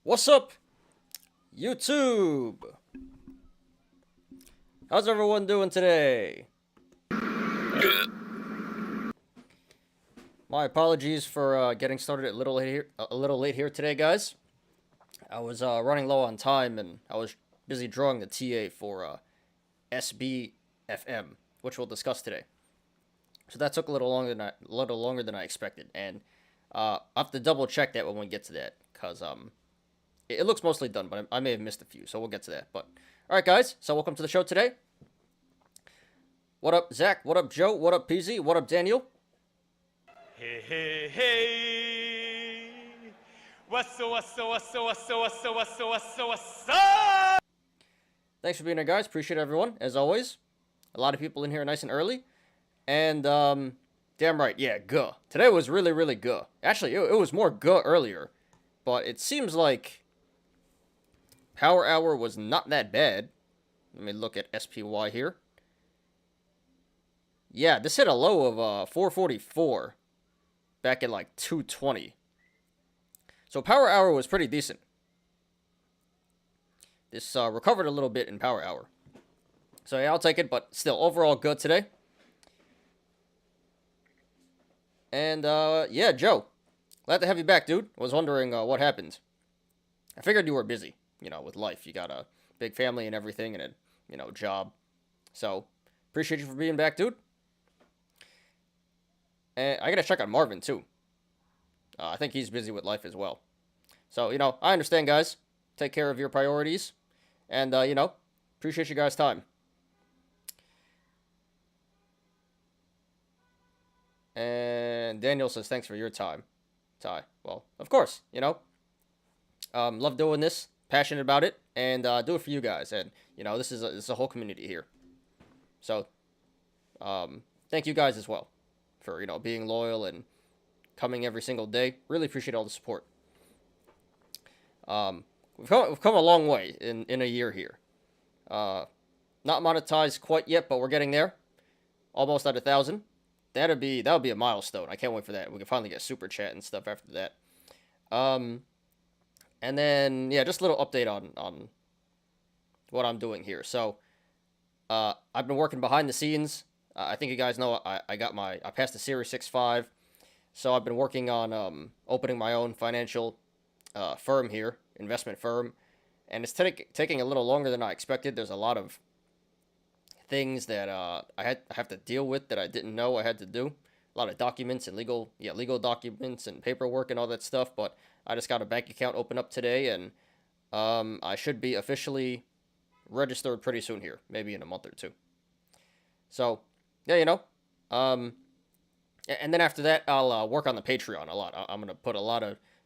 What's up, YouTube? How's everyone doing today? My apologies for getting started a little late here today, guys. I was running low on time, and I was busy drawing the TA for SBFM, which we'll discuss today. So that took a little longer than I expected, and I'll have to double check that when we get to that, cause it looks mostly done, but I may have missed a few, so we'll get to that. But all right, guys. So welcome to the show today. What up, Zach? What up, Joe? What up, PZ? What up, Daniel? Hey, hey, hey. What's up? Thanks for being here, guys. Appreciate everyone, as always. A lot of people in here nice and early. And, damn right, yeah, guh. Today was really, really guh. Actually, it was more guh earlier. But it seems like Power Hour was not that bad. Let me look at SPY here. Yeah, this hit a low of 444 back at like 220. So Power Hour was pretty decent. This recovered a little bit in Power Hour. So yeah, I'll take it, but still, overall good today. And yeah, Joe, glad to have you back, dude. I was wondering what happened. I figured you were busy, with life. You got a big family and everything and a, job. So, appreciate you for being back, dude. And I gotta check on Marvin, too. I think he's busy with life as well. So, I understand, guys. Take care of your priorities. And, appreciate you guys' time. And Daniel says, thanks for your time, Ty. Well, of course, love doing this, passionate about it, and do it for you guys. And, this is a whole community here. So, thank you guys as well for, being loyal and coming every single day. Really appreciate all the support. We've come a long way in a year here. Not monetized quite yet, but we're getting there. Almost at 1,000. That would be a milestone. I can't wait for that. We can finally get super chat and stuff after that. And then yeah, just a little update on what I'm doing here. So, I've been working behind the scenes. I think you guys know I passed the Series 6.5. So I've been working on opening my own financial firm here, investment firm, and it's taking a little longer than I expected. There's a lot of things that I have to deal with that I didn't know I had to do. A lot of documents and legal documents and paperwork and all that stuff. But I just got a bank account open up today, and I should be officially registered pretty soon here, maybe in a month or two. So yeah, and then after that, I'll work on the Patreon a lot. I'm gonna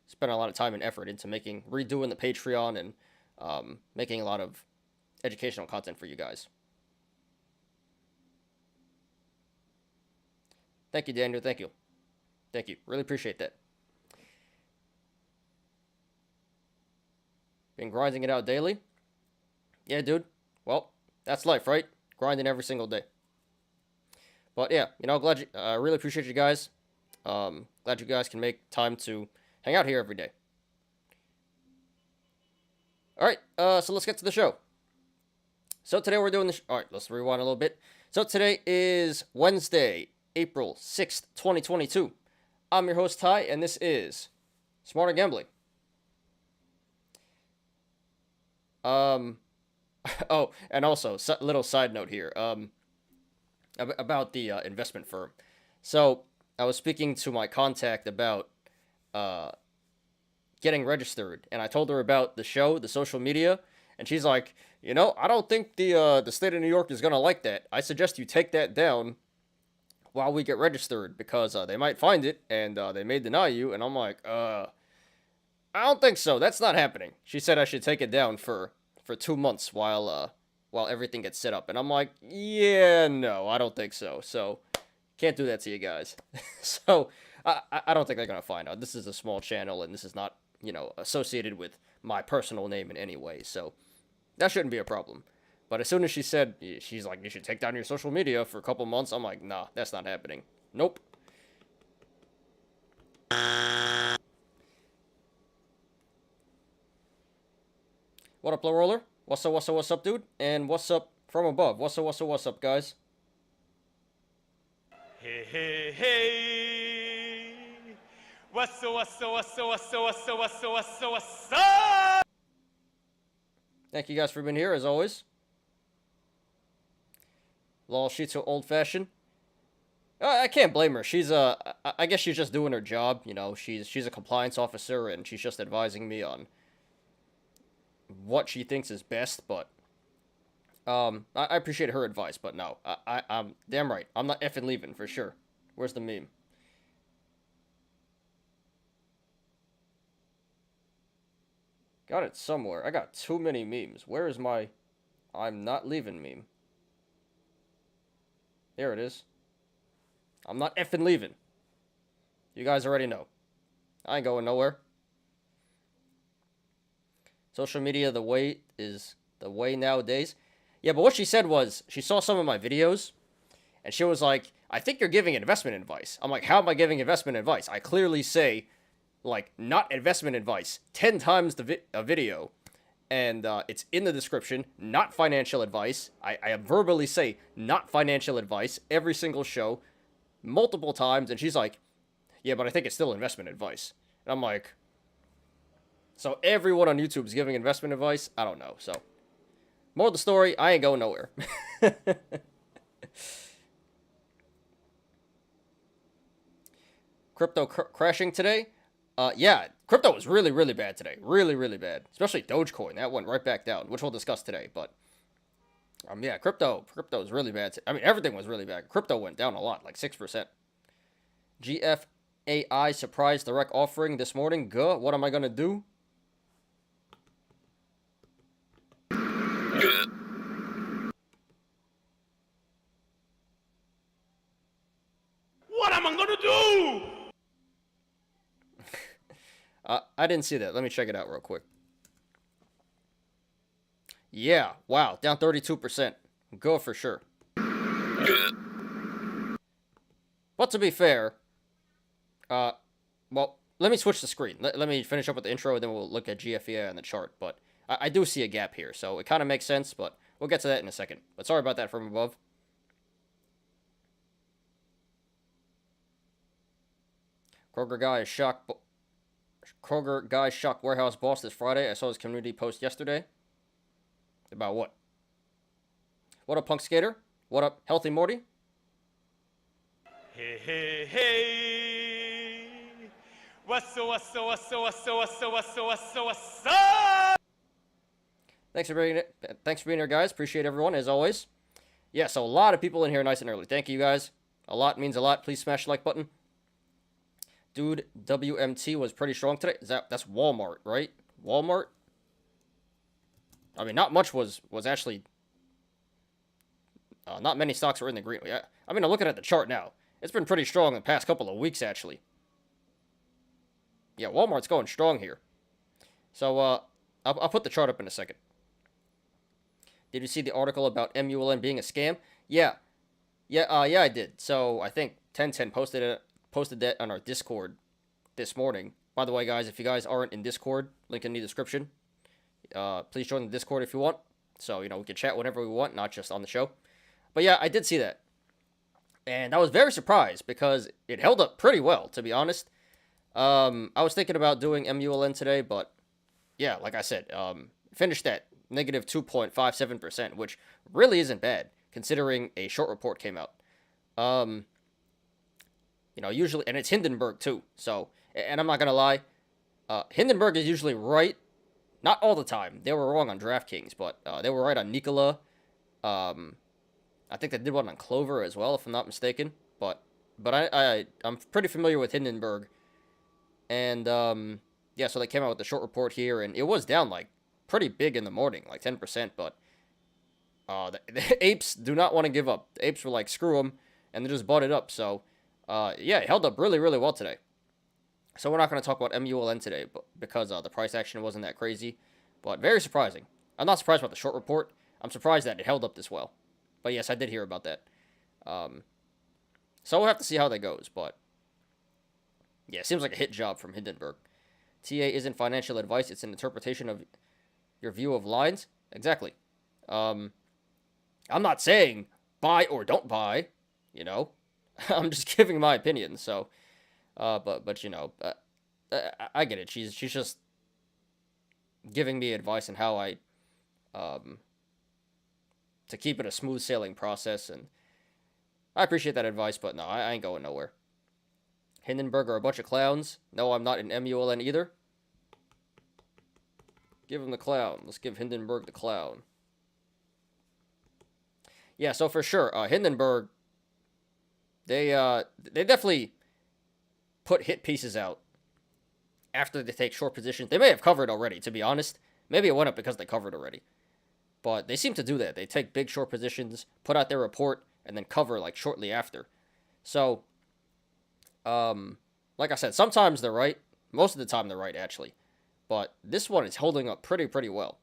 spend a lot of time and effort into redoing the Patreon and making a lot of educational content for you guys. Thank you, Daniel. Thank you. Really appreciate that. Been grinding it out daily. Yeah, dude. Well, that's life, right? Grinding every single day. But yeah, I really appreciate you guys. Glad you guys can make time to hang out here every day. All right, so let's get to the show. So today we're doing all right, let's rewind a little bit. So today is Wednesday, April 6th, 2022. I'm your host, Ty, and this is Smarter Gambling. Oh, and also, little side note here, about the investment firm. So, I was speaking to my contact about getting registered, and I told her about the show, the social media, and she's like, I don't think the state of New York is gonna like that. I suggest you take that down while we get registered, because they might find it, and they may deny you. And I'm like, I don't think so. That's not happening. She said I should take it down for 2 months while everything gets set up. And I'm like, yeah, no, I don't think so. So, can't do that to you guys. So, I don't think they're going to find out. This is a small channel, and this is not, associated with my personal name in any way. So, that shouldn't be a problem. But as soon as she's like, you should take down your social media for a couple months, I'm like, nah, that's not happening. Nope. What up, Low Roller? What's up, dude? And what's up from above? What's up, guys? Hey, hey, hey. What's up? Thank you guys for being here, as always. Lol, she's so old-fashioned. I can't blame her. I guess she's just doing her job. You know, she's a compliance officer, and she's just advising me on what she thinks is best. But I appreciate her advice. But no, I'm damn right. I'm not effing leaving for sure. Where's the meme? Got it somewhere. I got too many memes. Where is my I'm not leaving meme? There it is. I'm not effing leaving. You guys already know. I ain't going nowhere. Social media, the way is the way nowadays. Yeah, but what she said was, she saw some of my videos, and she was like, I think you're giving investment advice. I'm like, how am I giving investment advice? I clearly say, like, not investment advice 10 times a video. And it's in the description, not financial advice. I verbally say, not financial advice, every single show, multiple times. And she's like, yeah, but I think it's still investment advice. And I'm like, so everyone on YouTube is giving investment advice? I don't know. So, more of the story, I ain't going nowhere. Crypto crashing today? Yeah, crypto was really, really bad today. Really, really bad. Especially Dogecoin. That went right back down, which we'll discuss today. But, yeah, crypto was really bad. I mean, everything was really bad. Crypto went down a lot, like 6%. GFAI surprised direct offering this morning. Guh, what am I going to do? What am I gonna do? I didn't see that. Let me check it out real quick. Yeah, wow, down 32%. Go for sure. But to be fair, well, let me switch the screen. Let me finish up with the intro, and then we'll look at GFEA on the chart. But I do see a gap here, so it kind of makes sense, but we'll get to that in a second. But sorry about that from above. Kroger guy shocked warehouse boss this Friday. I saw his community post yesterday. About what? What up, Punk Skater? What up, Healthy Morty? Hey, hey, hey. What's up? Thanks for being here, guys. Appreciate everyone, as always. Yeah, so a lot of people in here nice and early. Thank you, guys. A lot means a lot. Please smash the like button. Dude, WMT was pretty strong today. That's Walmart, right? Walmart? I mean, not much was actually... not many stocks were in the green. Yeah, I mean, I'm looking at the chart now. It's been pretty strong the past couple of weeks, actually. Yeah, Walmart's going strong here. So, I'll put the chart up in a second. Did you see the article about MULN being a scam? Yeah. Yeah, I did. So, I think 1010 posted that on our Discord this morning. By the way, guys, if you guys aren't in Discord, link in the description. Please join the Discord if you want. So, we can chat whenever we want, not just on the show. But yeah, I did see that. And I was very surprised because it held up pretty well, to be honest. I was thinking about doing MULN today, but yeah, like I said, finished at negative 2.57%, which really isn't bad, considering a short report came out. Usually, and it's Hindenburg too, so, and I'm not gonna lie, Hindenburg is usually right, not all the time. They were wrong on DraftKings, but they were right on Nikola. I think they did one on Clover as well, if I'm not mistaken, but I'm pretty familiar with Hindenburg, and, yeah, so they came out with the short report here, and it was down, like, pretty big in the morning, like 10%, but, the apes do not want to give up. The apes were like, screw them, and they just bought it up, so, yeah, it held up really, really well today. So we're not going to talk about MULN today, but because the price action wasn't that crazy, but very surprising. I'm not surprised about the short report. I'm surprised that it held up this well. But yes, I did hear about that. So we'll have to see how that goes, but yeah, it seems like a hit job from Hindenburg. TA isn't financial advice, it's an interpretation of your view of lines. Exactly. I'm not saying buy or don't buy, you know. I'm just giving my opinion. So, but you know, I get it. She's just giving me advice on how to keep it a smooth sailing process, and I appreciate that advice. But no, I ain't going nowhere. Hindenburg are a bunch of clowns. No, I'm not in MULN either. Give him the clown. Let's give Hindenburg the clown. Yeah, so for sure, Hindenburg, they definitely put hit pieces out after they take short positions. They may have covered already, to be honest. Maybe it went up because they covered already. But they seem to do that. They take big short positions, put out their report, and then cover like shortly after. So, like I said, sometimes they're right. Most of the time they're right, actually. But this one is holding up pretty well.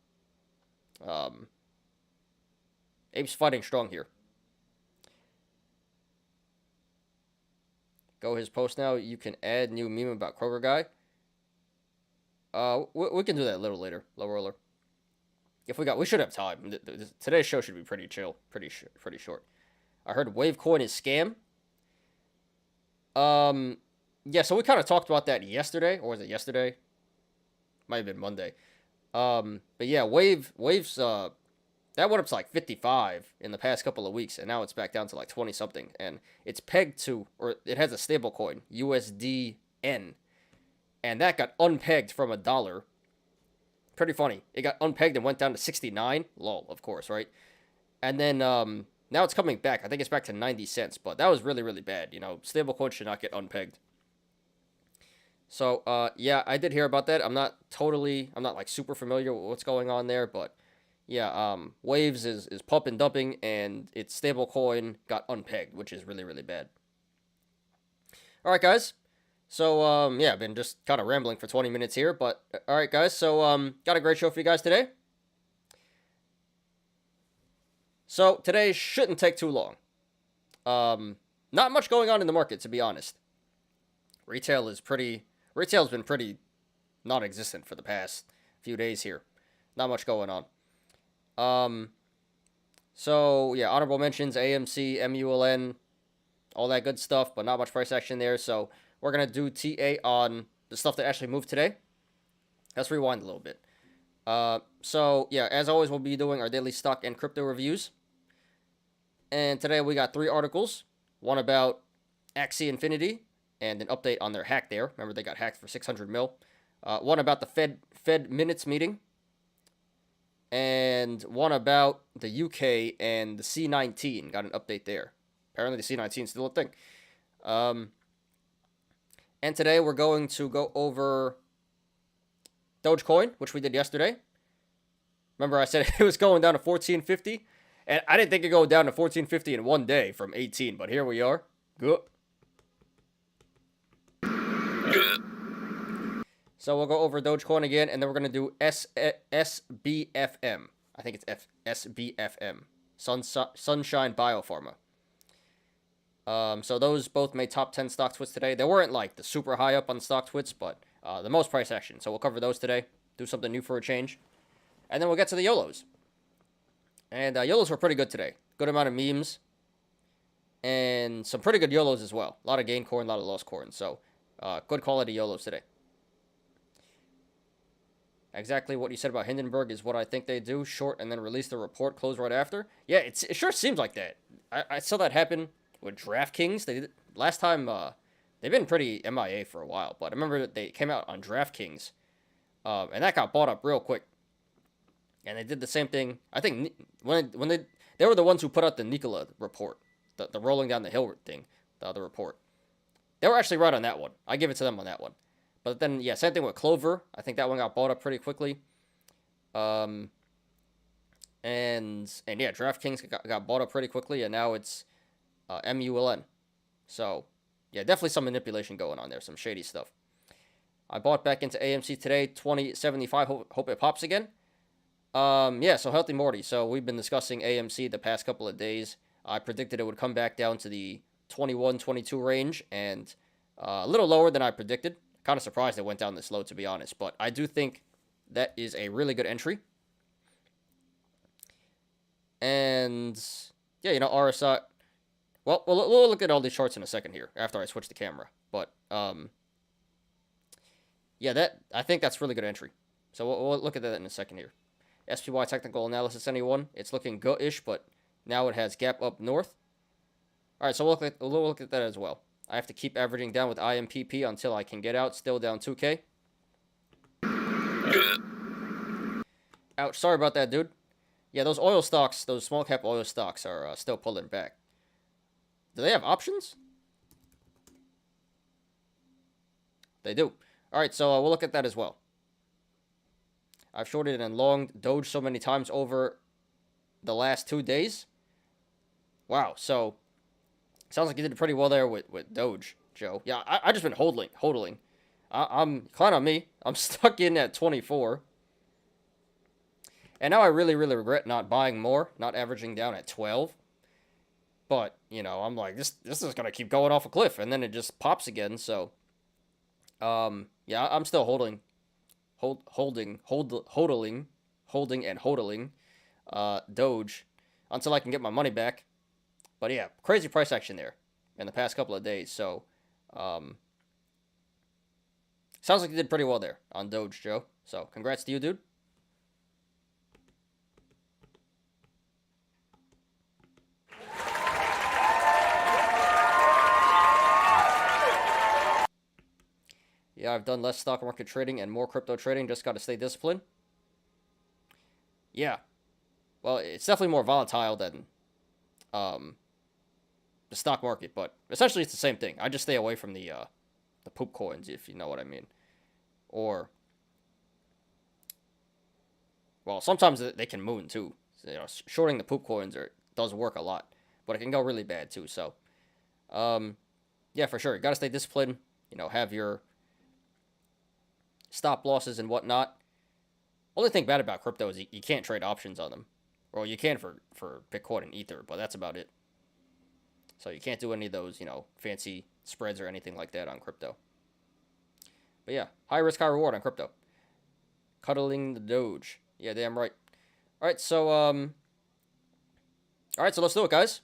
Ape's fighting strong here. Go his post now. You can add new meme about Kroger guy. We can do that a little later. Low roller. We should have time. Today's show should be pretty chill, pretty short. I heard Wavecoin is scam. Yeah, so we kind of talked about that yesterday, or was it yesterday? Might have been Monday. But yeah, Wave's that went up to like 55 in the past couple of weeks, and now it's back down to like 20 something, and it's pegged to, or it has a stable coin, USDN, and that got unpegged from $1. Pretty funny. It got unpegged and went down to 69. Lol, of course, right? And then now it's coming back. I think it's back to 90 cents, but that was really bad. You know, stablecoin should not get unpegged. So yeah, I did hear about that. I'm not like super familiar with what's going on there, but yeah, Waves is pump and dumping, and its stablecoin got unpegged, which is really bad. All right, guys. So, yeah, I've been just kind of rambling for 20 minutes here, but all right, guys. So, got a great show for you guys today. So, today shouldn't take too long. Not much going on in the market, to be honest. Retail's been pretty non-existent for the past few days here. Not much going on. So, yeah, honorable mentions, AMC, MULN, all that good stuff, but not much price action there, so we're going to do TA on the stuff that actually moved today. Let's rewind a little bit. So, yeah, as always, we'll be doing our daily stock and crypto reviews. And today we got 3 articles. One about Axie Infinity and an update on their hack there. Remember, they got hacked for 600 mil. One about the Fed minutes meeting. And one about the UK and the C19. Got an update there. Apparently the C19 is still a thing. And today we're going to go over Dogecoin, which we did yesterday. Remember I said it was going down to 1450? And I didn't think it'd go down to 1450 in one day from 18, but here we are. Good. So we'll go over Dogecoin again, and then we're going to do SBFM. I think it's SBFM. Sunshine Biopharma. So those both made top 10 StockTwits today. They weren't like the super high up on StockTwits, but the most price action. So we'll cover those today. Do something new for a change. And then we'll get to the Yolos. And Yolos were pretty good today. Good amount of memes. And some pretty good Yolos as well. A lot of gain corn, a lot of lost corn. So good quality Yolos today. Exactly what you said about Hindenburg is what I think they do. Short and then release the report, close right after. Yeah, it sure seems like that. I saw that happen with DraftKings. They did last time. They've been pretty MIA for a while, but I remember that they came out on DraftKings, and that got bought up real quick. And they did the same thing. I think when they were the ones who put out the Nikola report, the rolling down the hill thing, the other report. They were actually right on that one. I give it to them on that one. But then, yeah, same thing with Clover. I think that one got bought up pretty quickly. And yeah, DraftKings got bought up pretty quickly, and now it's MULN. So, yeah, definitely some manipulation going on there, some shady stuff. I bought back into AMC today, 2075. Hope it pops again. Yeah, so Healthy Morty. So we've been discussing AMC the past couple of days. I predicted it would come back down to the 21-22 range, and a little lower than I predicted. Kind of surprised it went down this low, to be honest. But I do think that is a really good entry. And yeah, you know, RSI. Well, we'll look at all these charts in a second here after I switch the camera. But yeah, I think that's really good entry. So we'll look at that in a second here. SPY technical analysis, anyone? It's looking good-ish, but now it has gap up north. All right, so we'll look at that as well. I have to keep averaging down with IMPP until I can get out. Still down 2K. Ouch. Sorry about that, dude. Yeah, those oil stocks, those small cap oil stocks are still pulling back. Do they have options? They do. All right, so we'll look at that as well. I've shorted and longed Doge so many times over the last 2 days. Wow, so sounds like you did pretty well there with Doge, Joe. Yeah, I just been hodling. I'm client on me. I'm stuck in at 24. And now I really regret not buying more, not averaging down at 12. But, you know, I'm like, this is going to keep going off a cliff. And then it just pops again, so. Yeah, I'm still holding and hodling Doge until I can get my money back. But yeah, crazy price action there in the past couple of days. So, sounds like you did pretty well there on Doge, Joe. So, congrats to you, dude. Yeah, I've done less stock market trading and more crypto trading. Just got to stay disciplined. Yeah. Well, it's definitely more volatile than the stock market, but essentially it's the same thing. I just stay away from the poop coins, if you know what I mean. Or, well, sometimes they can moon too. So, you know, shorting the poop coins does work a lot, but it can go really bad too. So, yeah, for sure, you gotta stay disciplined. You know, have your stop losses and whatnot. Only thing bad about crypto is you can't trade options on them. Well, you can for Bitcoin and Ether, but that's about it. So you can't do any of those, you know, fancy spreads or anything like that on crypto. But yeah, high risk, high reward on crypto. Cuddling the Doge. Yeah, damn right. All right, so let's do it, guys.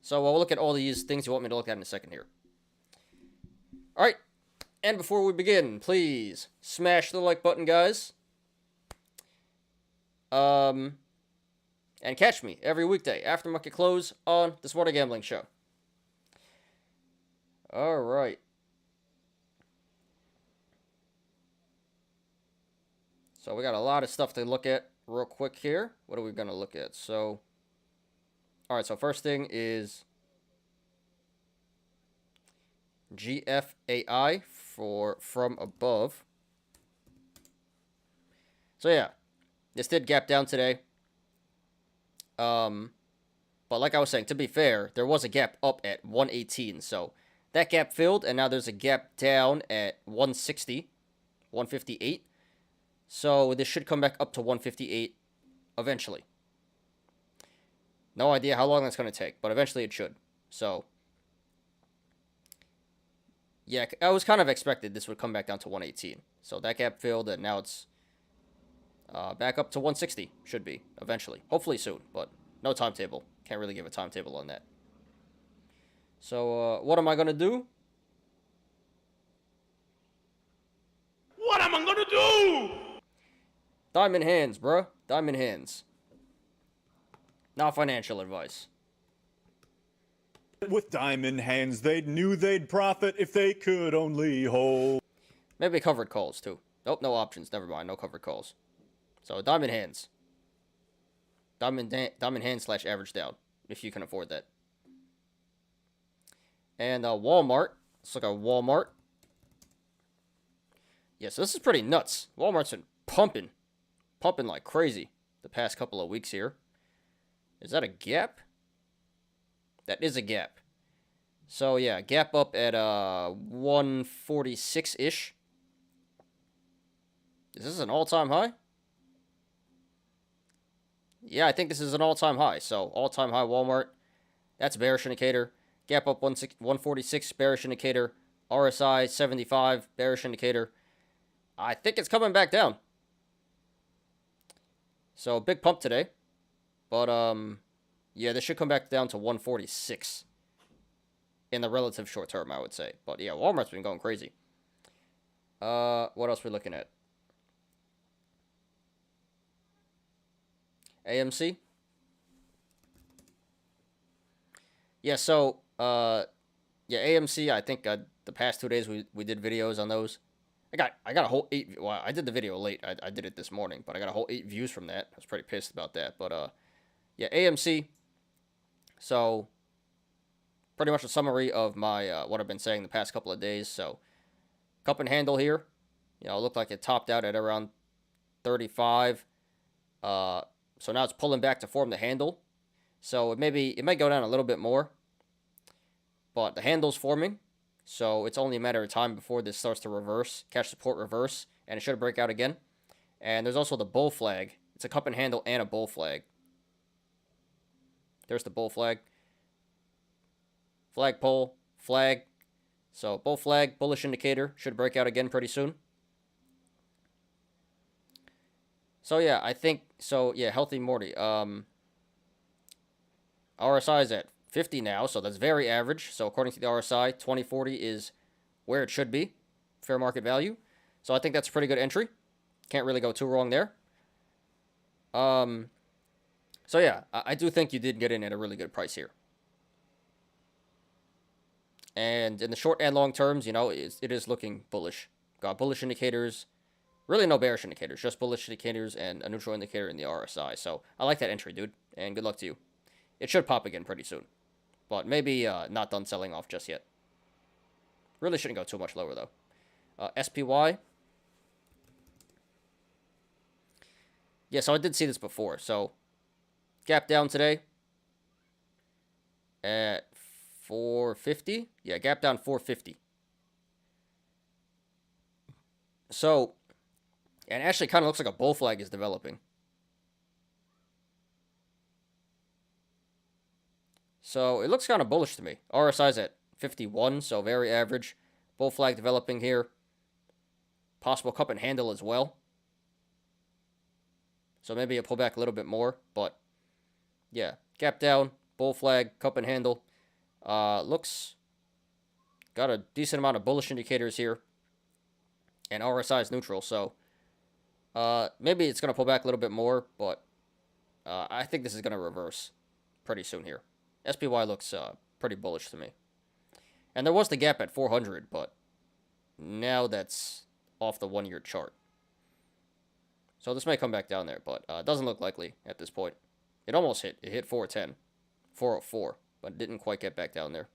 So we'll look at all these things you want me to look at in a second here. All right. And before we begin, please smash the like button, guys. And catch me every weekday after market close on the Smarter Gambling Show. All right. So we got a lot of stuff to look at real quick here. What are we going to look at? So, all right, so first thing is GFAI from above. So yeah, this did gap down today. But like I was saying, to be fair, there was a gap up at 118. So that gap filled, and now there's a gap down at 160, 158. So this should come back up to 158 eventually. No idea how long that's going to take, but eventually it should. So yeah, I was kind of expected this would come back down to 118. So that gap filled, and now it's back up to 160. Should be, eventually. Hopefully soon, but no timetable. Can't really give a timetable on that. So, what am I going to do? What am I gonna do? Diamond hands, bruh. Diamond hands. Not financial advice. With diamond hands, they knew they'd profit if they could only hold. Maybe covered calls, too. Nope, no options. Never mind. No covered calls. So, diamond hands. Diamond hands / average down, if you can afford that. And Walmart. Let's look at Walmart. Yeah, so this is pretty nuts. Walmart's been pumping like crazy the past couple of weeks here. Is that a gap? That is a gap. So yeah, gap up at 146-ish. Is this an all-time high? Yeah, I think this is an all-time high. So all-time high Walmart. That's a bearish indicator. Gap up 146, bearish indicator. RSI 75, bearish indicator. I think it's coming back down. So big pump today. But Yeah, this should come back down to 146 in the relative short term, I would say. But yeah, Walmart's been going crazy. What else are we looking at? AMC. Yeah, so yeah, AMC. I think the past 2 days we did videos on those. I got a whole 8. Well, I did the video late. I did it this morning, but I got a whole 8 views from that. I was pretty pissed about that. But yeah, AMC. So pretty much a summary of my what I've been saying the past couple of days. So cup and handle here. You know, it looked like it topped out at around 35. So now it's pulling back to form the handle. So it might go down a little bit more, but the handle's forming. So it's only a matter of time before this starts to reverse, catch support, reverse, and it should break out again. And there's also the bull flag. It's a cup and handle and a bull flag. There's the bull flag. Flagpole, flag. So bull flag, bullish indicator, should break out again pretty soon. So yeah, I think so. Yeah, healthy Morty. RSI is at 50 now, so that's very average. So according to the RSI, 2040 is where it should be, fair market value. So I think that's a pretty good entry. Can't really go too wrong there. So yeah, I do think you did get in at a really good price here. And in the short and long terms, you know, it is looking bullish. Got bullish indicators. Really no bearish indicators, just bullish indicators and a neutral indicator in the RSI. So I like that entry, dude, and good luck to you. It should pop again pretty soon, but maybe not done selling off just yet. Really shouldn't go too much lower, though. SPY. Yeah, so I did see this before. So gap down today at 450. Yeah, gap down 450. So, and actually kind of looks like a bull flag is developing. So it looks kind of bullish to me. RSI's at 51, so very average. Bull flag developing here. Possible cup and handle as well. So maybe a pullback a little bit more, but yeah, gap down, bull flag, cup and handle. Looks got a decent amount of bullish indicators here, and RSI is neutral, so maybe it's going to pull back a little bit more, but I think this is going to reverse pretty soon here. SPY looks pretty bullish to me. And there was the gap at 400, but now that's off the 1-year chart. So this may come back down there, but it doesn't look likely at this point. It almost hit. It hit 410, 404, but it didn't quite get back down there.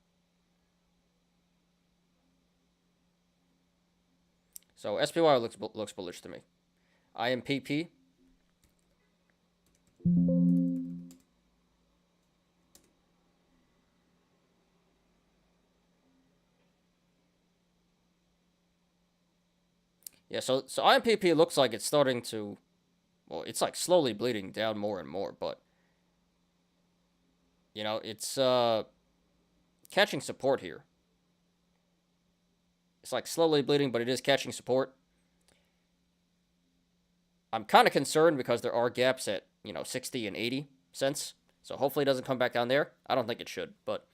So SPY looks bullish to me. IMPP. Yeah, so IMPP looks like it's starting to, well, it's like slowly bleeding down more and more, but, you know, it's catching support here. It's like slowly bleeding, but it is catching support. I'm kind of concerned because there are gaps at, you know, 60 and 80 cents. So hopefully it doesn't come back down there. I don't think it should, but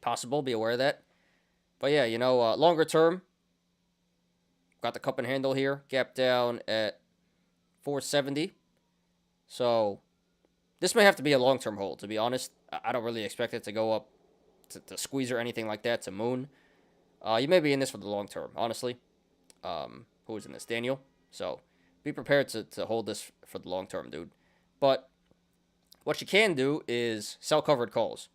possible. Be aware of that. But yeah, you know, longer term, got the cup and handle here. Gap down at 470. So this may have to be a long-term hold, to be honest. I don't really expect it to go up to squeeze or anything like that to moon. You may be in this for the long term, honestly. Who is in this? Daniel. So be prepared to hold this for the long term, dude. But what you can do is sell covered calls.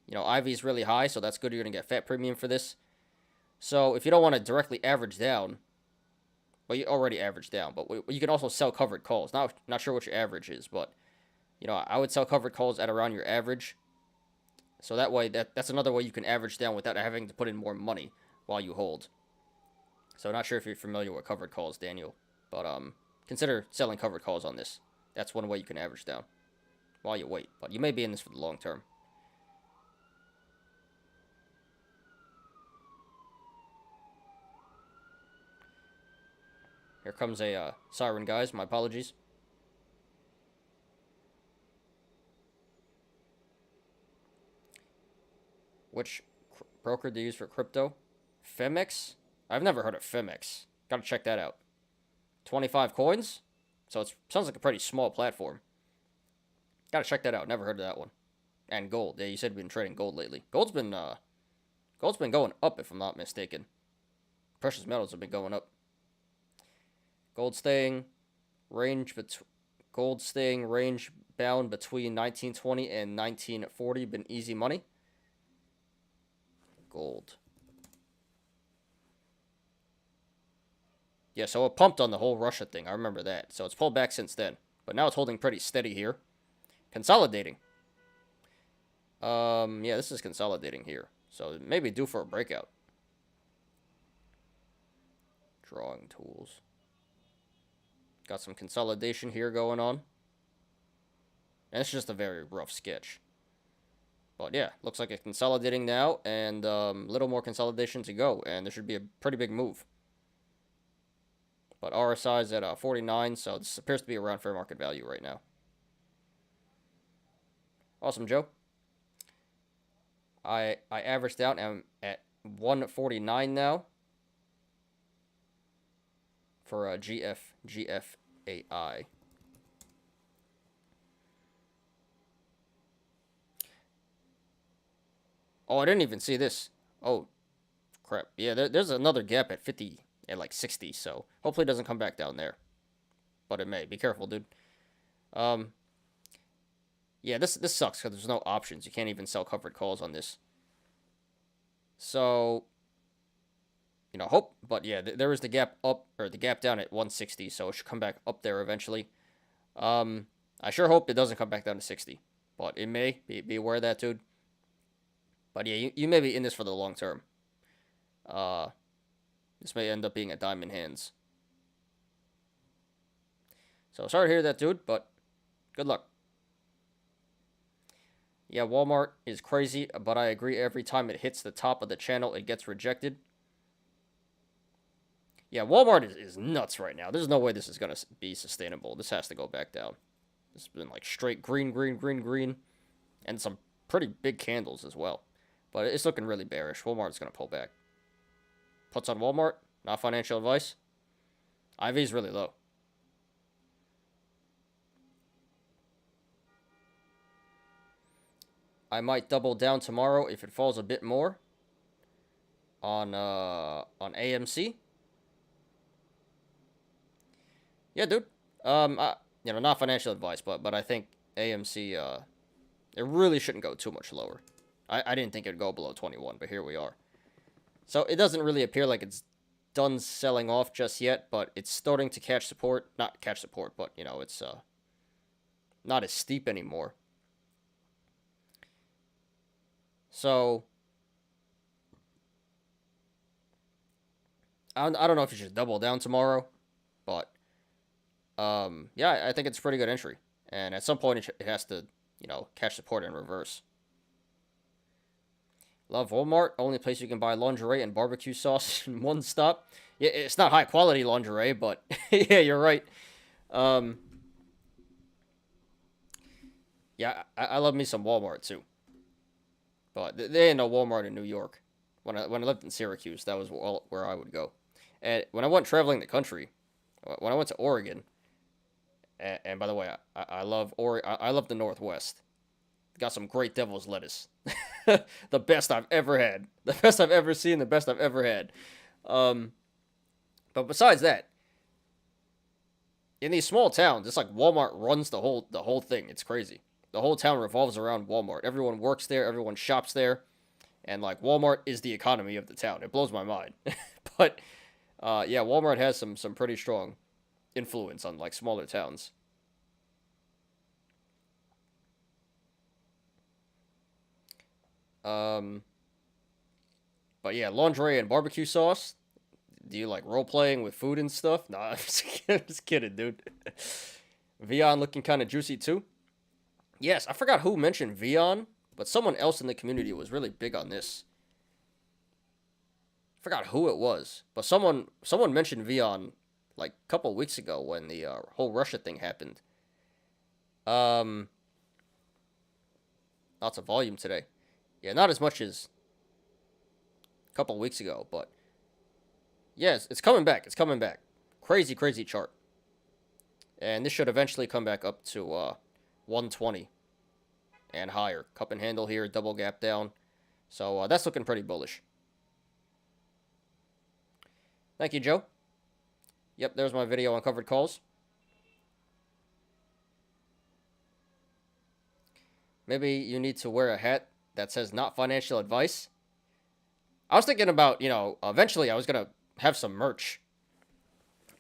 You know, IV is really high, so that's good. You're going to get fat premium for this. So if you don't want to directly average down, well, you already averaged down, but you can also sell covered calls. Not sure what your average is, but, you know, I would sell covered calls at around your average. So that way, that's another way you can average down without having to put in more money while you hold. So not sure if you're familiar with covered calls, Daniel, but consider selling covered calls on this. That's one way you can average down while you wait, but you may be in this for the long term. Here comes a siren, guys. My apologies. Which broker do you use for crypto? Femex? I've never heard of Femex. Gotta check that out. 25 coins? So it sounds like a pretty small platform. Gotta check that out. Never heard of that one. And gold. Yeah, you said you've been trading gold lately. Gold's been going up, if I'm not mistaken. Precious metals have been going up. Gold staying range bound between 1920 and 1940. Been easy money. Gold. Yeah, so it pumped on the whole Russia thing. I remember that. So it's pulled back since then. But now it's holding pretty steady here. Consolidating. Yeah, this is consolidating here. So maybe due for a breakout. Drawing tools. Got some consolidation here going on. And it's just a very rough sketch. But yeah, looks like it's consolidating now. And a little more consolidation to go. And there should be a pretty big move. But RSI is at 49, so this appears to be around fair market value right now. Awesome, Joe. I averaged out and I'm at 149 now for GFAI. Oh, I didn't even see this. Oh, crap. Yeah, there's another gap at 50, at like 60, so hopefully it doesn't come back down there. But it may. Be careful, dude. Yeah, this sucks because there's no options. You can't even sell covered calls on this. So, hope. But yeah, there is the gap up, or the gap down at 160, so it should come back up there eventually. I sure hope it doesn't come back down to 60. But it may. Be aware of that, dude. But yeah, you may be in this for the long term. This may end up being a diamond hands. So sorry to hear that, dude, but good luck. Yeah, Walmart is crazy, but I agree every time it hits the top of the channel, it gets rejected. Yeah, Walmart is nuts right now. There's no way this is going to be sustainable. This has to go back down. This has been like straight green, green, green, green, and some pretty big candles as well. But it's looking really bearish. Walmart's going to pull back. Puts on Walmart, not financial advice. IV is really low. I might double down tomorrow if it falls a bit more on AMC. Yeah, dude. Not financial advice, but I think AMC it really shouldn't go too much lower. I didn't think it'd go below 21, but here we are. So it doesn't really appear like it's done selling off just yet, but it's starting to catch support. Not catch support, but it's not as steep anymore. So I don't know if you should double down tomorrow, but yeah, I think it's a pretty good entry. And at some point it has to, catch support and reverse. Love Walmart, only place you can buy lingerie and barbecue sauce in one stop. Yeah, it's not high quality lingerie, but yeah, you're right. Yeah, I love me some Walmart too. But they ain't no Walmart in New York. When I lived in Syracuse, that was where I would go. And when I went traveling the country, when I went to Oregon, and by the way, I love I love the Northwest. Got some great devil's lettuce. The best I've ever had. The best I've ever seen, the best I've ever had. But besides that, in these small towns, it's like Walmart runs the whole thing. It's crazy. The whole town revolves around Walmart. Everyone works there, everyone shops there, and like Walmart is the economy of the town. It blows my mind. But yeah, Walmart has some pretty strong influence on like smaller towns. But yeah, lingerie and barbecue sauce. Do you like role playing with food and stuff? Nah, I'm just kidding, dude. Vion looking kind of juicy too. Yes, I forgot who mentioned Vion, but someone else in the community was really big on this. I forgot who it was, but someone mentioned Vion like a couple of weeks ago when the whole Russia thing happened. Lots of volume today. Yeah, not as much as a couple weeks ago, but yes, it's coming back. It's coming back. Crazy, crazy chart. And this should eventually come back up to 120 and higher. Cup and handle here, double gap down. So that's looking pretty bullish. Thank you, Joe. Yep, there's my video on covered calls. Maybe you need to wear a hat that says not financial advice. I was thinking about, eventually I was going to have some merch.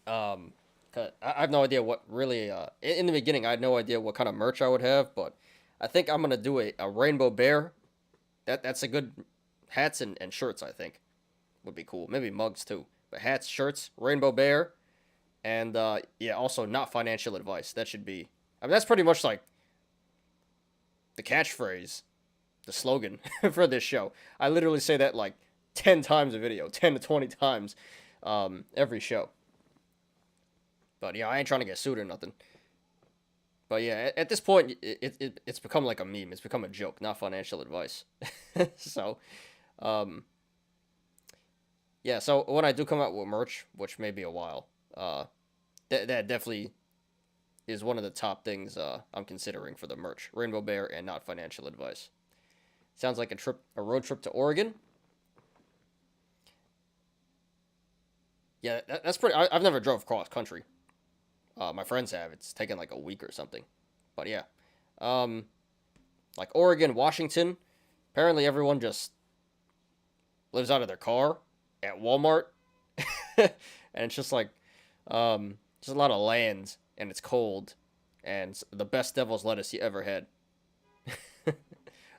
'Cause I have no idea what really, in the beginning, I had no idea what kind of merch I would have, but I think I'm going to do a rainbow bear. That's a good, hats and shirts, I think, would be cool. Maybe mugs, too. But hats, shirts, rainbow bear, and, yeah, also not financial advice. That should be, that's pretty much like the catchphrase, the slogan for this show. I literally say that like 10 times a video, 10 to 20 times every show. But yeah, I ain't trying to get sued or nothing. But yeah, at this point, it's become like a meme. It's become a joke, not financial advice. So, yeah, so when I do come out with merch, which may be a while, that definitely is one of the top things I'm considering for the merch. Rainbow Bear and not financial advice. Sounds like a road trip to Oregon. Yeah, that's pretty. I've never drove cross country. My friends have. It's taken like a week or something. But yeah. Like Oregon, Washington. Apparently everyone just lives out of their car at Walmart. And it's just like, just a lot of land, and it's cold, and the best devil's lettuce you ever had.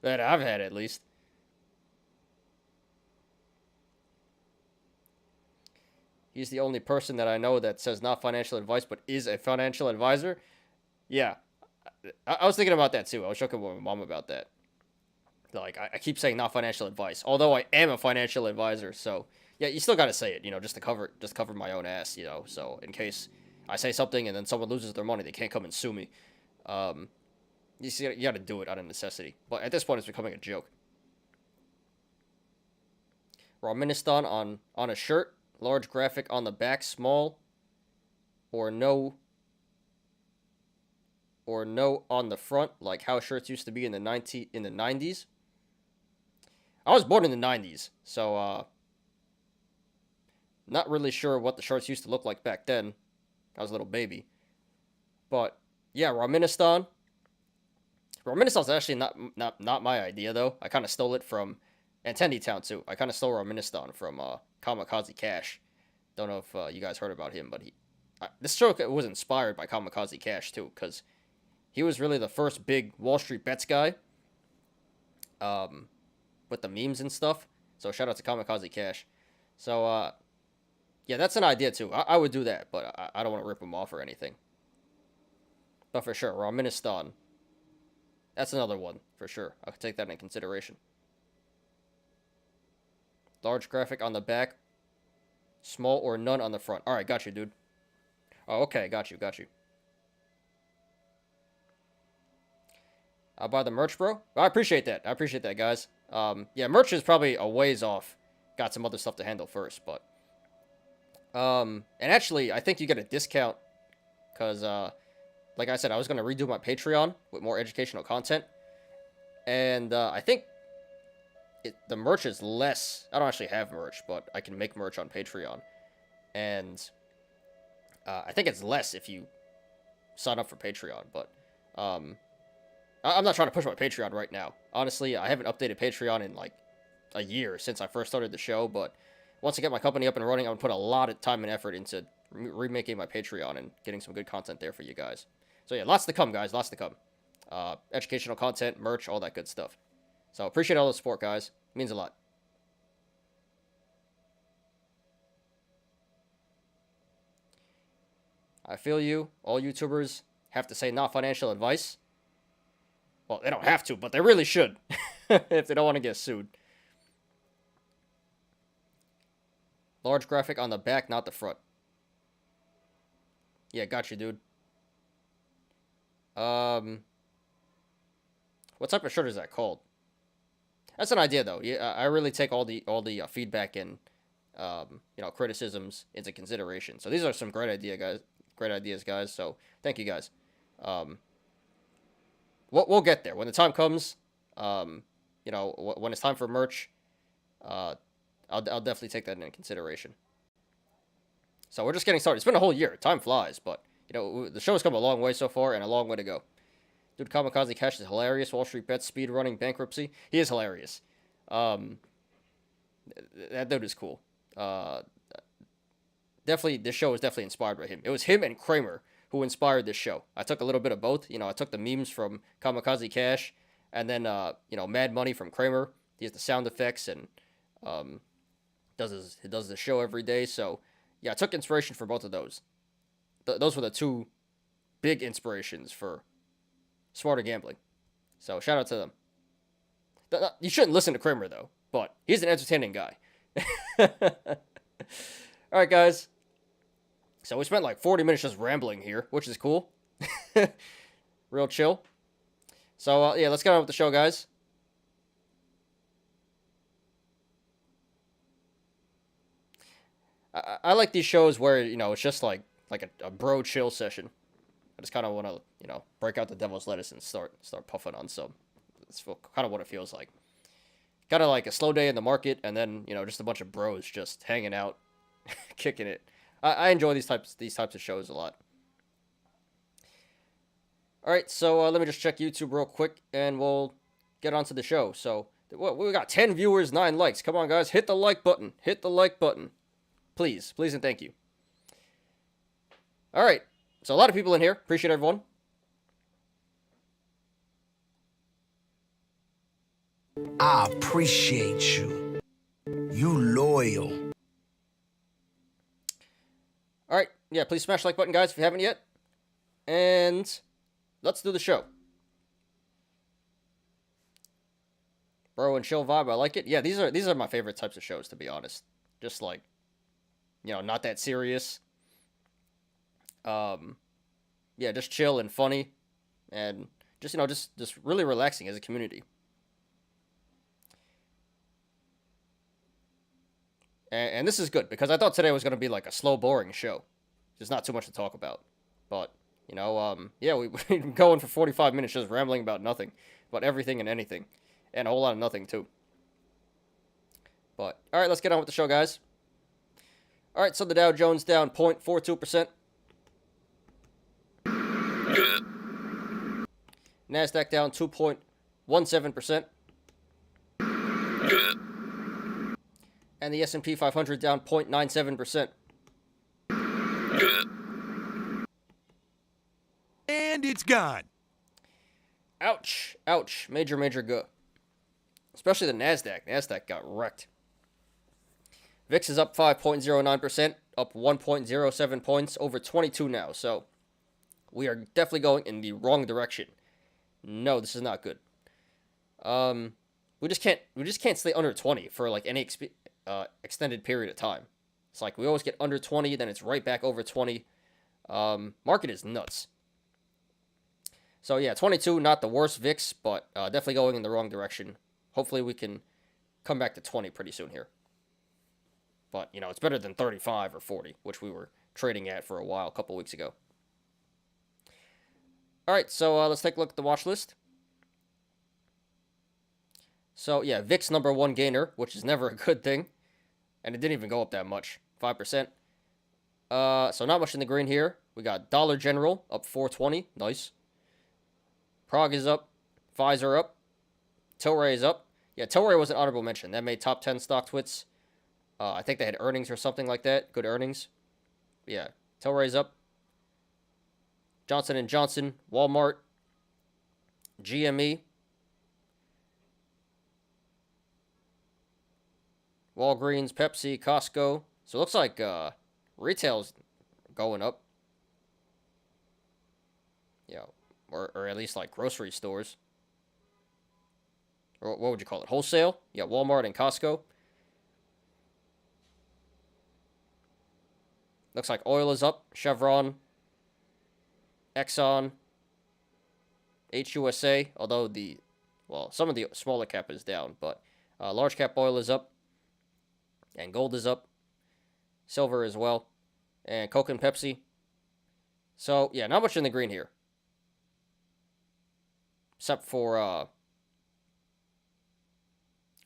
That I've had, at least. He's the only person that I know that says not financial advice, but is a financial advisor. Yeah. I was thinking about that, too. I was joking with my mom about that. Like, I keep saying not financial advice, although I am a financial advisor, so... Yeah, you still gotta say it, just to cover my own ass, so in case I say something and then someone loses their money, they can't come and sue me. You gotta do it out of necessity. But at this point, it's becoming a joke. Ramenistan on a shirt. Large graphic on the back, small or no on the front, like how shirts used to be in the 90s. I was born in the 90s, so not really sure what the shirts used to look like back then. I was a little baby. But yeah, Ramenistan. Ramenistan's actually not my idea though. I kind of stole it from Tandy Town too. I kind of stole Ramenistan from Kamikaze Cash. Don't know if you guys heard about him, but this show was inspired by Kamikaze Cash too, because he was really the first big Wall Street bets guy. With the memes and stuff. So shout out to Kamikaze Cash. So yeah, that's an idea too. I would do that, but I don't want to rip him off or anything. But for sure, Ramenistan. That's another one for sure. I could take that into consideration. Large graphic on the back. Small or none on the front. Alright, got you, dude. Oh, okay, got you. I'll buy the merch, bro. I appreciate that. Guys. Yeah, merch is probably a ways off. Got some other stuff to handle first, but... and actually, I think you get a discount. Because, like I said, I was going to redo my Patreon with more educational content. And, I think... the merch is less. I don't actually have merch, but I can make merch on Patreon. And I think it's less if you sign up for Patreon. But I'm not trying to push my Patreon right now. Honestly, I haven't updated Patreon in like a year since I first started the show. But once I get my company up and running, I'm going to put a lot of time and effort into remaking my Patreon and getting some good content there for you guys. So yeah, lots to come, guys. Lots to come. Educational content, merch, all that good stuff. So appreciate all the support, guys. It means a lot. I feel you. All YouTubers have to say not financial advice. Well, they don't have to, but they really should. If they don't want to get sued. Large graphic on the back, not the front. Yeah, got you, dude. What type of shirt is that called? That's an idea, though. Yeah, I really take all the feedback and criticisms into consideration. So these are some great ideas, guys. So thank you, guys. We'll get there when the time comes. When it's time for merch, I'll definitely take that into consideration. So we're just getting started. It's been a whole year. Time flies, but the show's come a long way so far, and a long way to go. Dude, Kamikaze Cash is hilarious. Wall Street Bets, speed running, bankruptcy. He is hilarious. That dude is cool. Definitely, this show was definitely inspired by him. It was him and Kramer who inspired this show. I took a little bit of both. I took the memes from Kamikaze Cash, and then Mad Money from Kramer. He has the sound effects and does the show every day. So yeah, I took inspiration from both of those. Those were the two big inspirations for Smarter Gambling. So shout out to them. You shouldn't listen to Kramer though, but he's an entertaining guy. All right, guys. So we spent like 40 minutes just rambling here, which is cool. Real chill. So yeah, let's get on with the show, guys. I like these shows where it's just like a bro chill session. I just kind of want to break out the devil's lettuce and start puffing on some. That's kind of what it feels like. Kind of like a slow day in the market, and then just a bunch of bros just hanging out, kicking it. I enjoy these types of shows a lot. All right, so let me just check YouTube real quick, and we'll get on to the show. So we got 10 viewers, 9 likes. Come on, guys, hit the like button. Hit the like button, please, and thank you. All right, so a lot of people in here. Appreciate everyone. I appreciate you. You loyal. All right, yeah, please smash the like button, guys, if you haven't yet. And let's do the show. Bro and chill vibe, I like it. Yeah, these are my favorite types of shows, to be honest. Just like, not that serious. Yeah, just chill and funny, and just really relaxing as a community. And this is good, because I thought today was going to be like a slow, boring show. There's not too much to talk about. But, yeah, we've been going for 45 minutes just rambling about nothing. About everything and anything. And a whole lot of nothing, too. But, alright, let's get on with the show, guys. Alright, so the Dow Jones down 0.42%. NASDAQ down 2.17%. And the S&P 500 down 0.97%. And it's gone. Ouch. Ouch. Major go. Especially the NASDAQ. NASDAQ got wrecked. VIX is up 5.09%, up 1.07 points, over 22 now. So we are definitely going in the wrong direction. No, this is not good. We just can't stay under 20 for like any extended period of time. It's like we always get under 20, then it's right back over 20. Market is nuts. So yeah, 22, not the worst VIX, but definitely going in the wrong direction. Hopefully we can come back to 20 pretty soon here. But, it's better than 35 or 40, which we were trading at for a while, a couple weeks ago. All right, so let's take a look at the watch list. So, yeah, VIX number 1 gainer, which is never a good thing. And it didn't even go up that much, 5%. So not much in the green here. We got Dollar General up 420, nice. Prague is up, Pfizer up, Tilray is up. Yeah, Tilray was an honorable mention. That made top 10 StockTwits. I think they had earnings or something like that. Good earnings. But yeah, Tilray's up. Johnson & Johnson, Walmart, GME, Walgreens, Pepsi, Costco. So it looks like retail's going up. Yeah, or at least like grocery stores. Or what would you call it? Wholesale? Yeah, Walmart and Costco. Looks like oil is up. Chevron, Exxon, HUSA, although some of the smaller cap is down, but Large cap oil is up, and gold is up, silver as well, and Coke and Pepsi. So yeah, not much in the green here, except for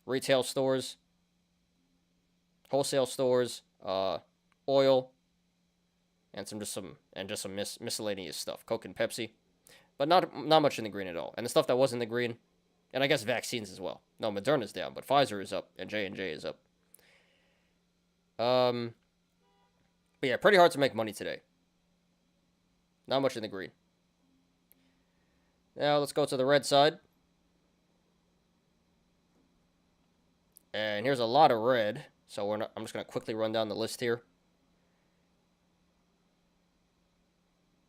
retail stores, wholesale stores, oil, and some miscellaneous stuff, Coke and Pepsi, but not much in the green at all. And the stuff that was in the green, and I guess vaccines as well. No, Moderna's down, but Pfizer is up and J&J is up. But yeah, pretty hard to make money today. Not much in the green. Now let's go to the red side. And here's a lot of red, so I'm just going to quickly run down the list here.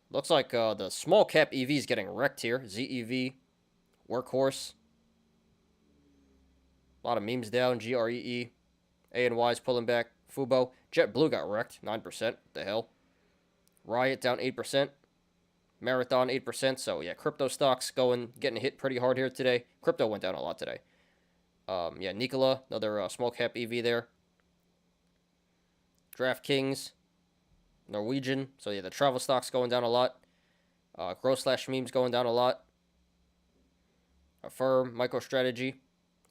Looks like the small cap EV is getting wrecked here. ZEV, Workhorse. A lot of memes down. GREE. ANY is pulling back. Fubo. JetBlue got wrecked. 9%. What the hell? Riot down 8%. Marathon 8%. So yeah, crypto stocks getting hit pretty hard here today. Crypto went down a lot today. Yeah, Nikola, another small cap EV there. DraftKings, Norwegian. So yeah, the travel stocks going down a lot. Growth/memes going down a lot. Affirm, MicroStrategy,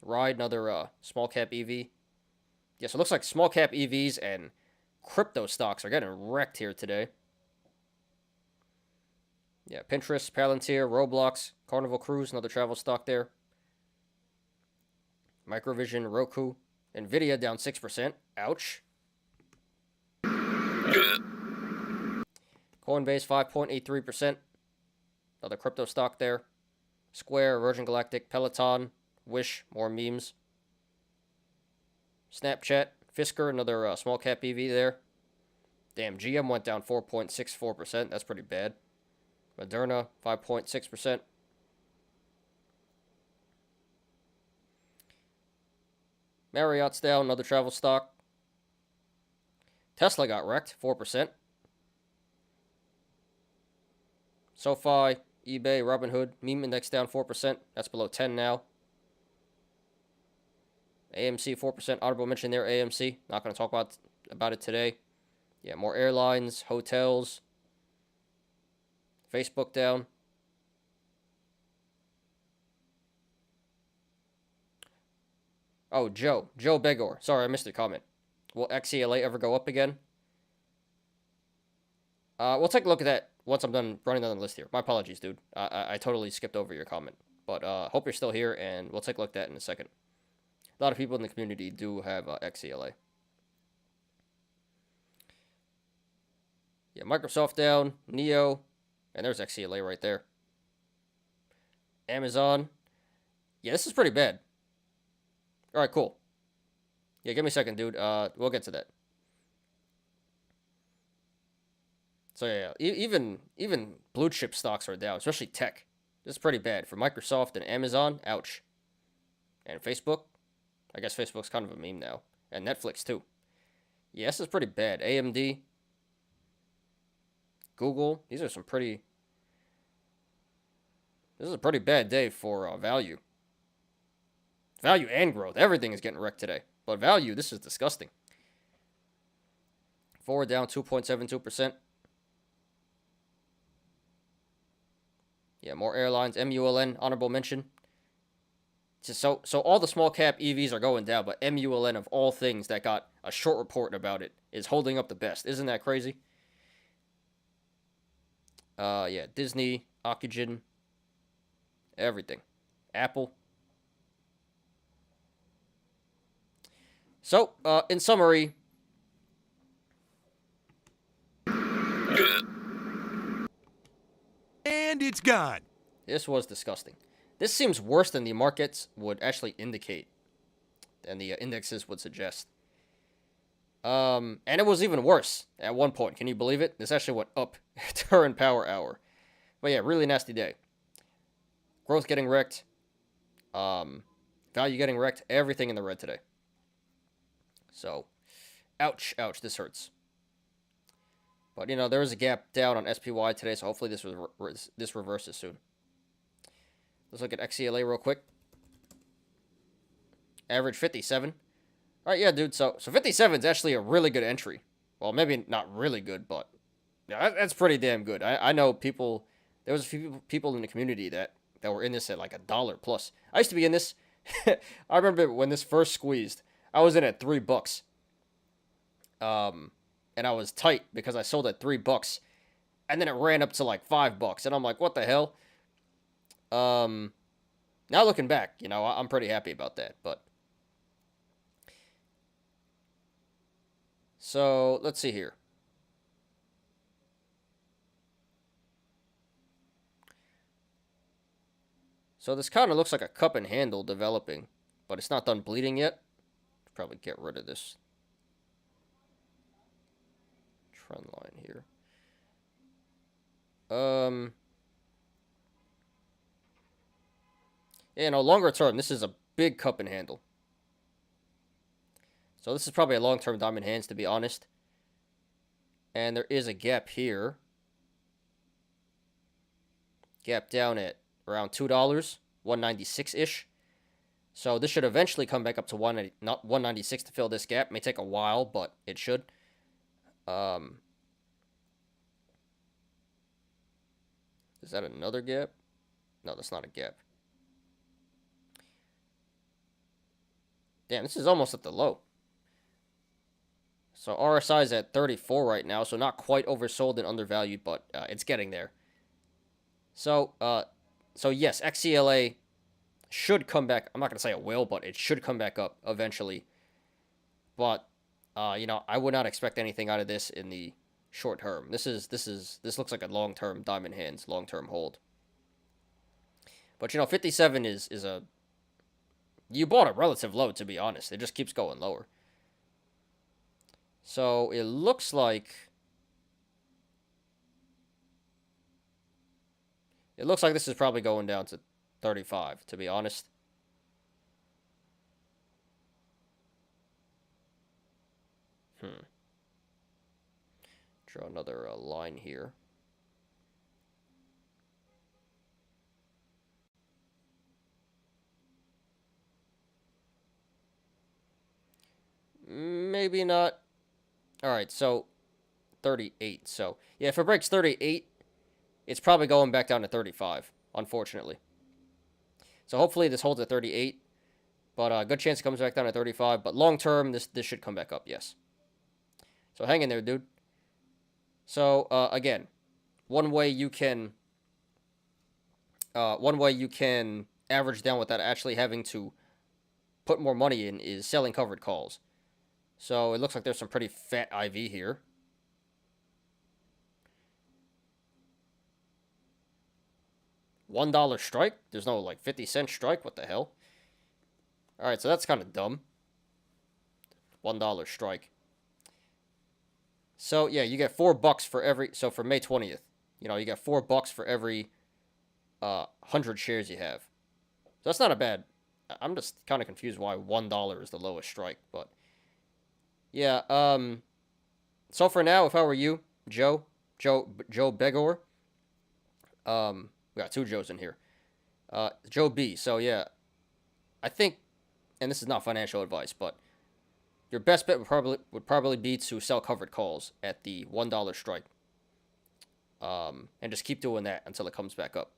Ride, another small cap EV. Yeah, so it looks like small cap EVs and crypto stocks are getting wrecked here today. Yeah, Pinterest, Palantir, Roblox, Carnival Cruise, another travel stock there. Microvision, Roku, Nvidia down 6%. Ouch. Coinbase 5.83%. Another crypto stock there. Square, Virgin Galactic, Peloton, Wish, more memes. Snapchat, Fisker, another small cap EV there. Damn, GM went down 4.64%. That's pretty bad. Moderna, 5.6%. Marriott's down, another travel stock. Tesla got wrecked, 4%. SoFi, eBay, Robinhood, meme index down 4%. That's below 10 now. AMC, 4%. Honorable mention there, AMC. Not going to talk about it today. Yeah, more airlines, hotels. Facebook down. Oh, Joe Begor. Sorry, I missed your comment. Will XCLA ever go up again? We'll take a look at that once I'm done running down the list here. My apologies, dude. I totally skipped over your comment. But hope you're still here, and we'll take a look at that in a second. A lot of people in the community do have XCLA. Yeah, Microsoft down, Neo, and there's XCLA right there. Amazon. Yeah, this is pretty bad. All right, cool. Yeah, give me a second, dude. We'll get to that. So yeah, even blue chip stocks are down, especially tech. This is pretty bad for Microsoft and Amazon. Ouch. And Facebook. I guess Facebook's kind of a meme now. And Netflix too. Yeah, this is pretty bad. AMD. Google. These are some pretty. This is a pretty bad day for value. Value and growth. Everything is getting wrecked today. But value, this is disgusting. Forward down 2.72%. Yeah, more airlines. MULN, honorable mention. So all the small cap EVs are going down, but MULN, of all things that got a short report about it, is holding up the best. Isn't that crazy? Yeah, Disney, Ocugen, everything. Apple. So, in summary, And it's gone. this was disgusting. This seems worse than the markets would actually indicate, than the indexes would suggest. And it was even worse at one point. Can you believe it? This actually went up during power hour. But yeah, really nasty day. Growth getting wrecked. Value getting wrecked. Everything in the red today. So, ouch, this hurts. But, you know, there was a gap down on SPY today, so hopefully this reverses soon. Let's look at XCLA real quick. Average 57. All right, yeah, dude. So 57 is actually a really good entry. Well, maybe not really good, but yeah, that's pretty damn good. I know people. There was a few people in the community that were in this at like $1 plus. I used to be in this. I remember when this first squeezed. I was in at $3. And I was tight because I sold at $3, and then it ran up to like $5, and I'm like, what the hell? Now looking back, you know, I'm pretty happy about that, but. So, let's see here. So this kind of looks like a cup and handle developing, but it's not done bleeding yet. Probably get rid of this trend line here. Yeah, no, longer term, this is a big cup and handle. So this is probably a long-term diamond hands, to be honest. And there is a gap here. Gap down at around $2, 196-ish. So this should eventually come back up to 196 to fill this gap. It may take a while, but it should. Is that another gap? No, that's not a gap. Damn, this is almost at the low. So RSI is at 34 right now, so not quite oversold and undervalued, but it's getting there. So yes, XCLA should come back. I'm not going to say it will, but it should come back up eventually. But, you know, I would not expect anything out of this in the short term. This looks like a long-term diamond hands, long-term hold. But, you know, 57 is a... You bought a relative low, to be honest. It just keeps going lower. So, it looks like... It looks like this is probably going down to 35, to be honest. Draw another line here. Maybe not. All right, so 38. So, yeah, if it breaks 38, it's probably going back down to 35, unfortunately. So hopefully this holds at 38, but a good chance it comes back down to 35. But long term, this should come back up, yes. So hang in there, dude. So again, one way you can average down without actually having to put more money in is selling covered calls. So it looks like there's some pretty fat IV here. $1 strike? There's no, like, 50-cent strike? What the hell? Alright, so that's kind of dumb. $1 strike. So, yeah, you get $4 for every... So, for May 20th, you know, you get $4 for every 100 shares you have. So, that's not a bad... I'm just kind of confused why $1 is the lowest strike, but... Yeah, so for now, if I were you, Joe Begor, we got two Joes in here. Joe B. So, yeah, I think, and this is not financial advice, but your best bet would probably be to sell covered calls at the $1 strike. And just keep doing that until it comes back up.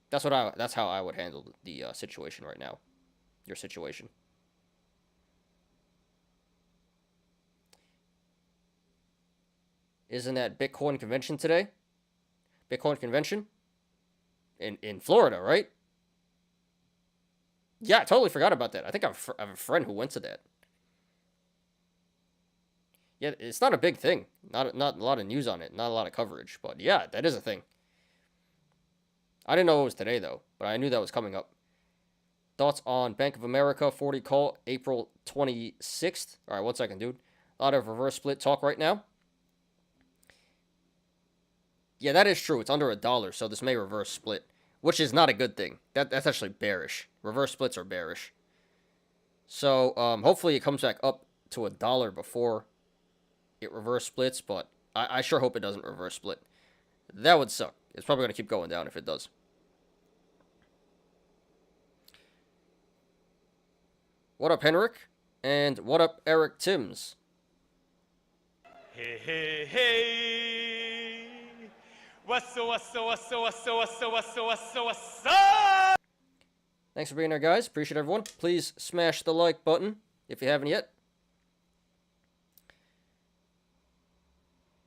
That's how I would handle the situation right now. Your situation. Isn't that Bitcoin convention today? Bitcoin convention? In Florida, right? Yeah, I totally forgot about that. I think I have a friend who went to that. Yeah, it's not a big thing. Not a lot of news on it. Not a lot of coverage. But yeah, that is a thing. I didn't know it was today, though. But I knew that was coming up. Thoughts on Bank of America 40 call April 26th? All right, 1 second, dude. A lot of reverse split talk right now. Yeah, that is true. It's under $1, so this may reverse split, which is not a good thing. That's actually bearish. Reverse splits are bearish. So hopefully it comes back up to $1 before it reverse splits, but I sure hope it doesn't reverse split. That would suck. It's probably going to keep going down if it does. What up, Henrik? And what up, Eric Timms? Hey, hey, hey. What's up? Thanks for being there, guys. Appreciate everyone. Please smash the like button if you haven't yet.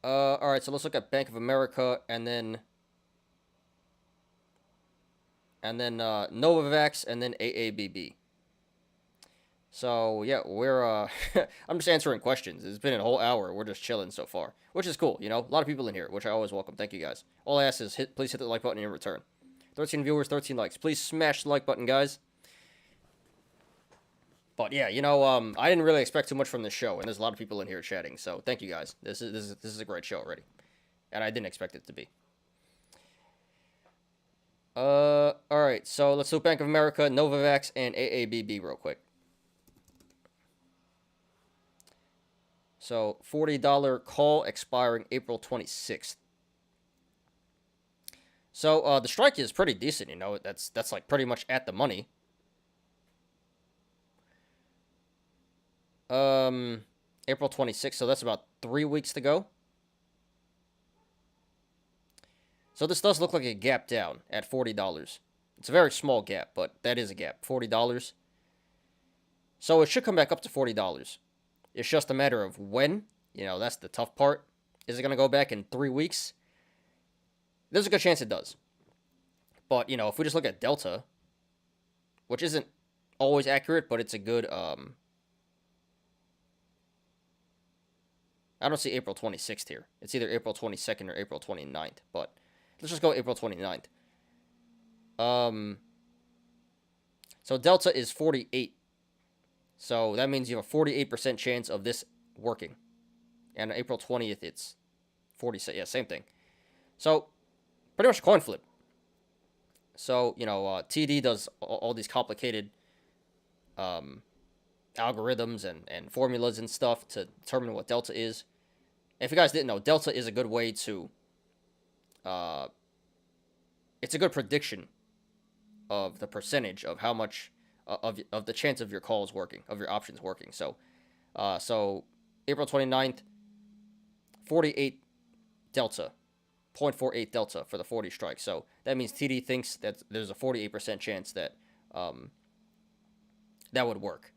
Alright, so let's look at Bank of America and then Novavax and then AABB. So, yeah, we're, I'm just answering questions. It's been a whole hour. We're just chilling so far, which is cool, you know? A lot of people in here, which I always welcome. Thank you, guys. All I ask is please hit the like button in return. 13 viewers, 13 likes. Please smash the like button, guys. But, yeah, you know, I didn't really expect too much from this show, and there's a lot of people in here chatting, so thank you, guys. This is a great show already, and I didn't expect it to be. Alright, so let's do Bank of America, Novavax, and AABB real quick. So, $40 call expiring April 26th. So, the strike is pretty decent, you know. That's like pretty much at the money. April 26th, so that's about 3 weeks to go. So this does look like a gap down at $40. It's a very small gap, but that is a gap, $40. So it should come back up to $40. It's just a matter of when. You know, that's the tough part. Is it going to go back in 3 weeks? There's a good chance it does. But, you know, if we just look at Delta, which isn't always accurate, but it's a good, I don't see April 26th here. It's either April 22nd or April 29th, but let's just go April 29th. So Delta is 48. So that means you have a 48% chance of this working. And April 20th, it's 40. Yeah, same thing. So, pretty much a coin flip. So, you know, TD does all these complicated algorithms and formulas and stuff to determine what Delta is. And if you guys didn't know, Delta is a good way to... it's a good prediction of the percentage of how much... of the chance of your calls working, of your options working. So, April 29th, 48 Delta, 0.48 Delta for the 40 strike. So that means TD thinks that there's a 48% chance that that would work.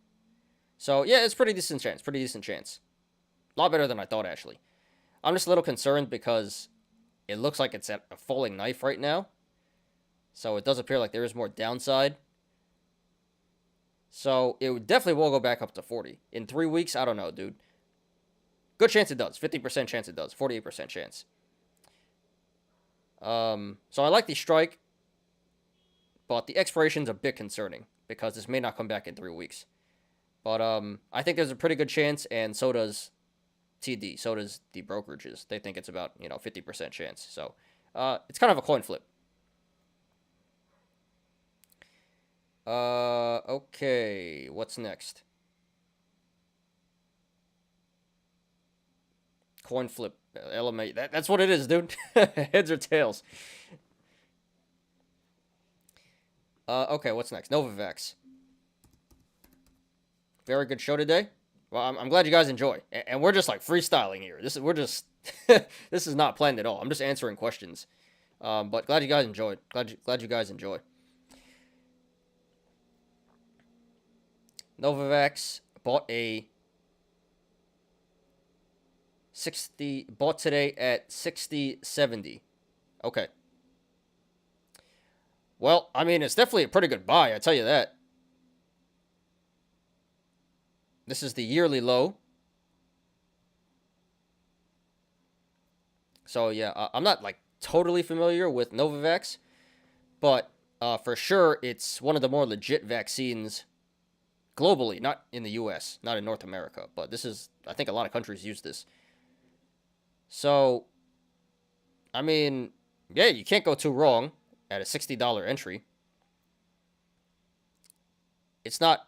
So yeah, it's pretty decent chance. A lot better than I thought, actually. I'm just a little concerned because it looks like it's at a falling knife right now. So it does appear like there is more downside. So it definitely will go back up to 40. In 3 weeks, I don't know, dude. Good chance it does. 50% chance it does. 48% chance. So I like the strike. But the expiration's a bit concerning. Because this may not come back in 3 weeks. But I think there's a pretty good chance. And so does TD. So does the brokerages. They think it's about, 50% chance. So it's kind of a coin flip. Okay, what's next? Coin flip, LMA, that's what it is, dude. Heads or tails. Okay, what's next? Novavax. Very good show today. Well, I'm glad you guys enjoy. And we're just like freestyling here. This is not planned at all. I'm just answering questions. But glad you guys enjoyed. Glad you guys enjoy. Novavax bought today at 60.70. Okay. Well, I mean, it's definitely a pretty good buy, I tell you that. This is the yearly low. So, yeah, I'm not, like, totally familiar with Novavax. But, for sure, it's one of the more legit vaccines globally, not in the US, not in North America. But this is, I think a lot of countries use this. So, I mean, yeah, you can't go too wrong at a $60 entry. It's not,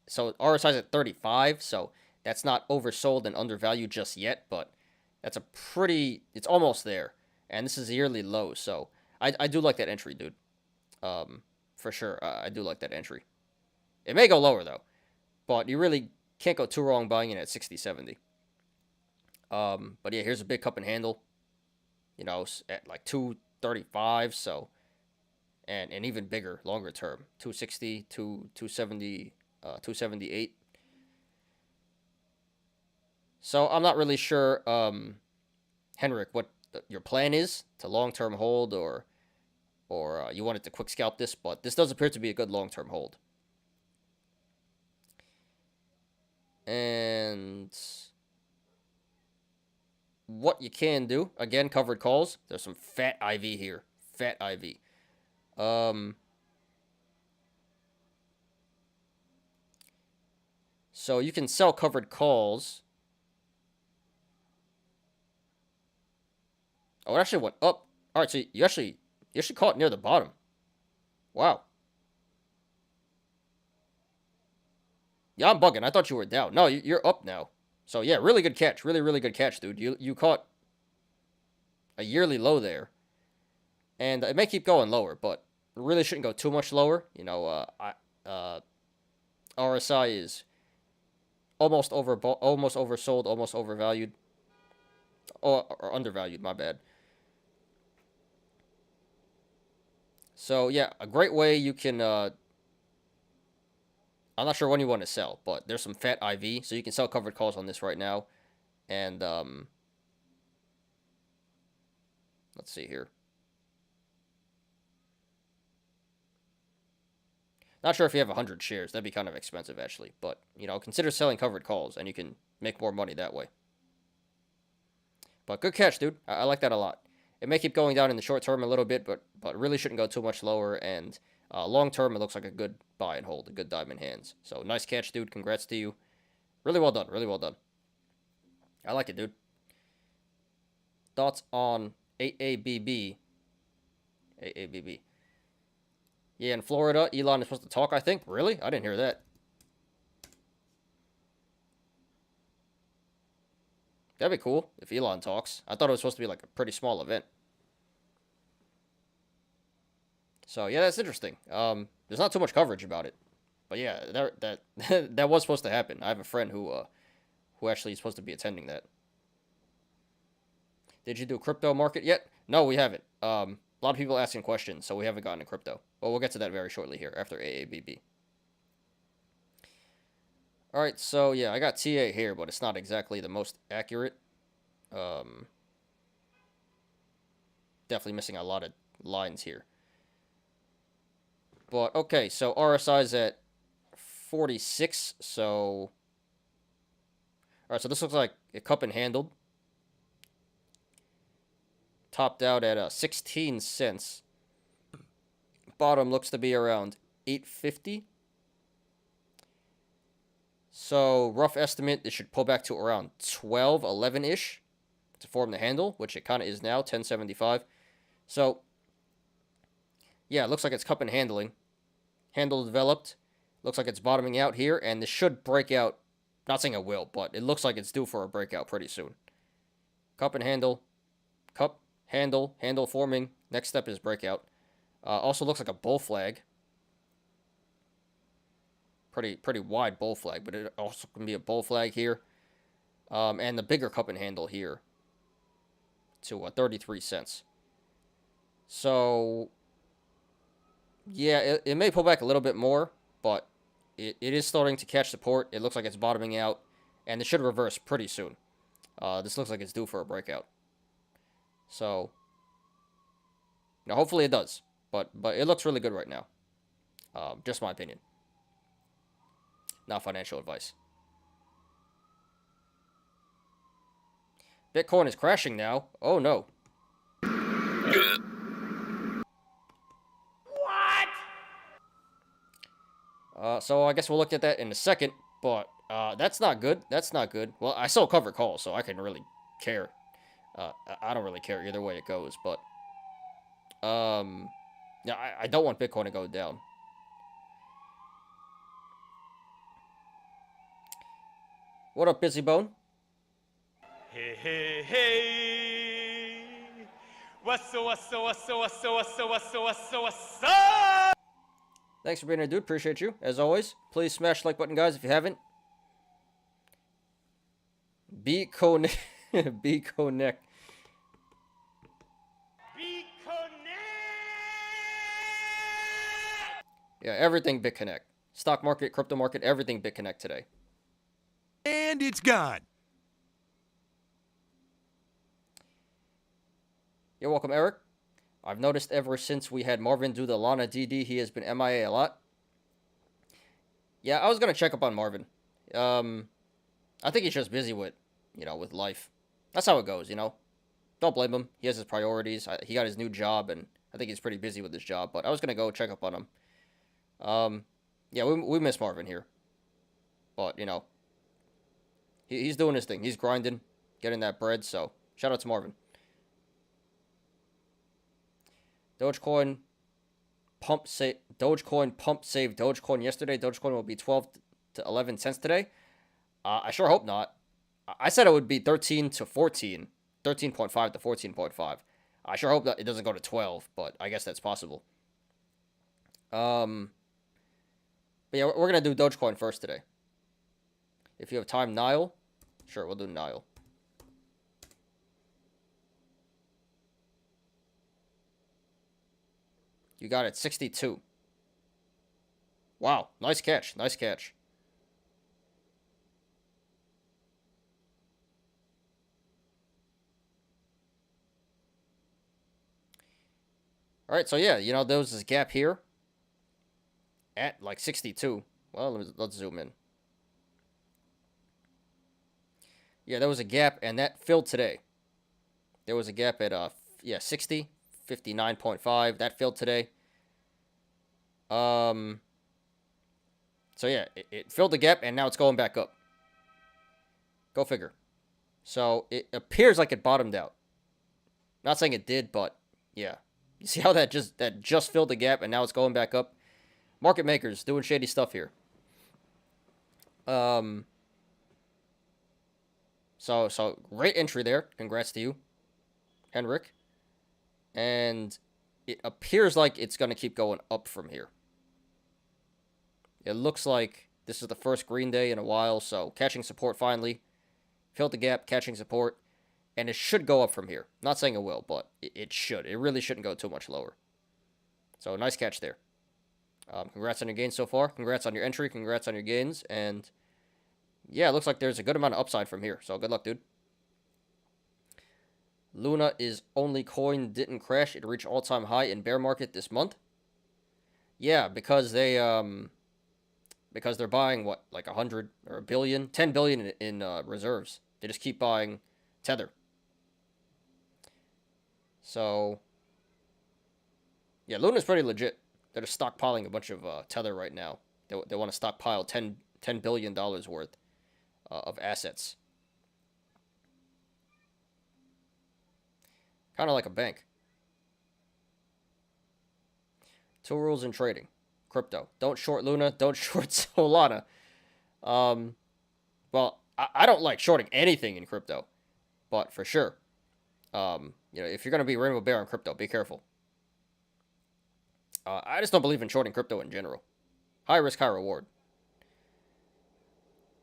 so RSI's at 35, so that's not oversold and undervalued just yet, but that's it's almost there. And this is a yearly low, so I do like that entry, dude. For sure, I do like that entry. It may go lower, though. But you really can't go too wrong buying it at 60, 70. But yeah, here's a big cup and handle. You know, at like 235, so and even bigger longer term, 260 to 270, 278. So I'm not really sure, Henrik, what your plan is to long-term hold, or you wanted to quick scalp this, but this does appear to be a good long-term hold. And what you can do, again, covered calls. There's some fat IV here. Fat IV. So you can sell covered calls. Oh, it actually went up. All right, so you actually caught near the bottom. Wow. Yeah, I'm bugging. I thought you were down. No, you're up now. So yeah, really good catch. Really, really good catch, dude. You caught a yearly low there. And it may keep going lower, but it really shouldn't go too much lower. You know, RSI is almost oversold, almost overvalued. Or undervalued, my bad. So yeah, a great way you can I'm not sure when you want to sell, but there's some fat IV, so you can sell covered calls on this right now. And let's see here. Not sure if you have 100 shares. That'd be kind of expensive, actually. But, you know, consider selling covered calls, and you can make more money that way. But good catch, dude. I like that a lot. It may keep going down in the short term a little bit, but really shouldn't go too much lower. And long term, it looks like a good buy and hold, a good diamond hands. So nice catch, dude. Congrats to you. Really well done. Really well done. I like it, dude. Thoughts on AABB? AABB. Yeah, in Florida, Elon is supposed to talk, I think. Really? I didn't hear that. That'd be cool if Elon talks. I thought it was supposed to be like a pretty small event. So yeah, that's interesting. There's not too much coverage about it, but yeah, that that was supposed to happen. I have a friend who actually is supposed to be attending that. Did you do crypto market yet? No, we haven't. A lot of people asking questions, so we haven't gotten to crypto. Well, we'll get to that very shortly here after AABB. All right, so yeah, I got TA here, but it's not exactly the most accurate. Definitely missing a lot of lines here. But okay, so RSI's at 46, so all right, so this looks like a cup and handled. Topped out at 16 cents. Bottom looks to be around 850. So rough estimate, it should pull back to around 12, 11-ish to form the handle, which it kind of is now, 1075. So yeah, it looks like it's cup and handling. Handle developed. Looks like it's bottoming out here, and this should break out. Not saying it will, but it looks like it's due for a breakout pretty soon. Cup and handle. Cup, handle, handle forming. Next step is breakout. Also looks like a bull flag. Pretty wide bull flag, but it also can be a bull flag here. And the bigger cup and handle here to 33 cents. So yeah, it may pull back a little bit more, but it is starting to catch support. It looks like it's bottoming out, and it should reverse pretty soon. This looks like it's due for a breakout. So, now hopefully it does, but it looks really good right now. Just my opinion. Not financial advice. Bitcoin is crashing now. Oh no. So I guess we'll look at that in a second, but that's not good. That's not good. Well, I still cover calls, so I can really care. I don't really care either way it goes, but yeah, I don't want Bitcoin to go down. What up, Busy Bone? Hey, hey, hey. What's up? Thanks for being here, dude. Appreciate you. As always, please smash the like button, guys, if you haven't. Be connect. Be connect. Be connect. Yeah, everything BitConnect. Stock market, crypto market, everything BitConnect today. And it's gone. You're welcome, Eric. I've noticed ever since we had Marvin do the Lana DD, he has been MIA a lot. Yeah, I was going to check up on Marvin. I think he's just busy with, with life. That's how it goes, Don't blame him. He has his priorities. He got his new job, and I think he's pretty busy with his job. But I was going to go check up on him. Yeah, we miss Marvin here. But, he's doing his thing. He's grinding, getting that bread. So, shout out to Marvin. Dogecoin pump save Dogecoin yesterday. Dogecoin will be 12 to 11 cents today. I sure hope not. I said it would be 13 to 14, 13.5 to 14.5. I sure hope that it doesn't go to 12, but I guess that's possible. But yeah, we're gonna do Dogecoin first today. If you have time, Nile. Sure, we'll do Nile. You got it, 62. Wow, nice catch, nice catch. All right, so yeah, there was this gap here at like 62. Well, let's zoom in. Yeah, there was a gap, and that filled today. There was a gap at 60, 59.5. That filled today. So yeah, it filled the gap, and now it's going back up. Go figure. So it appears like it bottomed out. Not saying it did, but yeah. You see how that just filled the gap, and now it's going back up? Market makers doing shady stuff here. So great entry there. Congrats to you, Henrik. And it appears like it's going to keep going up from here. It looks like this is the first green day in a while, so catching support finally. Filled the gap, catching support. And it should go up from here. Not saying it will, but it should. It really shouldn't go too much lower. So, nice catch there. Congrats on your gains so far. Congrats on your entry. Congrats on your gains. And, yeah, it looks like there's a good amount of upside from here. So, good luck, dude. Luna is only coin didn't crash. It reached all-time high in bear market this month. Yeah, because they're buying, what, like 100 or a billion? 10 billion in reserves. They just keep buying Tether. So, yeah, Luna's pretty legit. They're just stockpiling a bunch of Tether right now. They want to stockpile $10 billion worth of assets. Kind of like a bank. 2 rules in trading. Crypto. Don't short Luna. Don't short Solana. Well, I don't like shorting anything in crypto. But for sure, if you're going to be rainbow bear on crypto, be careful. I just don't believe in shorting crypto in general. High risk, high reward.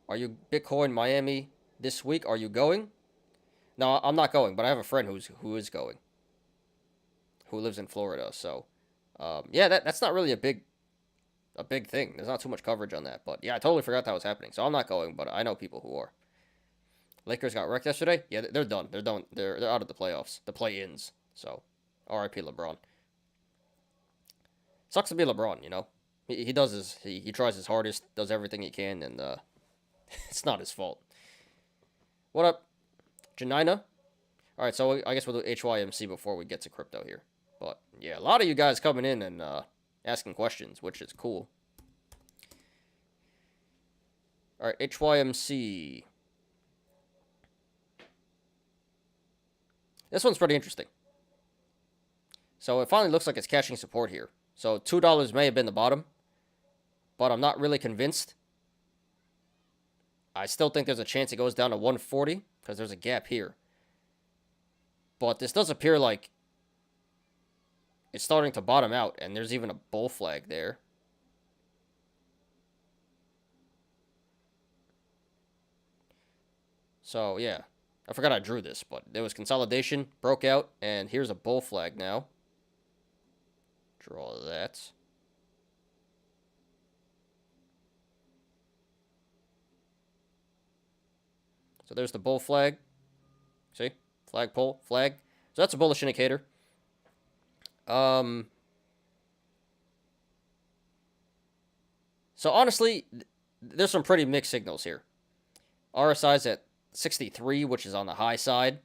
Are you Bitcoin Miami this week? Are you going? No, I'm not going, but I have a friend who is going. Who lives in Florida, so yeah, that's not really a big thing. There's not too much coverage on that, but yeah, I totally forgot that was happening. So I'm not going, but I know people who are. Lakers got wrecked yesterday. Yeah, they're done. They're done. They're out of the playoffs, the play-ins. So, R.I.P. LeBron. Sucks to be LeBron. He does he tries his hardest, does everything he can, and it's not his fault. What up, Janina? All right, so I guess we'll do HYMC before we get to crypto here. But yeah, a lot of you guys coming in and asking questions, which is cool. All right, HYMC. This one's pretty interesting. So it finally looks like it's catching support here. So $2 may have been the bottom, but I'm not really convinced. I still think there's a chance it goes down to 140 because there's a gap here. But this does appear like it's starting to bottom out, and there's even a bull flag there. So, yeah. I forgot I drew this, but there was consolidation, broke out, and here's a bull flag now. Draw that. So there's the bull flag. See? Flag pole, flag. So that's a bullish indicator. So honestly, there's some pretty mixed signals here. RSI's at 63, which is on the high side.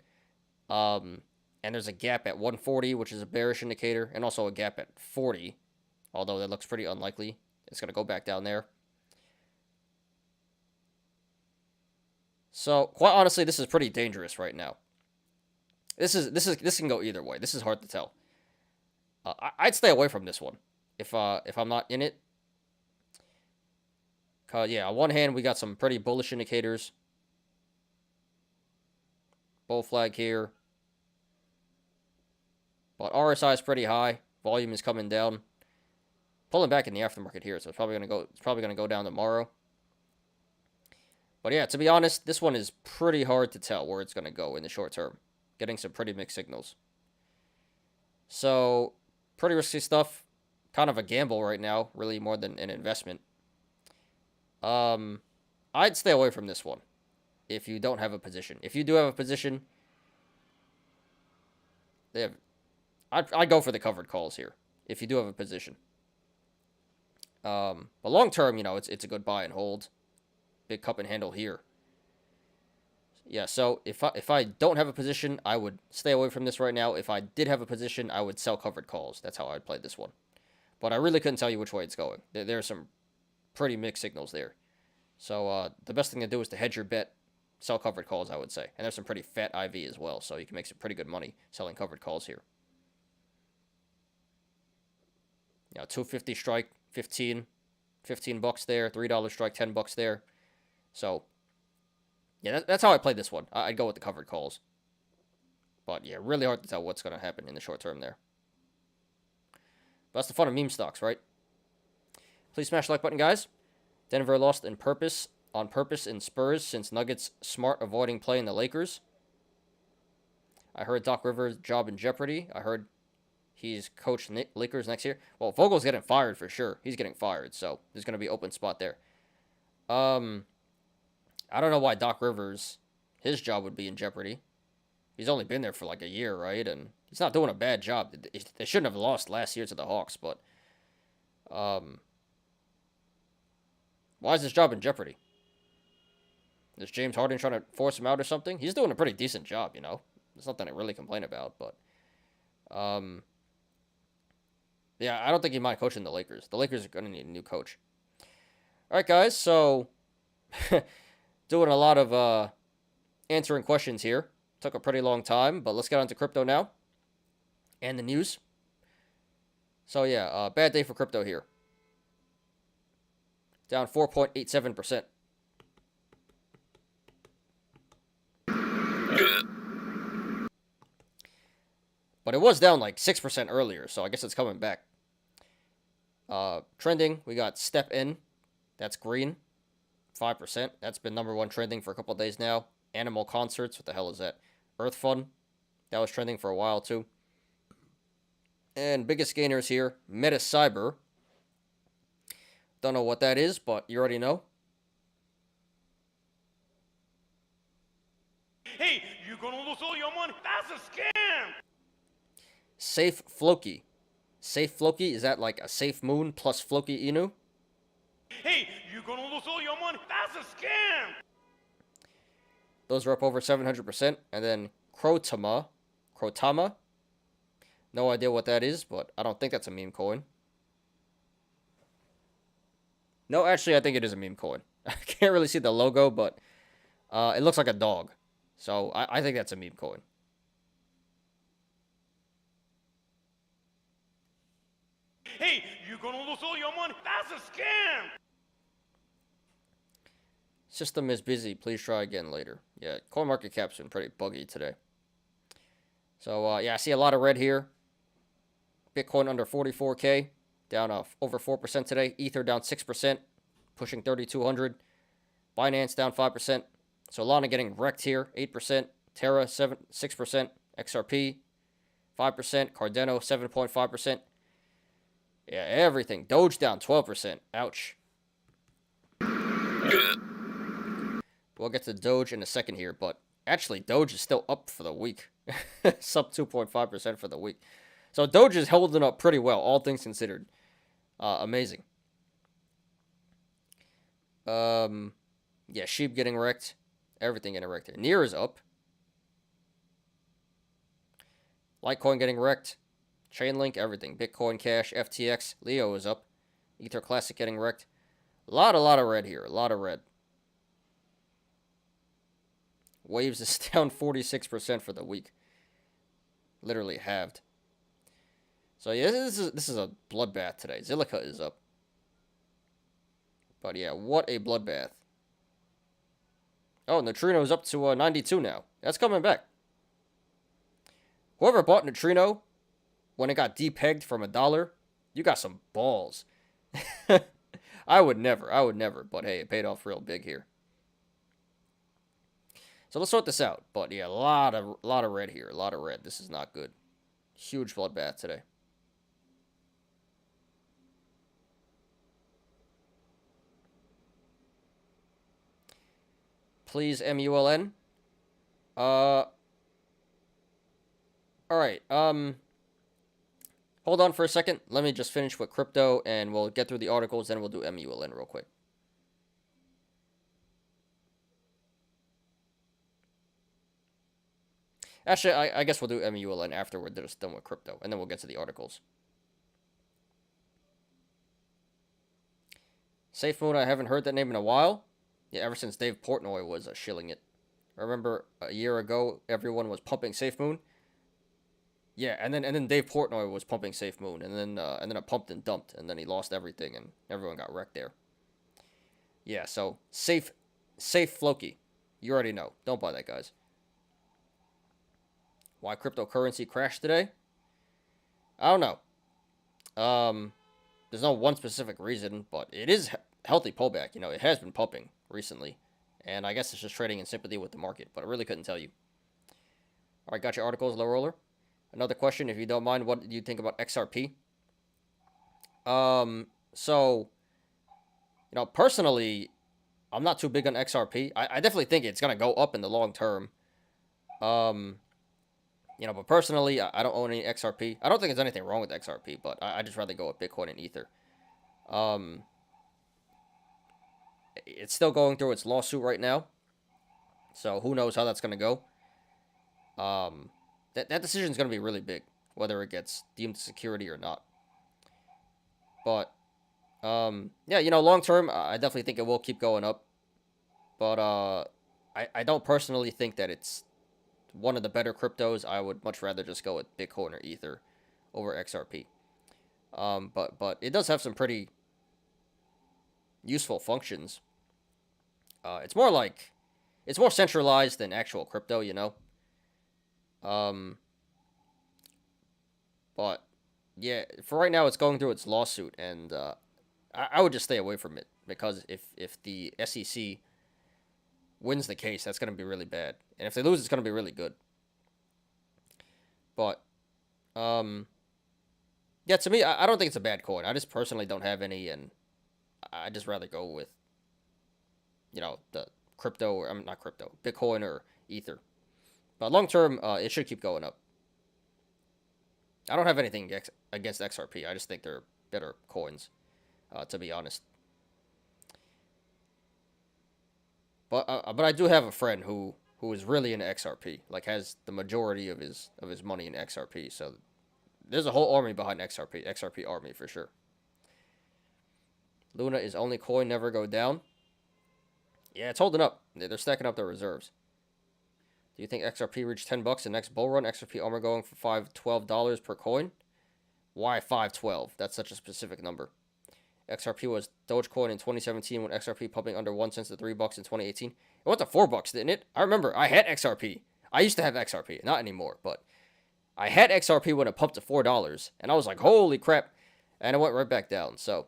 And there's a gap at 140, which is a bearish indicator, and also a gap at 40, although that looks pretty unlikely. It's going to go back down there. So, quite honestly, this is pretty dangerous right now. This can go either way. This is hard to tell. I'd stay away from this one if I'm not in it. Cause yeah, on one hand we got some pretty bullish indicators. Bull flag here. But RSI is pretty high. Volume is coming down. Pulling back in the aftermarket here, so it's probably gonna go down tomorrow. But yeah, to be honest, this one is pretty hard to tell where it's gonna go in the short term. Getting some pretty mixed signals. So, pretty risky stuff. Kind of a gamble right now, really more than an investment. I'd stay away from this one if you don't have a position. If you do have a position, I'd go for the covered calls here if you do have a position. But long term, it's a good buy and hold. Big cup and handle here. Yeah, so if I don't have a position, I would stay away from this right now. If I did have a position, I would sell covered calls. That's how I'd play this one. But I really couldn't tell you which way it's going. There are some pretty mixed signals there. So the best thing to do is to hedge your bet, sell covered calls, I would say. And there's some pretty fat IV as well, so you can make some pretty good money selling covered calls here. 250 strike, 15 bucks there, $3 strike, $10 there. So yeah, that's how I play this one. I'd go with the covered calls. But yeah, really hard to tell what's going to happen in the short term there. But that's the fun of meme stocks, right? Please smash the like button, guys. Denver lost on purpose in Spurs since Nuggets smart avoiding playing the Lakers. I heard Doc Rivers' job in jeopardy. I heard he's coached Lakers next year. Well, Vogel's getting fired for sure. He's getting fired, so there's going to be an open spot there. I don't know why Doc Rivers, his job would be in jeopardy. He's only been there for like a year, right? And he's not doing a bad job. They shouldn't have lost last year to the Hawks, but why is his job in jeopardy? Is James Harden trying to force him out or something? He's doing a pretty decent job, There's nothing to really complain about, but yeah, I don't think he might coaching the Lakers. The Lakers are going to need a new coach. All right, guys, so doing a lot of answering questions here. Took a pretty long time, but let's get on to crypto now and the news. So yeah, bad day for crypto here. Down 4.87%. But it was down like 6% earlier, so I guess it's coming back. Trending, we got Step In. That's green. 5%. That's been #1 trending for a couple of days now. Animal Concerts. What the hell is that? Earth Fun. That was trending for a while too. And biggest gainers here, Meta Cyber. Don't know what that is, but you already know. Hey, you're gonna lose all your money. That's a scam. Safe Floki. Safe Floki, is that like a Safe Moon plus Floki Inu? Hey, you're gonna lose all your money. That's a scam. Those are up over 700%. And then Crotama. No idea what that is, but I don't think that's a meme coin. No, actually, I think it is a meme coin. I can't really see the logo, but it looks like a dog. So I think that's a meme coin. Hey, you're gonna lose all your money. That's a scam. System is busy. Please try again later. Yeah, CoinMarketCap's been pretty buggy today. So, yeah, I see a lot of red here. Bitcoin under 44K, down over 4% today. Ether down 6%, pushing 3,200. Binance down 5%. Solana getting wrecked here, 8%. Terra, 6%. XRP, 5%. Cardano, 7.5%. Yeah, everything. Doge down 12%. Ouch. We'll get to Doge in a second here, but actually, Doge is still up for the week. It's up 2.5% for the week. So Doge is holding up pretty well, all things considered. Amazing. Yeah, Sheep getting wrecked. Everything getting wrecked here. Near is up. Litecoin getting wrecked. Chainlink, everything. Bitcoin Cash, FTX, Leo is up. Ether Classic getting wrecked. A lot of red here. A lot of red. Waves is down 46% for the week. Literally halved. So yeah, this is a bloodbath today. Zilliqa is up. But yeah, what a bloodbath. Oh, Neutrino is up to 92 now. That's coming back. Whoever bought Neutrino when it got depegged from $1, you got some balls. I would never. But hey, it paid off real big here. So let's sort this out. But yeah, a lot of red here. A lot of red. This is not good. Huge bloodbath today. Please, MULN. Alright, hold on for a second. Let me just finish with crypto, and we'll get through the articles, then we'll do MULN real quick. Actually, I guess we'll do MULN after we're just done with crypto, and then we'll get to the articles. SafeMoon, I haven't heard that name in a while. Yeah, ever since Dave Portnoy was shilling it. I remember a year ago, everyone was pumping SafeMoon. Yeah, and then Dave Portnoy was pumping SafeMoon, and then it pumped and dumped, and then he lost everything, and everyone got wrecked there. Yeah, so safe Floki. You already know. Don't buy that, guys. Why cryptocurrency crashed today? I don't know. There's no one specific reason, but it is healthy pullback. You know, it has been pumping recently, and I guess it's just trading in sympathy with the market, but I really couldn't tell you. All right, got your articles, low roller. Another question, if you don't mind, what do you think about XRP? So, you know, personally, I'm not too big on XRP. I definitely think it's gonna go up in the long term. You know, but personally, I don't own any XRP. I don't think there's anything wrong with XRP, but I just rather go with Bitcoin and Ether. It's still going through its lawsuit right now, so who knows how that's going to go. That decision is going to be really big, whether it gets deemed security or not. But, yeah, you know, long term, I definitely think it will keep going up. But I don't personally think that it's one of the better cryptos. I would much rather just go with Bitcoin or Ether over XRP. But it does have some pretty useful functions. It's more centralized than actual crypto, you know. But yeah, for right now, it's going through its lawsuit, and I would just stay away from it, because if the SEC wins the case, that's going to be really bad, and if they lose, it's going to be really good. But yeah, to me, I don't think it's a bad coin. I just personally don't have any, and I just rather go with, you know, the crypto, or not crypto, Bitcoin or Ether. But long term, it should keep going up. I don't have anything against XRP. I just think they're better coins, to be honest. But I do have a friend who is really into XRP, like has the majority of his money in XRP. So there's a whole army behind XRP army for sure. Luna is only coin, never go down. Yeah, it's holding up. They're stacking up their reserves. Do you think XRP reached $10 the next bull run? XRP armor going for $512 per coin? Why 512? That's such a specific number. XRP was Dogecoin in 2017 when XRP pumping under 1 cent to $3 in 2018. It went to $4, didn't it? I remember I had XRP. I used to have XRP, not anymore, but I had XRP when it pumped to $4, and I was like, holy crap, and it went right back down. So,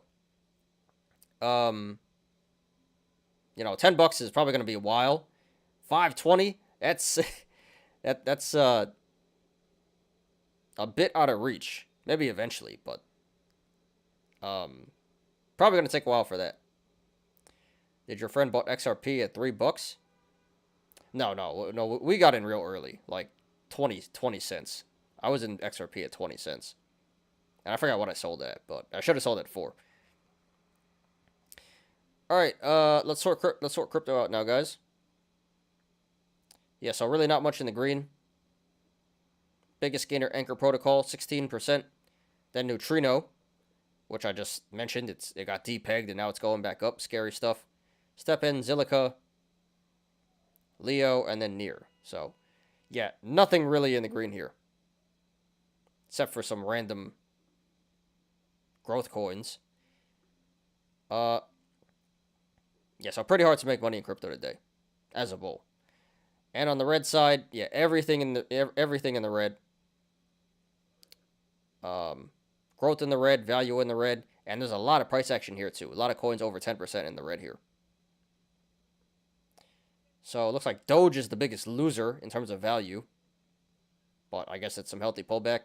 you know, $10 is probably going to be a while, 520? That's that's a bit out of reach. Maybe eventually, but probably gonna take a while for that. Did your friend bought XRP at $3? No. We got in real early, like 20 cents. I was in XRP at 20 cents, and I forgot what I sold at, but I should have sold at 4. All right, let's sort crypto out now, guys. Yeah, so really not much in the green. Biggest gainer, Anchor Protocol, 16%. Then Neutrino, which I just mentioned, it got depegged and now it's going back up. Scary stuff. StepN, Zilliqa, Leo, and then Near. So, yeah, nothing really in the green here, except for some random growth coins. Yeah, so pretty hard to make money in crypto today, as a whole. And on the red side, yeah, everything in the red. Growth in the red, value in the red, and there's a lot of price action here too. A lot of coins over 10% in the red here. So it looks like Doge is the biggest loser in terms of value, but I guess it's some healthy pullback.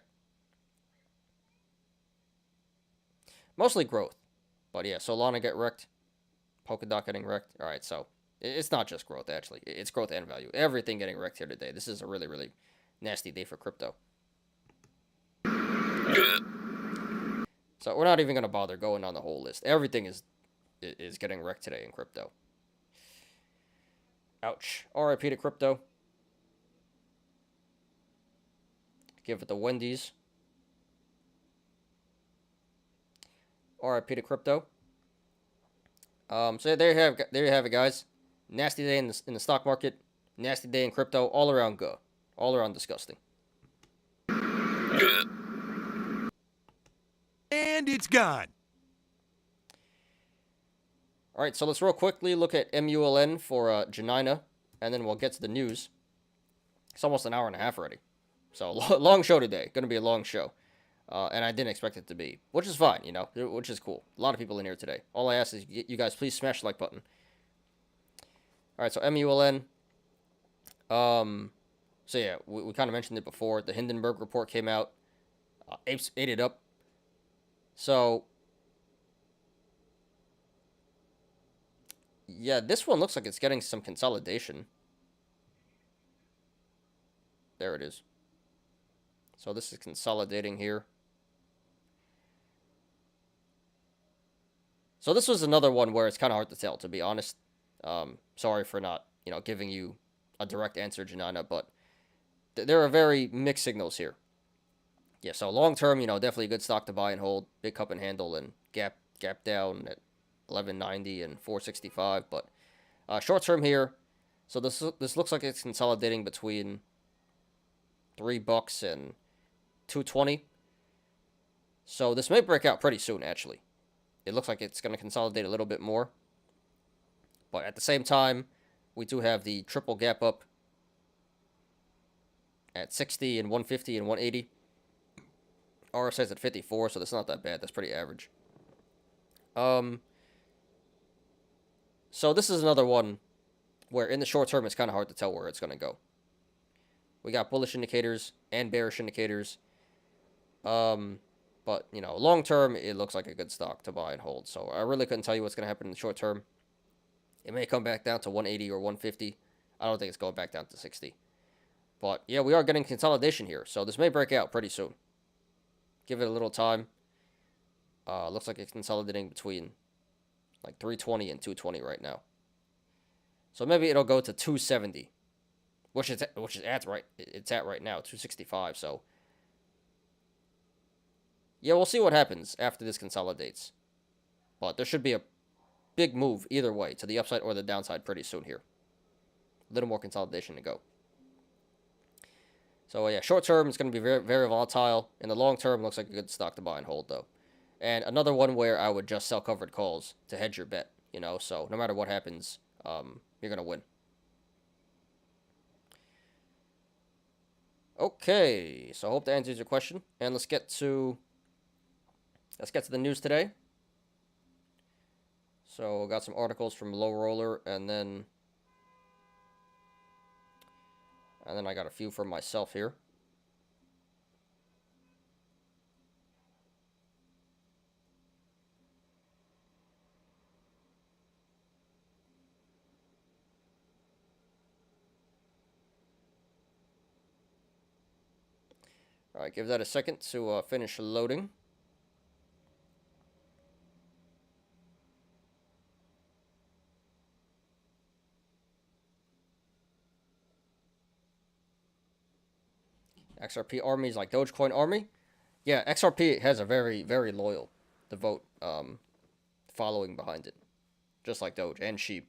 Mostly growth, but yeah, Solana get wrecked, Polkadot getting wrecked. All right, so it's not just growth, actually. It's growth and value. Everything getting wrecked here today. This is a really, really nasty day for crypto. So we're not even going to bother going on the whole list. Everything is getting wrecked today in crypto. Ouch. RIP to crypto. Give it the Wendy's. RIP to crypto. So there you have it, guys. Nasty day in the stock market. Nasty day in crypto. All around go. All around disgusting. And it's gone. All right, so let's real quickly look at MULN for Janina, and then we'll get to the news. It's almost an hour and a half already. So long show today. Going to be a long show. And I didn't expect it to be, which is fine, which is cool. A lot of people in here today. All I ask is you guys please smash the like button. All right, so MULN. So yeah, we kind of mentioned it before. The Hindenburg report came out. Apes ate it up. So yeah, this one looks like it's getting some consolidation. There it is. So this is consolidating here. So this was another one where it's kind of hard to tell, to be honest. Sorry for not, giving you a direct answer, Janina, but there are very mixed signals here. Yeah, so long term, definitely a good stock to buy and hold. Big cup and handle and gap down at 1190 and 465. But short term here, so this looks like it's consolidating between $3 and 220. So this may break out pretty soon, actually. It looks like it's going to consolidate a little bit more. But at the same time, we do have the triple gap up at 60 and 150 and 180. RSI's at 54, so that's not that bad. That's pretty average. So this is another one where in the short term, it's kind of hard to tell where it's going to go. We got bullish indicators and bearish indicators. But, long term, it looks like a good stock to buy and hold. So I really couldn't tell you what's going to happen in the short term. It may come back down to 180 or 150. I don't think it's going back down to 60. But, yeah, we are getting consolidation here. So this may break out pretty soon. Give it a little time. Looks like it's consolidating between like 320 and 220 right now. So maybe it'll go to 270, which it's at right now, 265. So yeah, we'll see what happens after this consolidates. But there should be a big move either way, to the upside or the downside pretty soon here. A little more consolidation to go. So yeah, short term it's going to be very, very volatile. In the long term, looks like a good stock to buy and hold though. And another one where I would just sell covered calls to hedge your bet. So no matter what happens, you're going to win. Okay, so I hope that answers your question. And let's get to the news today. So got some articles from Low Roller, and then And then I got a few for myself here. Alright, give that a second to finish loading. XRP armies like Dogecoin army. Yeah, XRP has a very, very loyal devote following behind it. Just like Doge and Sheep.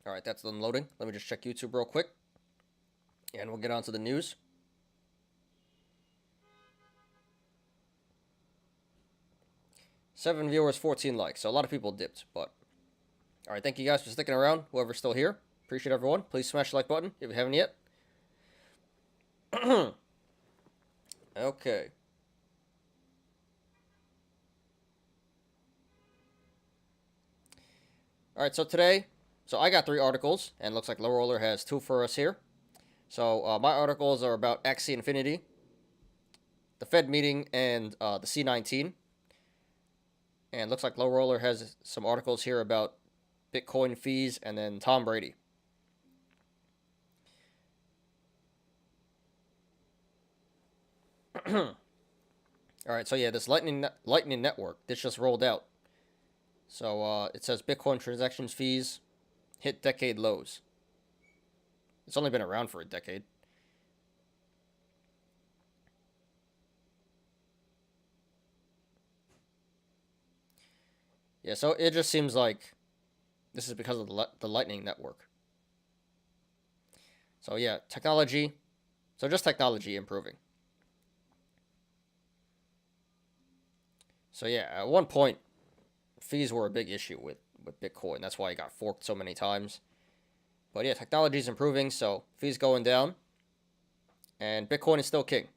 Alright, that's done loading. Let me just check YouTube real quick. And we'll get on to the news. Seven viewers, 14 likes. So a lot of people dipped, but... Alright, thank you guys for sticking around. Whoever's still here. Appreciate everyone. Please smash the like button if you haven't yet. Okay. Alright, so today... So I got 3 articles, and looks like Low Roller has 2 for us here. So my articles are about Axie Infinity, the Fed meeting, and the C19. And looks like Low Roller has some articles here about Bitcoin fees and then Tom Brady. Alright, so yeah, this Lightning Network, this just rolled out. So it says Bitcoin transactions fees hit decade lows. It's only been around for a decade. Yeah, so it just seems like this is because of the Lightning Network. So yeah, technology. So just technology improving. So yeah, at one point, fees were a big issue with Bitcoin. That's why it got forked so many times. But yeah, technology is improving, so fees going down. And Bitcoin is still king.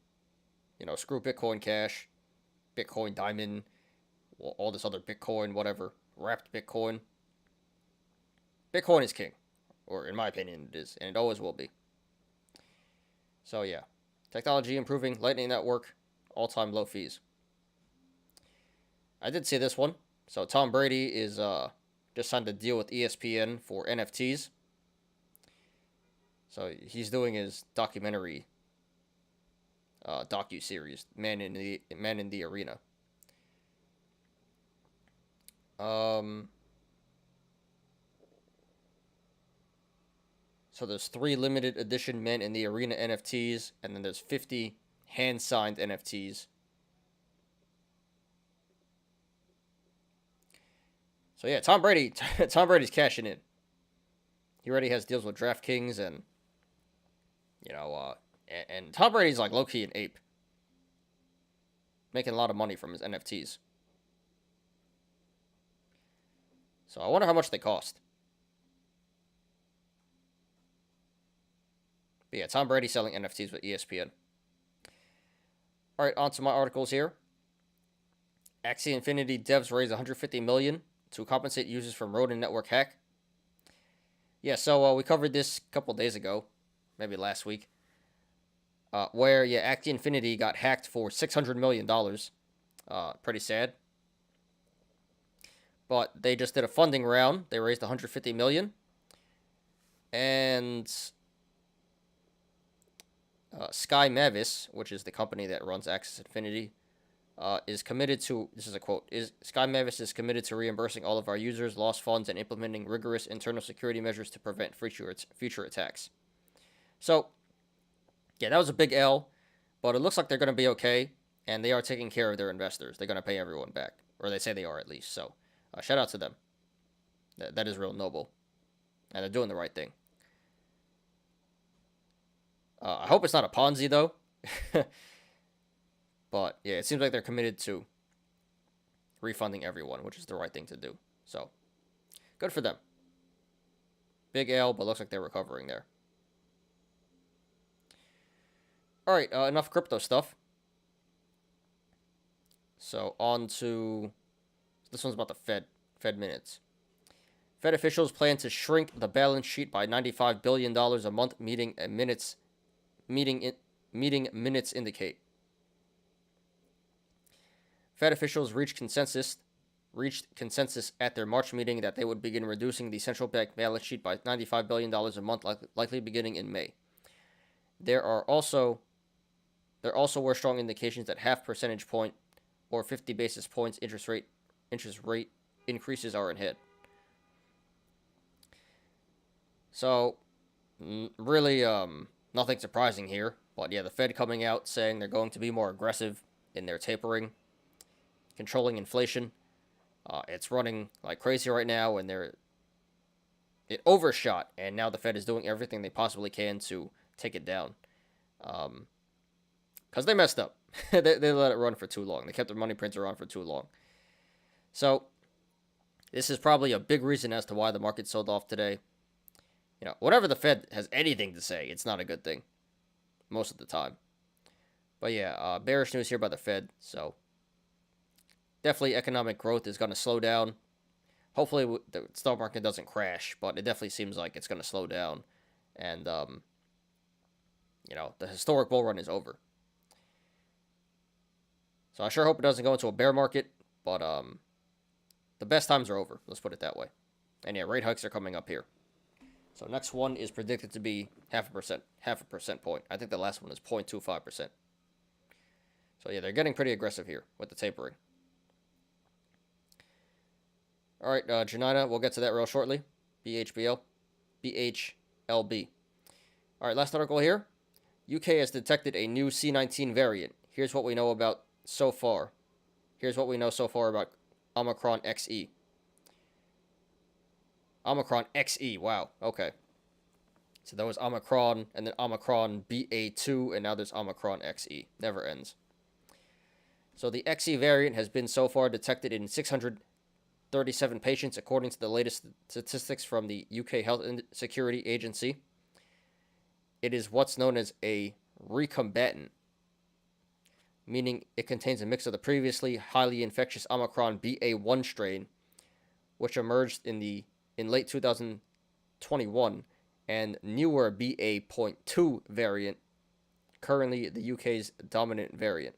You know, screw Bitcoin Cash, Bitcoin Diamond, all this other Bitcoin, whatever, wrapped Bitcoin. Bitcoin is king. Or in my opinion, it is. And it always will be. So yeah, technology improving, Lightning Network, all-time low fees. I did see this one. So Tom Brady is just signed a deal with ESPN for NFTs. So he's doing his documentary, docu-series, Man in the Arena. So there's 3 limited edition Man in the Arena NFTs, and then there's 50 hand-signed NFTs. So yeah, Tom Brady's cashing in. He already has deals with DraftKings and, you know, and Tom Brady's like low-key an ape. Making a lot of money from his NFTs. So I wonder how much they cost. But yeah, Tom Brady selling NFTs with ESPN. Alright, on to my articles here. Axie Infinity devs raise $150 million to compensate users from rodent network hack. Yeah, so we covered this a couple days ago, maybe last week, where yeah, Axie Infinity got hacked for $600 million. Pretty sad. But they just did a funding round. They raised $150 million, and Sky Mavis, which is the company that runs Axie Infinity, is committed to, this is a quote, Sky Mavis is committed to reimbursing all of our users lost funds and implementing rigorous internal security measures to prevent future attacks. So, yeah, that was a big L, but it looks like they're going to be okay, and they are taking care of their investors. They're going to pay everyone back, or they say they are at least. So, shout out to them. That is real noble, and they're doing the right thing. I hope it's not a Ponzi, though. But, yeah, it seems like they're committed to refunding everyone, which is the right thing to do. So, good for them. Big L, but looks like they're recovering there. All right, enough crypto stuff. So on to this one's about the Fed. Fed minutes. Fed officials plan to shrink the balance sheet by $95 billion a month, meeting minutes indicate. Fed officials reached consensus at their March meeting that they would begin reducing the central bank balance sheet by $95 billion a month, likely beginning in May. There also were strong indications that half percentage point or 50 basis points interest rate increases are ahead. So, really, nothing surprising here. But yeah, the Fed coming out saying they're going to be more aggressive in their tapering, controlling inflation. It's running like crazy right now, and it overshot, and now the Fed is doing everything they possibly can to take it down. Because they messed up. they let it run for too long. They kept their money printer on for too long. So, this is probably a big reason as to why the market sold off today. You know, whenever the Fed has anything to say, it's not a good thing. Most of the time. But yeah, bearish news here by the Fed. So, definitely economic growth is going to slow down. Hopefully, the stock market doesn't crash, but it definitely seems like it's going to slow down. And, you know, the historic bull run is over. So, I sure hope it doesn't go into a bear market, but the best times are over. Let's put it that way. And yeah, rate hikes are coming up here. So next one is predicted to be half a percent point. I think the last one is 0.25%. So yeah, they're getting pretty aggressive here with the tapering. All right, Janina, we'll get to that real shortly. BHLB. All right, last article here. UK has detected a new C19 variant. Here's what we know so far about Omicron XE. Omicron XE, wow, okay. So that was Omicron, and then Omicron BA2, and now there's Omicron XE. Never ends. So the XE variant has been so far detected in 637 patients, according to the latest statistics from the UK Health Security Agency. It is what's known as a recombatant, meaning it contains a mix of the previously highly infectious Omicron BA1 strain, which emerged in late 2021, and newer BA.2 variant, currently the UK's dominant variant.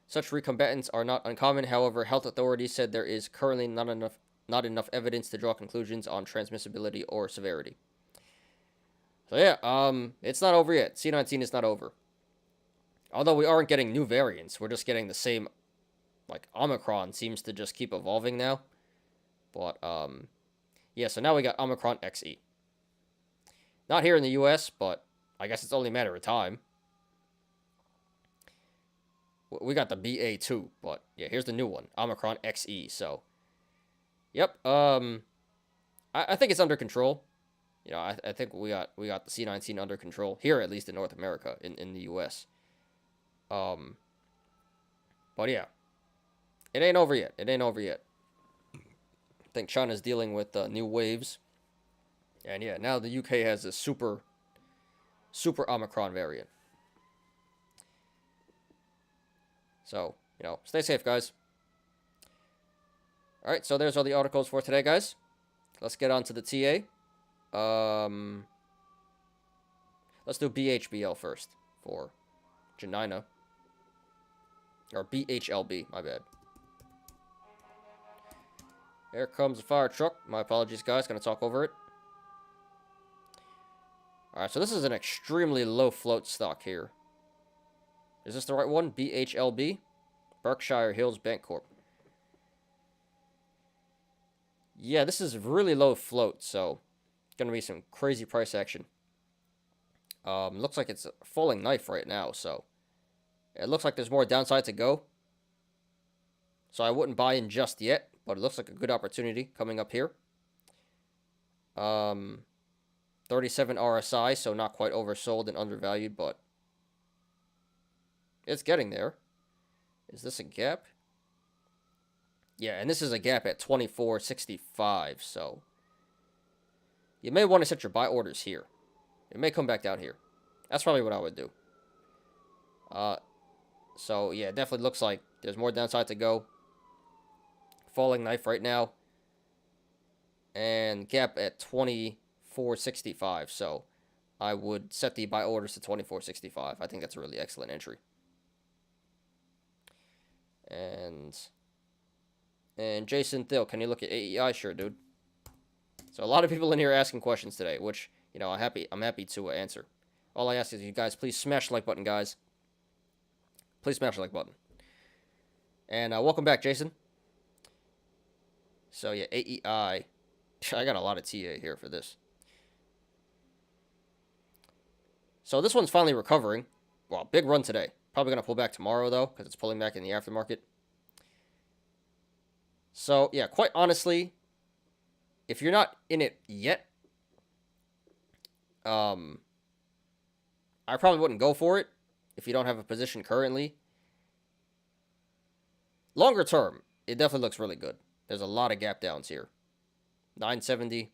Such recombatants are not uncommon. However, health authorities said there is currently not enough evidence to draw conclusions on transmissibility or severity. So yeah, it's not over yet. C19 is not over. Although we aren't getting new variants, we're just getting the same, like Omicron seems to just keep evolving now. But, yeah, so now we got Omicron XE. Not here in the US, but I guess it's only a matter of time. We got the BA2, but yeah, here's the new one, Omicron XE. So, yep, I think it's under control. You know, I think we got the C19 under control here, at least in North America, in the US. But yeah, it ain't over yet. I think China's dealing with new waves. And yeah, now the UK has a super Omicron variant. So, you know, stay safe, guys. All right, so there's all the articles for today, guys. Let's get on to the TA. Let's do BHBL first for Janina. Or BHLB, my bad. Here comes the fire truck. My apologies, guys. Gonna talk over it. Alright, so this is an extremely low float stock here. Is this the right one? BHLB? Berkshire Hills Bank Corp. Yeah, this is really low float, so gonna be some crazy price action. Looks like it's a falling knife right now, so it looks like there's more downside to go. So I wouldn't buy in just yet, but it looks like a good opportunity coming up here. 37 RSI, so not quite oversold and undervalued, but it's getting there. Is this a gap? Yeah, and this is a gap at 24.65, so you may want to set your buy orders here. It may come back down here. That's probably what I would do. So, yeah, it definitely looks like there's more downside to go. Falling knife right now. And gap at 24.65. So, I would set the buy orders to 24.65. I think that's a really excellent entry. And Jason Thill, can you look at AEI? Sure, dude. So a lot of people in here asking questions today, which, you know, I'm happy to answer. All I ask is you guys please smash the like button, guys. Please smash the like button. And welcome back, Jason. So yeah, AEI. I got a lot of TA here for this. So this one's finally recovering. Well, big run today. Probably going to pull back tomorrow, though, because it's pulling back in the aftermarket. So, yeah, quite honestly, if you're not in it yet, I probably wouldn't go for it if you don't have a position currently. Longer term, it definitely looks really good. There's a lot of gap downs here. 970.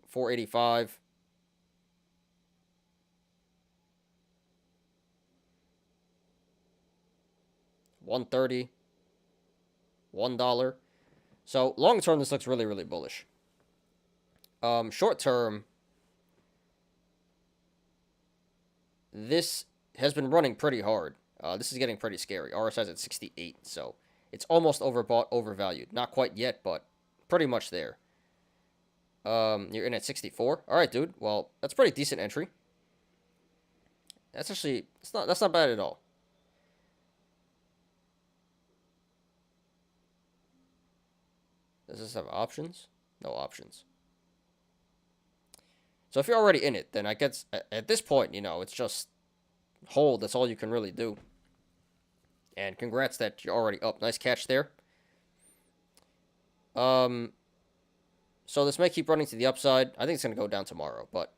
485. $1.30. $1. So long term, this looks really, really bullish. Short term, this has been running pretty hard. This is getting pretty scary. RSI's at 68, so it's almost overbought, overvalued. Not quite yet, but pretty much there. You're in at 64. All right, dude. Well, that's a pretty decent entry. That's actually that's not bad at all. Does this have options? No options. So if you're already in it, then I guess at this point, you know, it's just hold. That's all you can really do. And congrats that you're already up. Nice catch there. So this may keep running to the upside. I think it's going to go down tomorrow, but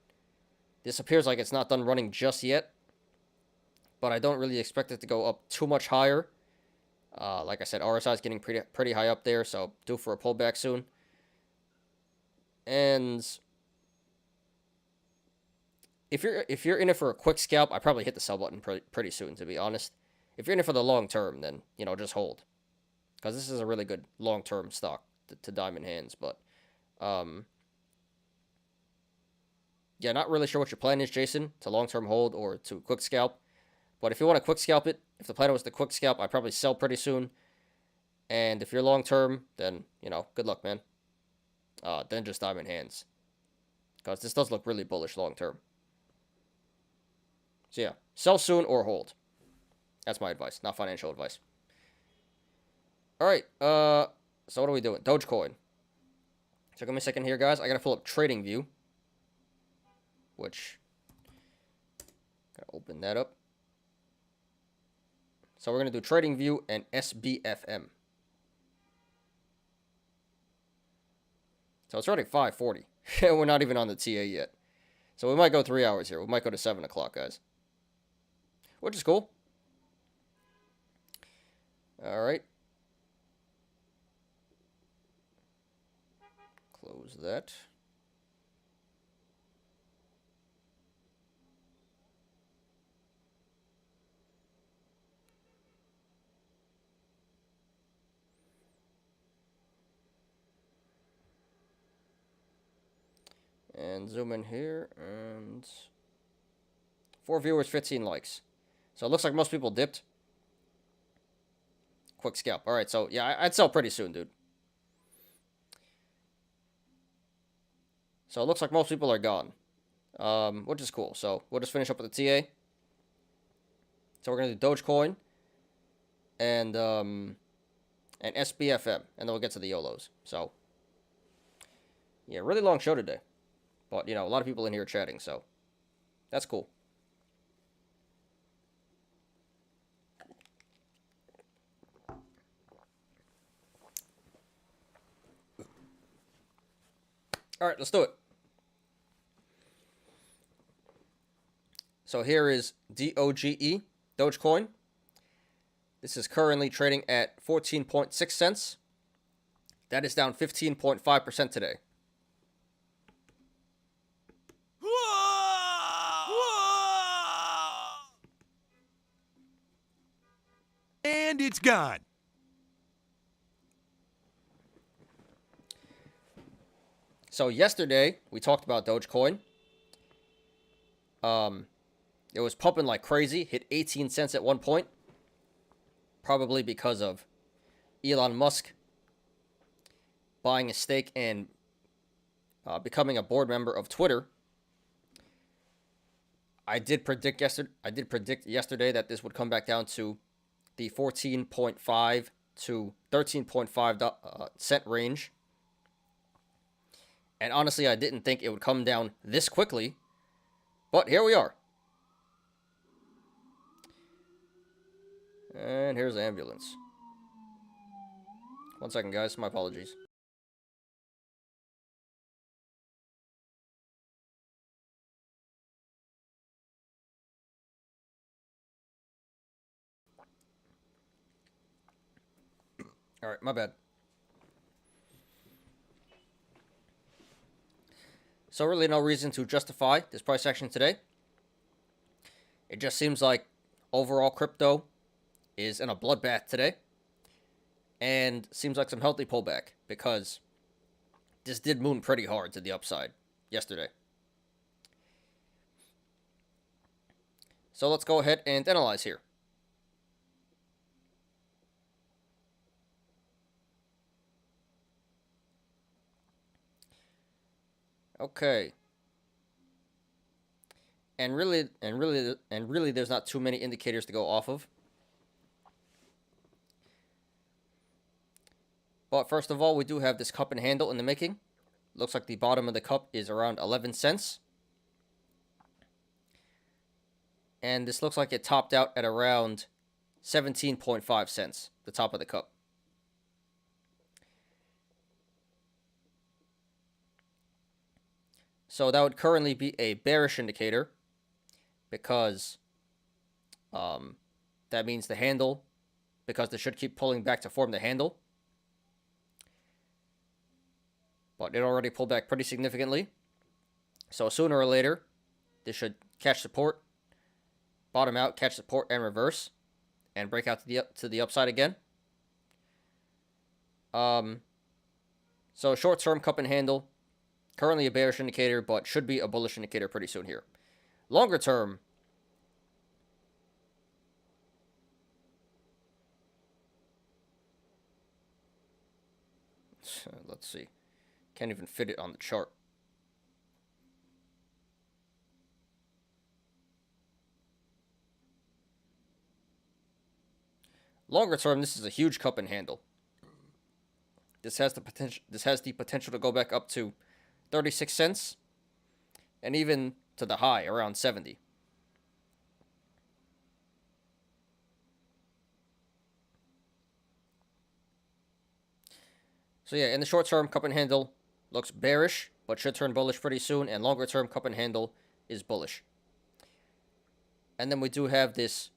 this appears like it's not done running just yet. But I don't really expect it to go up too much higher. Like I said, RSI is getting pretty high up there, so due for a pullback soon. And if you're in it for a quick scalp, I probably hit the sell button pretty soon, to be honest. If you're in it for the long term, then, you know, just hold, because this is a really good long term stock to diamond hands. But yeah, not really sure what your plan is, Jason, to long term hold or to quick scalp. But if you want to quick scalp it, if the plan was to quick scalp, I'd probably sell pretty soon. And if you're long term, then, you know, good luck, man. Then just diamond hands, because this does look really bullish long term. So yeah, sell soon or hold. That's my advice, not financial advice. All right, so what are we doing? Dogecoin. So give me a second here, guys. I gotta pull up TradingView, which gotta open that up. So we're gonna do TradingView and SBFM. So it's already 5:40, and we're not even on the TA yet. So we might go 3 hours here. We might go to 7 o'clock, guys, which is cool. All right. Close that. And zoom in here, and 4 viewers, 15 likes. So it looks like most people dipped. Quick scalp. All right, so yeah, I'd sell pretty soon, dude. So it looks like most people are gone, which is cool. So we'll just finish up with the TA. So we're gonna do Dogecoin and SBFM, and then we'll get to the Yolos. So yeah, really long show today, but you know, a lot of people in here chatting, so that's cool. All right, let's do it. So here is DOGE, Dogecoin. This is currently trading at 14.6 cents. That is down 15.5% today. And it's gone. So yesterday, we talked about Dogecoin. It was pumping like crazy, hit 18 cents at one point. Probably because of Elon Musk buying a stake and becoming a board member of Twitter. I did predict yesterday that this would come back down to the 14.5 to 13.5 cent range. And honestly, I didn't think it would come down this quickly. But here we are. And here's the ambulance. One second, guys. My apologies. All right, my bad. So really no reason to justify this price action today. It just seems like overall crypto is in a bloodbath today. And seems like some healthy pullback because this did moon pretty hard to the upside yesterday. So let's go ahead and analyze here. Okay. And really, there's not too many indicators to go off of. But first of all, we do have this cup and handle in the making. Looks like the bottom of the cup is around 11 cents. And this looks like it topped out at around 17.5 cents, the top of the cup. So that would currently be a bearish indicator because that means the handle, because they should keep pulling back to form the handle. But it already pulled back pretty significantly. So sooner or later, this should catch support, bottom out, catch support, and reverse, and break out to the upside again. So short-term cup and handle, currently a bearish indicator, but should be a bullish indicator pretty soon here. Longer term, let's see. Can't even fit it on the chart. Longer term, this is a huge cup and handle. This has the potential to go back up to 36 cents and even to the high around 70. So yeah, in the short term, cup and handle looks bearish, but should turn bullish pretty soon, and longer term, cup and handle is bullish. And then we do have this.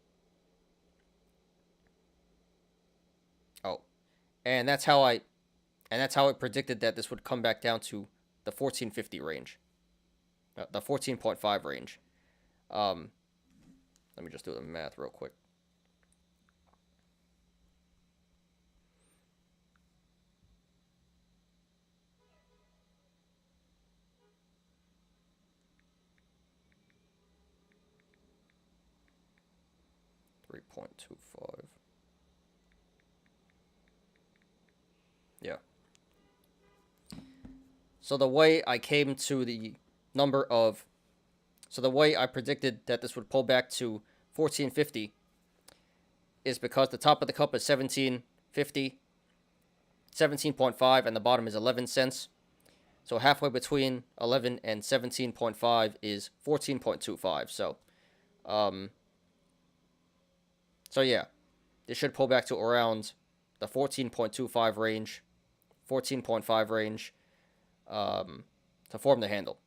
Oh, and that's how I predicted that this would come back down to the 1450 range, the 14.5 range. Let me just do the math real quick. .25. Yeah. So the way I came to the number of, so the way I predicted that this would pull back to 1450 is because the top of the cup is 17.50, 17.5, and the bottom is 11 cents. So halfway between 11 and 17.5 is 14.25. So yeah, this should pull back to around the 14.25 range, 14.5 range, to form the handle.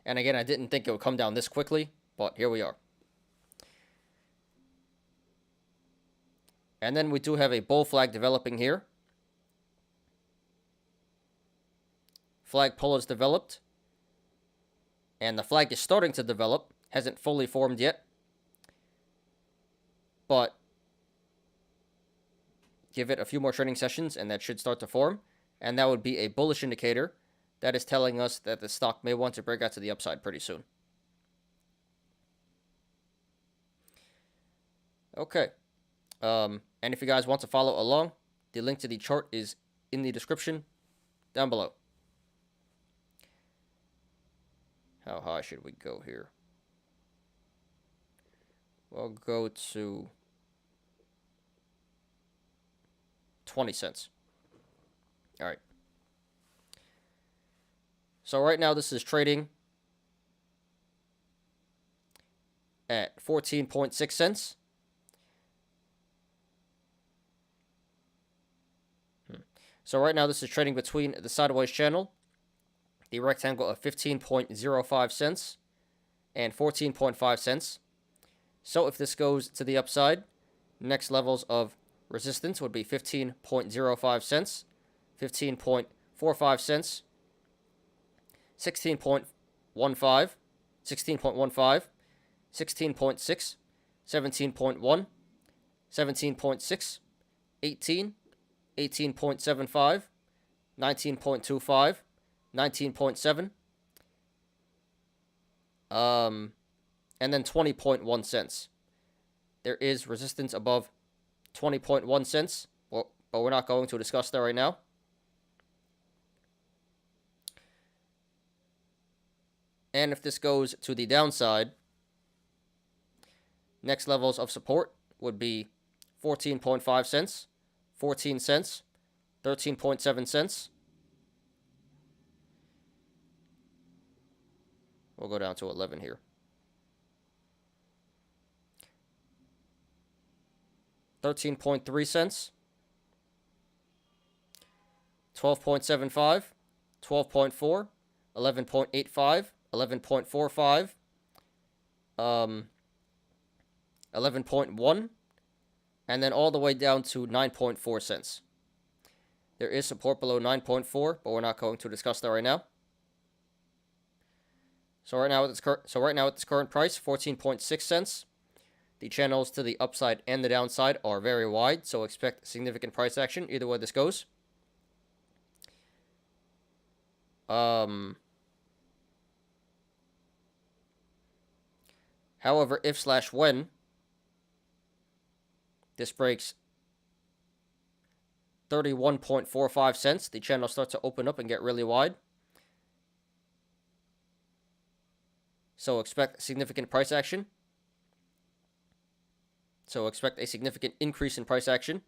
And again, I didn't think it would come down this quickly, but here we are. And then we do have a bull flag developing here. Flag pull is developed. And the flag is starting to develop. Hasn't fully formed yet. But give it a few more trading sessions and that should start to form. And that would be a bullish indicator that is telling us that the stock may want to break out to the upside pretty soon. Okay. And if you guys want to follow along, the link to the chart is in the description down below. How high should we go here? We'll go to 20 cents. All right. So right now this is trading at 14.6 cents. So right now this is trading between the sideways channel, the rectangle of 15.05 cents and 14.5 cents. So if this goes to the upside, next levels of resistance would be 15.05 cents, 15.45 cents, 16.15, 16.15, 16.6, 17.1, 17.6, 18, 18.75, 19.25, 19.7, and then 20.1 cents. There is resistance above 20.1 cents, but we're not going to discuss that right now. And if this goes to the downside, next levels of support would be 14.5 cents, 14 cents, 13.7 cents. We'll go down to 11 here. 13.3 cents, 12.75, 12.4, 11.85, 11.45, 11.1, and then all the way down to 9.4 cents. There is support below 9.4, but we're not going to discuss that right now. So right now at this current price, 14.6 cents. The channels to the upside and the downside are very wide, so expect significant price action either way this goes. However, if/when this breaks 31.45 cents, the channel starts to open up and get really wide. So expect significant price action. So expect a significant increase in price action.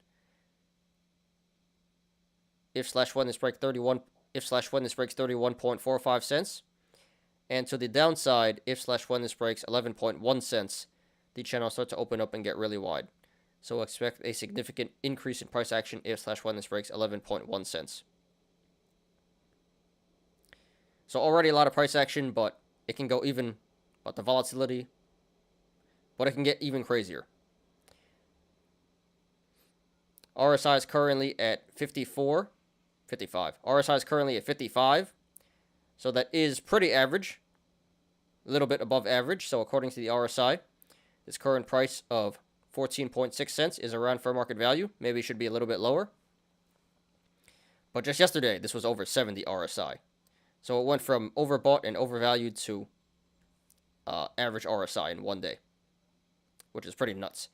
If/when this breaks 31.45 cents. And to the downside, if/when this breaks 11.1 cents, the channel starts to open up and get really wide. So expect a significant increase in price action if/when this breaks 11.1 cents. So already a lot of price action, but it can go even, but the volatility, but it can get even crazier. RSI is currently at 55. RSI is currently at 55. So that is pretty average. A little bit above average. So according to the RSI, this current price of 14.6 cents is around fair market value. Maybe it should be a little bit lower. But just yesterday, this was over 70 RSI. So it went from overbought and overvalued to average RSI in one day, which is pretty nuts.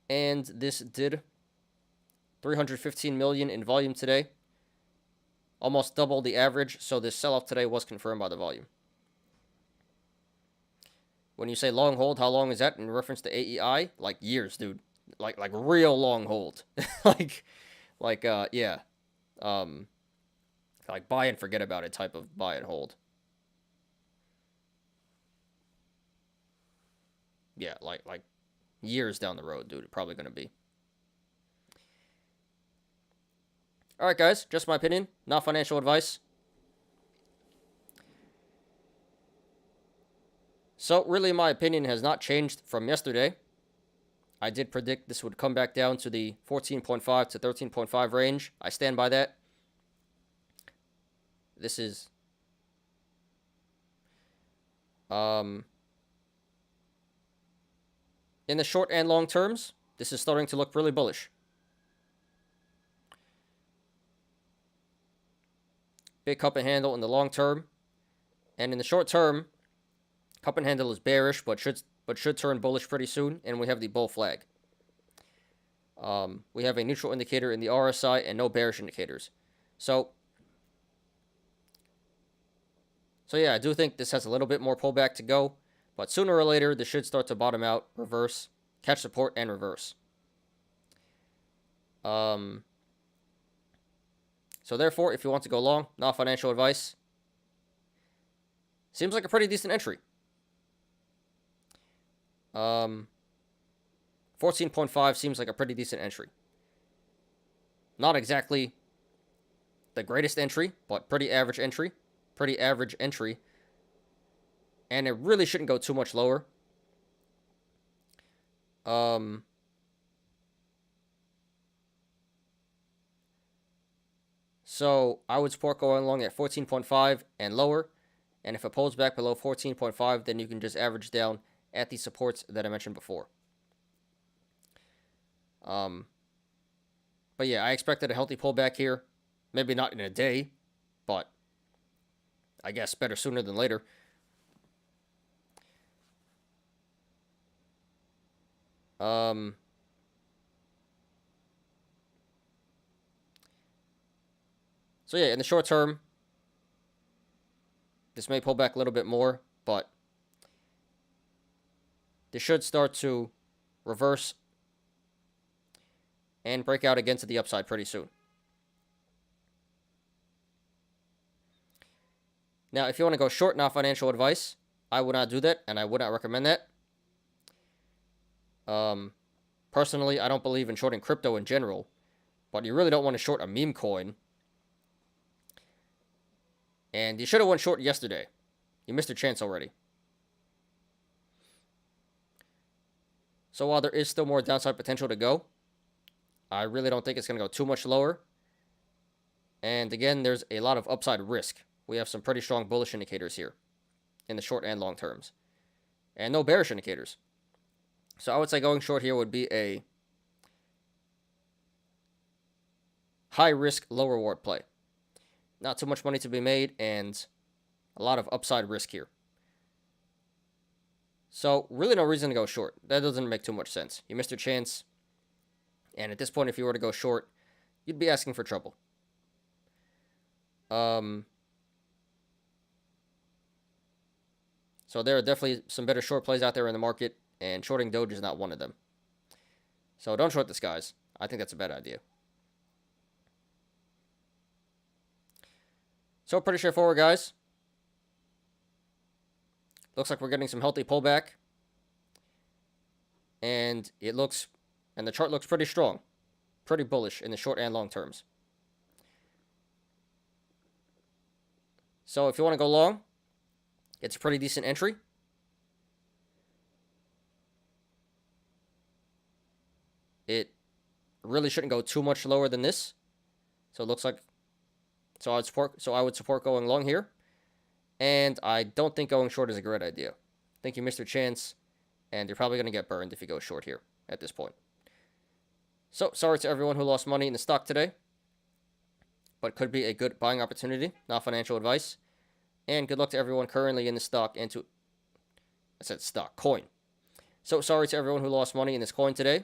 And this did 315 million in volume today, almost double the average. So this sell-off today was confirmed by the volume. When you say long hold, how long is that in reference to AEI? Like years, dude. Like real long hold. like buy and forget about it type of buy and hold. Yeah, like years down the road, dude. It's probably gonna be. All right, guys. Just my opinion, not financial advice. So really, my opinion has not changed from yesterday. I did predict this would come back down to the 14.5 to 13.5 range. I stand by that. This is in the short and long terms, this is starting to look really bullish. Big cup and handle in the long term, and in the short term, cup and handle is bearish, but should turn bullish pretty soon, and we have the bull flag. We have a neutral indicator in the RSI and no bearish indicators. So yeah, I do think this has a little bit more pullback to go, but sooner or later, this should start to bottom out, reverse, catch support, and reverse. So therefore, if you want to go long, not financial advice, seems like a pretty decent entry. 14.5 seems like a pretty decent entry. Not exactly the greatest entry, but pretty average entry. Pretty average entry. And it really shouldn't go too much lower. So I would support going along at 14.5 and lower. And if it pulls back below 14.5, then you can just average down at the supports that I mentioned before. But yeah, I expected a healthy pullback here. Maybe not in a day, but I guess better sooner than later. So yeah, in the short term, this may pull back a little bit more, but this should start to reverse and break out again to the upside pretty soon. Now, if you want to go short, not financial advice, I would not do that, and I would not recommend that. Personally, I don't believe in shorting crypto in general, but you really don't want to short a meme coin. And you should have went short yesterday. You missed your chance already. So while there is still more downside potential to go, I really don't think it's going to go too much lower. And again, there's a lot of upside risk. We have some pretty strong bullish indicators here in the short and long terms. And no bearish indicators. So I would say going short here would be a high risk, low reward play. Not too much money to be made and a lot of upside risk here. So really no reason to go short. That doesn't make too much sense. You missed your chance. And at this point, if you were to go short, you'd be asking for trouble. So there are definitely some better short plays out there in the market, and shorting Doge is not one of them. So don't short this, guys. I think that's a bad idea. So pretty straightforward, guys. Looks like we're getting some healthy pullback. And the chart looks pretty strong. Pretty bullish in the short and long terms. So if you want to go long, it's a pretty decent entry. It really shouldn't go too much lower than this. So it looks like I would support going long here. And I don't think going short is a great idea. I think you missed your chance, and you're probably going to get burned if you go short here at this point. So sorry to everyone who lost money in the stock today, but could be a good buying opportunity, not financial advice. And good luck to everyone currently in the stock and to, I said stock, coin. So sorry to everyone who lost money in this coin today,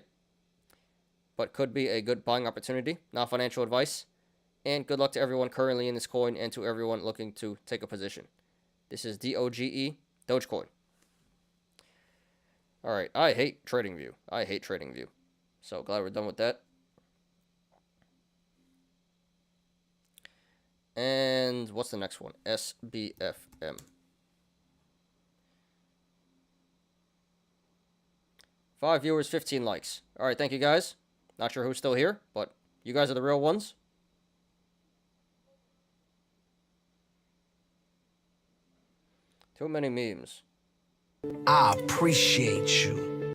but could be a good buying opportunity, not financial advice. And good luck to everyone currently in this coin and to everyone looking to take a position. This is DOGE Dogecoin. All right, I hate TradingView. So glad we're done with that. And what's the next one? SBFM. 5 viewers, 15 likes. All right, thank you guys. Not sure who's still here, but you guys are the real ones. Too many memes. I appreciate you.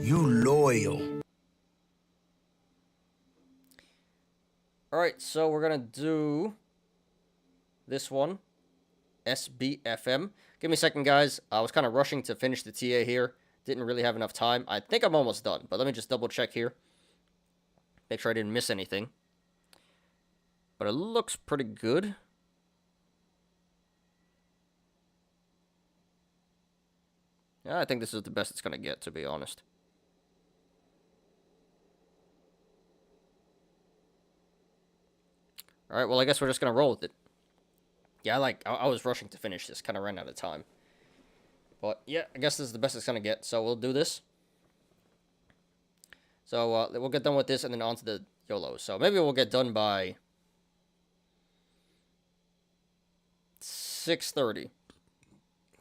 You loyal. Alright, so we're going to do this one. SBFM. Give me a second, guys. I was kind of rushing to finish the TA here. Didn't really have enough time. I think I'm almost done, but let me just double check here. Make sure I didn't miss anything. But it looks pretty good. Yeah, I think this is the best it's going to get, to be honest. Alright, well, I guess we're just going to roll with it. Yeah, I was rushing to finish this. Kind of ran out of time. But, yeah, I guess this is the best it's going to get. So, we'll do this. So, we'll get done with this and then on to the Yolos. So, maybe we'll get done by 6:30.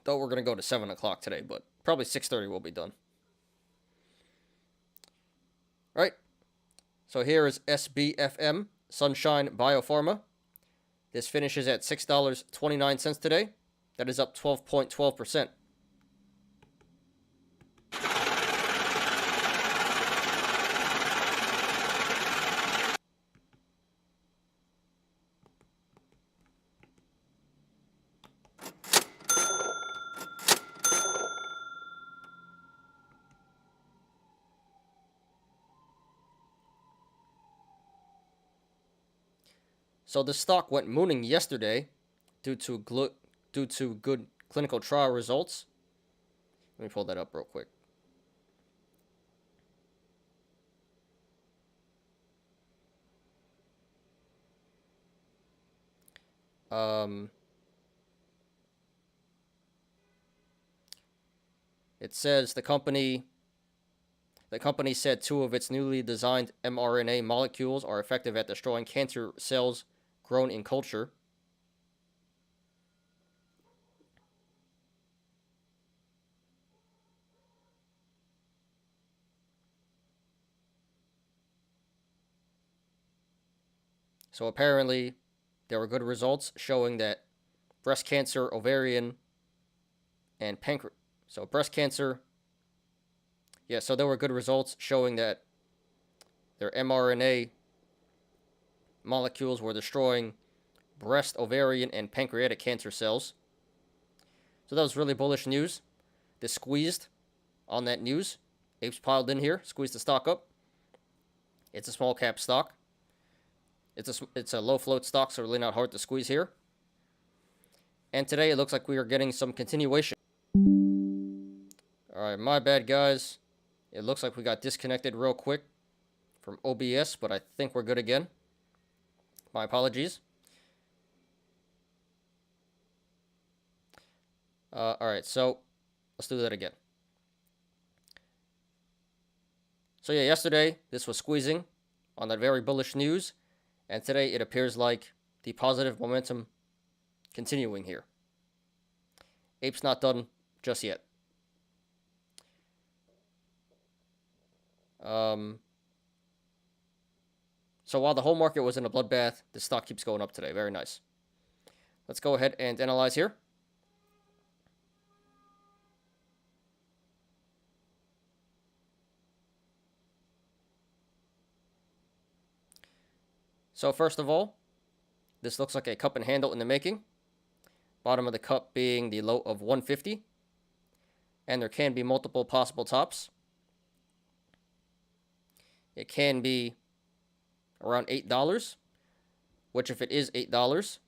Though we're going to go to 7 o'clock today, but probably 6:30 we'll be done. Alright. So, here is SBFM, Sunshine Biopharma. This finishes at $6.29 today. That is up 12.12%. So the stock went mooning yesterday due to good clinical trial results. Let me pull that up real quick. It says the company said 2 of its newly designed mRNA molecules are effective at destroying cancer cells grown in culture. So apparently there were good results showing that breast cancer, ovarian, and pancreas. So breast cancer. Yeah, so there were good results showing that their mRNA molecules were destroying breast, ovarian, and pancreatic cancer cells. So that was really bullish news. This squeezed on that news. Apes piled in here, squeezed the stock up. It's a small cap stock. It's a low float stock, so really not hard to squeeze here. And today it looks like we are getting some continuation. Alright, my bad, guys. It looks like we got disconnected real quick from OBS, but I think we're good again. My apologies. Alright, so let's do that again. So yeah, yesterday this was squeezing on that very bullish news, and today it appears like the positive momentum continuing here. Ape's not done just yet. So while the whole market was in a bloodbath, the stock keeps going up today. Very nice. Let's go ahead and analyze here. So first of all, this looks like a cup and handle in the making. Bottom of the cup being the low of 150. And there can be multiple possible tops. It can be around $8, which if it is $8,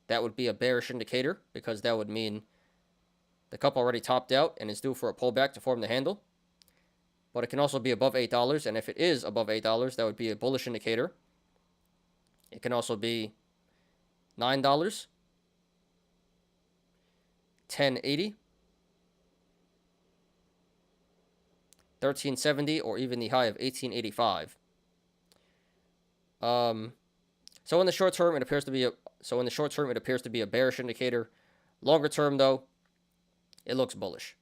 that would be a bearish indicator because that would mean the cup already topped out and is due for a pullback to form the handle. But it can also be above $8, and if it is above $8, that would be a bullish indicator. It can also be $9, $10.80, $13.70, or even the high of $18.85. So in the short term, it appears to be a bearish indicator. Longer term, though, it looks bullish.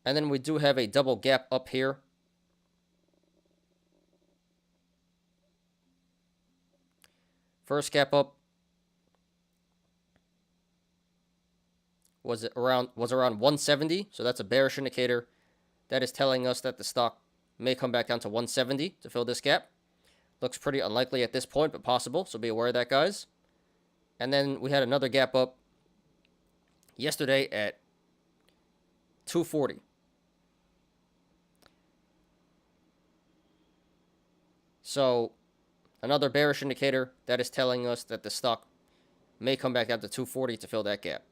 And then we do have a double gap up here. First gap up was around 170, so that's a bearish indicator. That is telling us that the stock may come back down to 170 to fill this gap. Looks pretty unlikely at this point, but possible, so be aware of that, guys. And then we had another gap up yesterday at 240. So another bearish indicator that is telling us that the stock may come back down to 240 to fill that gap.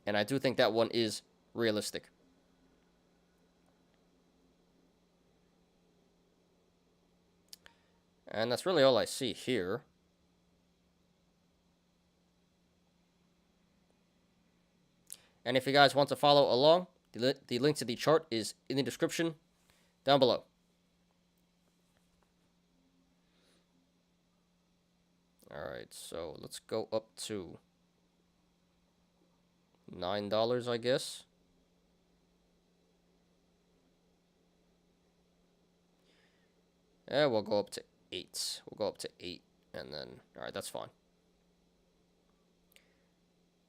And I do think that one is realistic. And that's really all I see here. And if you guys want to follow along, the link to the chart is in the description down below. Alright, so let's go up to $9, I guess. Yeah, we'll go up to 8. We'll go up to 8, and then, alright, that's fine.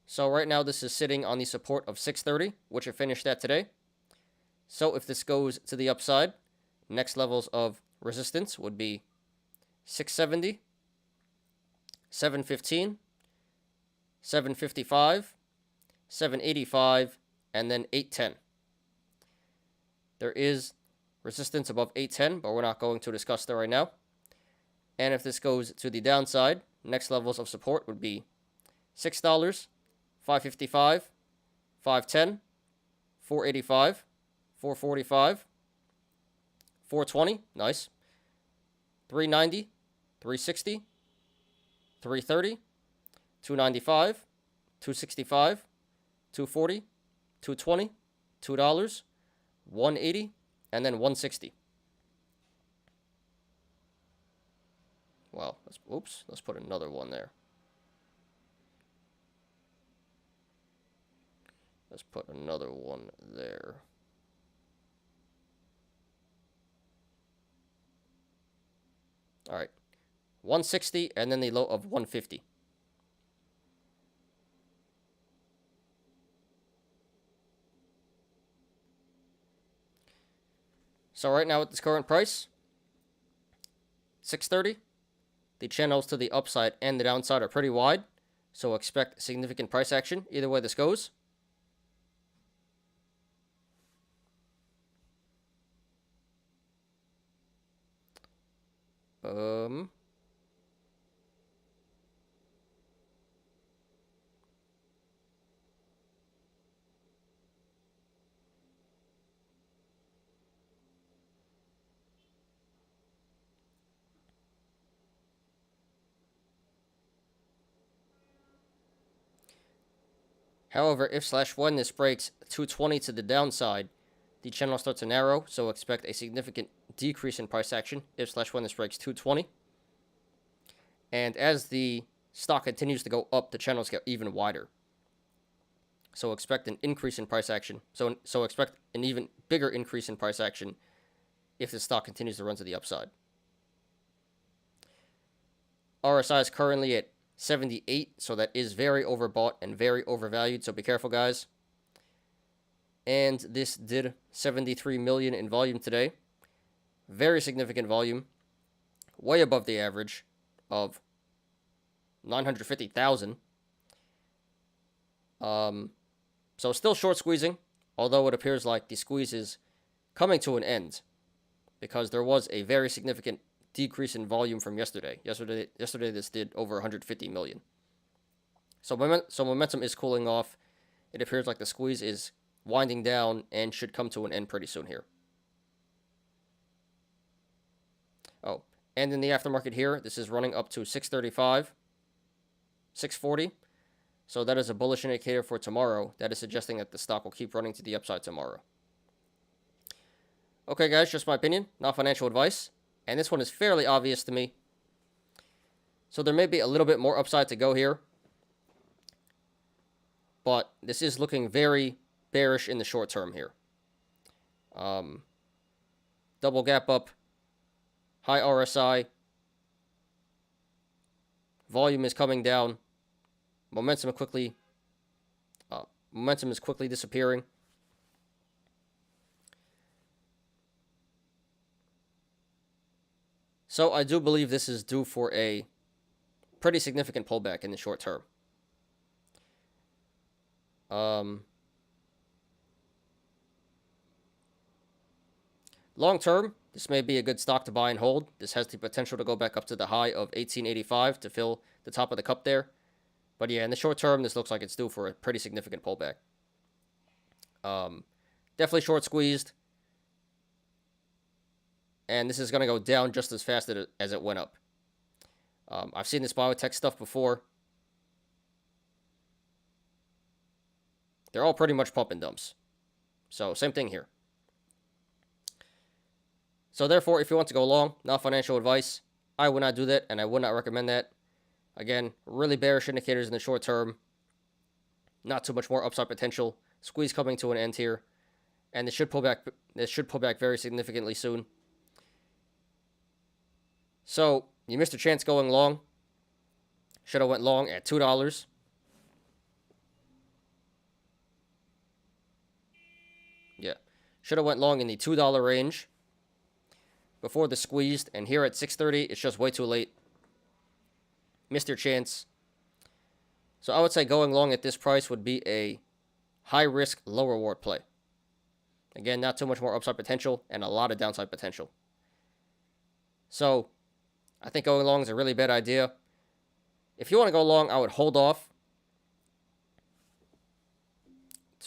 So right now this is sitting on the support of 630, which it finished at today. So if this goes to the upside, next levels of resistance would be 670, 715, 755, 785, and then 810. There is resistance above 810, but we're not going to discuss that right now. And if this goes to the downside, next levels of support would be $6, 555, 510, 485, 445, 420, nice, 390, 360, 330, 295, 265, 240, 220, $2, 180, and then 160. Well, let's put another one there. Let's put another one there. All right. 160 and then the low of 150. So right now at this current price, 630, the channels to the upside and the downside are pretty wide, so expect significant price action either way this goes. However, if/when this breaks 220 to the downside, the channel starts to narrow, so expect a significant decrease in price action if/when this breaks 220. And as the stock continues to go up, the channels get even wider. So expect an increase in price action. So expect an even bigger increase in price action if the stock continues to run to the upside. RSI is currently at 78, so that is very overbought and very overvalued, so be careful, guys. And this did 73 million in volume today. Very significant volume, way above the average of 950,000. So still short squeezing, although it appears like the squeeze is coming to an end, because there was a very significant decrease in volume from yesterday. Yesterday this did over 150 million. So momentum is cooling off. It appears like the squeeze is winding down and should come to an end pretty soon here. Oh, and in the aftermarket here, this is running up to 635, 640. So that is a bullish indicator for tomorrow. That is suggesting that the stock will keep running to the upside tomorrow. Okay, guys, just my opinion, not financial advice. And this one is fairly obvious to me. So there may be a little bit more upside to go here. But this is looking very bearish in the short term here. Double gap up. High RSI. Volume is coming down. Momentum Momentum is quickly disappearing. So I do believe this is due for a pretty significant pullback in the short term. Long term, this may be a good stock to buy and hold. This has the potential to go back up to the high of 1885 to fill the top of the cup there. But yeah, in the short term, this looks like it's due for a pretty significant pullback. Definitely short squeezed. And this is going to go down just as fast as it went up. I've seen this biotech stuff before. They're all pretty much pump and dumps. So same thing here. So therefore, if you want to go long, not financial advice, I would not do that, and I would not recommend that. Again, really bearish indicators in the short term. Not too much more upside potential. Squeeze coming to an end here, and this should pull back. This should pull back very significantly soon. So you missed a chance going long. Should have went long at $2. Yeah, should have went long in the $2 range before the squeezed, and here at 6:30, it's just way too late. Missed your chance. So I would say going long at this price would be a high risk, low reward play. Again, not too much more upside potential and a lot of downside potential. So I think going long is a really bad idea. If you want to go long, I would hold off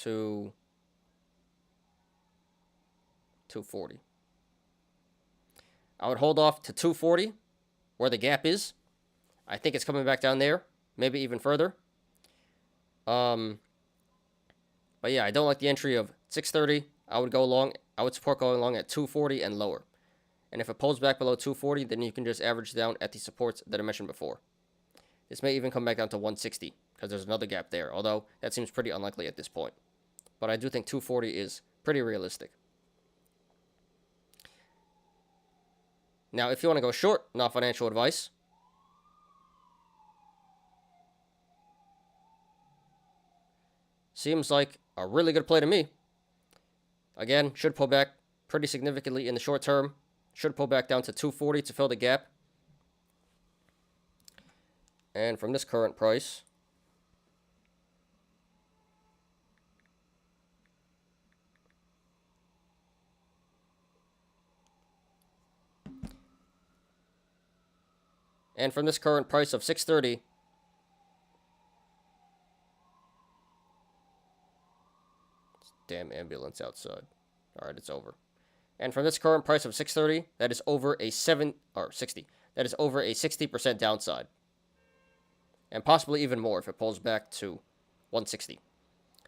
to 240. I would hold off to 240, where the gap is. I think it's coming back down there, maybe even further. But yeah, I don't like the entry of 630. I would go long. I would support going long at 240 and lower. And if it pulls back below 240, then you can just average down at the supports that I mentioned before. This may even come back down to 160 because there's another gap there, although that seems pretty unlikely at this point. But I do think 240 is pretty realistic. Now, if you want to go short, not financial advice. Seems like a really good play to me. Again, should pull back pretty significantly in the short term. Should pull back down to 240 to fill the gap. And from this current price, of 630, damn ambulance outside. All right, it's over. And from this current price of 630, that is over a 60. That is over a 60% downside. And possibly even more if it pulls back to 160.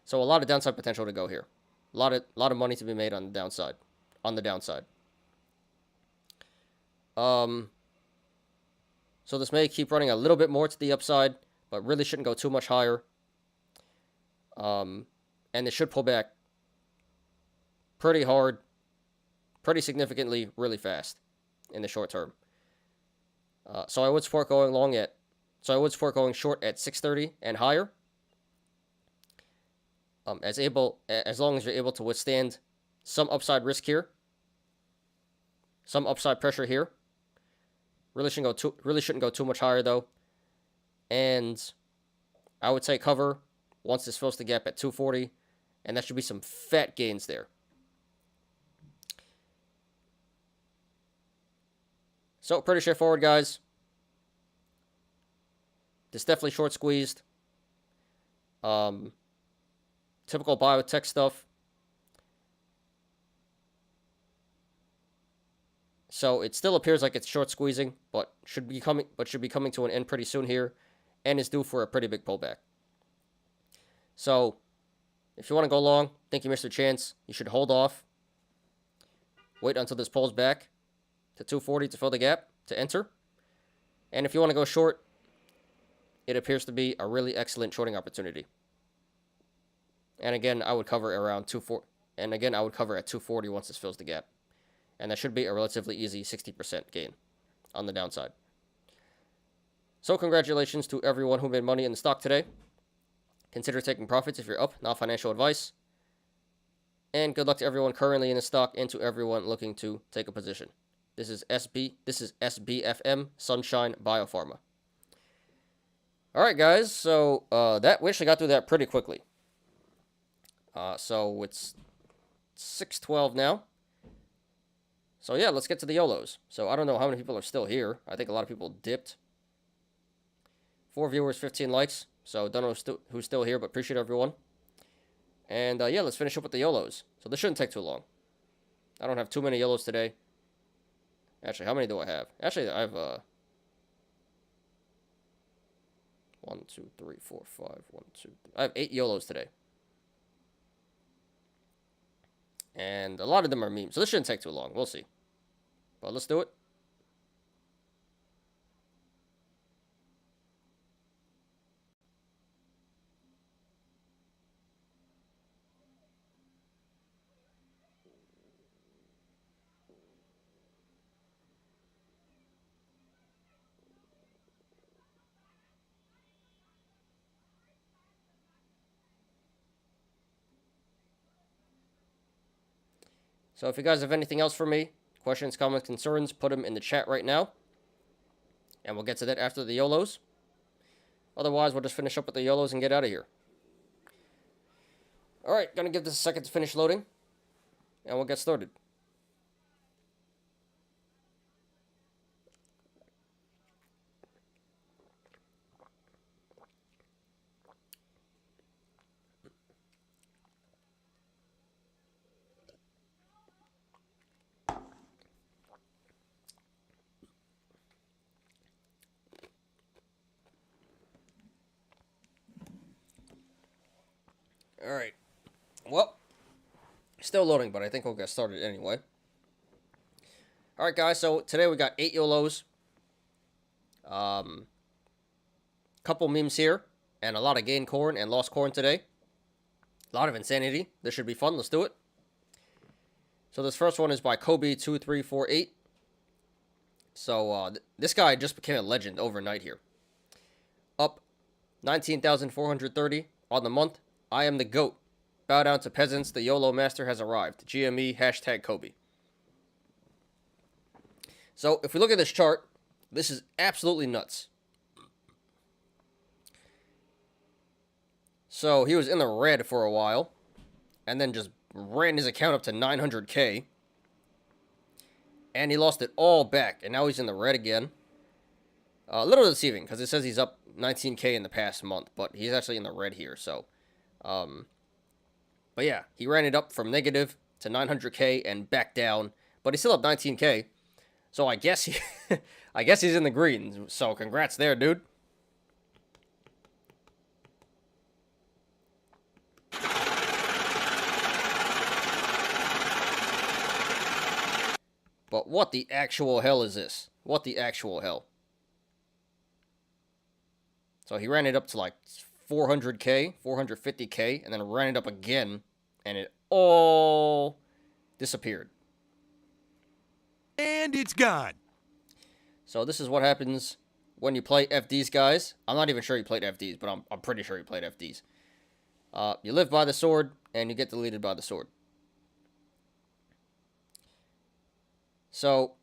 So a lot of downside potential to go here. A lot of money to be made on the downside. So this may keep running a little bit more to the upside, but really shouldn't go too much higher. And it should pull back pretty hard, pretty significantly, really fast in the short term. So I would support going short at 630 and higher. As long as you're able to withstand some upside risk here, some upside pressure here. Really shouldn't go too much higher though. And I would say cover once this fills the gap at 240, and that should be some fat gains there. So pretty straightforward, guys. This definitely short squeezed. Typical biotech stuff. So it still appears like it's short squeezing, but should be coming to an end pretty soon here, and is due for a pretty big pullback. So if you want to go long, think you missed your chance, you should hold off. Wait until this pulls back to 240 to fill the gap to enter. And if you want to go short, it appears to be a really excellent shorting opportunity. And again, I would cover around 240. And again, I would cover at 240 once this fills the gap. And that should be a relatively easy 60% gain on the downside. So congratulations to everyone who made money in the stock today. Consider taking profits if you're up, not financial advice. And good luck to everyone currently in the stock and to everyone looking to take a position. This is SBFM, Sunshine Biopharma. Alright guys, so we actually got through that pretty quickly. So it's 6:12 now. So yeah, let's get to the Yolos. So I don't know how many people are still here. I think a lot of people dipped. 4 viewers, 15 likes. So don't know who's still here, but appreciate everyone. And yeah, let's finish up with the Yolos. So this shouldn't take too long. I don't have too many Yolos today. Actually, how many do I have? Actually, I have 1, 2, 3, 4, 5, 1, 2, 3. I have 8 Yolos today. And a lot of them are memes. So this shouldn't take too long. We'll see. But let's do it. So if you guys have anything else for me, questions, comments, concerns, put them in the chat right now. And we'll get to that after the Yolos. Otherwise, we'll just finish up with the Yolos and get out of here. Alright, gonna give this a second to finish loading. And we'll get started. Alright. Well, still loading, but I think we'll get started anyway. Alright, guys, so today we got 8 Yolos. Couple memes here, and a lot of gain corn and lost corn today. A lot of insanity. This should be fun. Let's do it. So this first one is by Kobe2348. So this guy just became a legend overnight here. Up 19,430 on the month. I am the GOAT. Bow down to peasants. The YOLO master has arrived. GME hashtag Kobe. So if we look at this chart, this is absolutely nuts. So he was in the red for a while, and then just ran his account up to 900K. And he lost it all back, and now he's in the red again. A little deceiving, because it says he's up 19K in the past month, but he's actually in the red here, so... but yeah, he ran it up from negative to 900K and back down, but he's still up 19K. So I guess I guess he's in the green. So congrats there, dude. But what the actual hell is this? What the actual hell? So he ran it up to like 400K, 450K, and then ran it up again, and it all disappeared. And it's gone. So this is what happens when you play FDs, guys. I'm not even sure he played FDs, but I'm pretty sure he played FDs. You live by the sword, and you get deleted by the sword. So,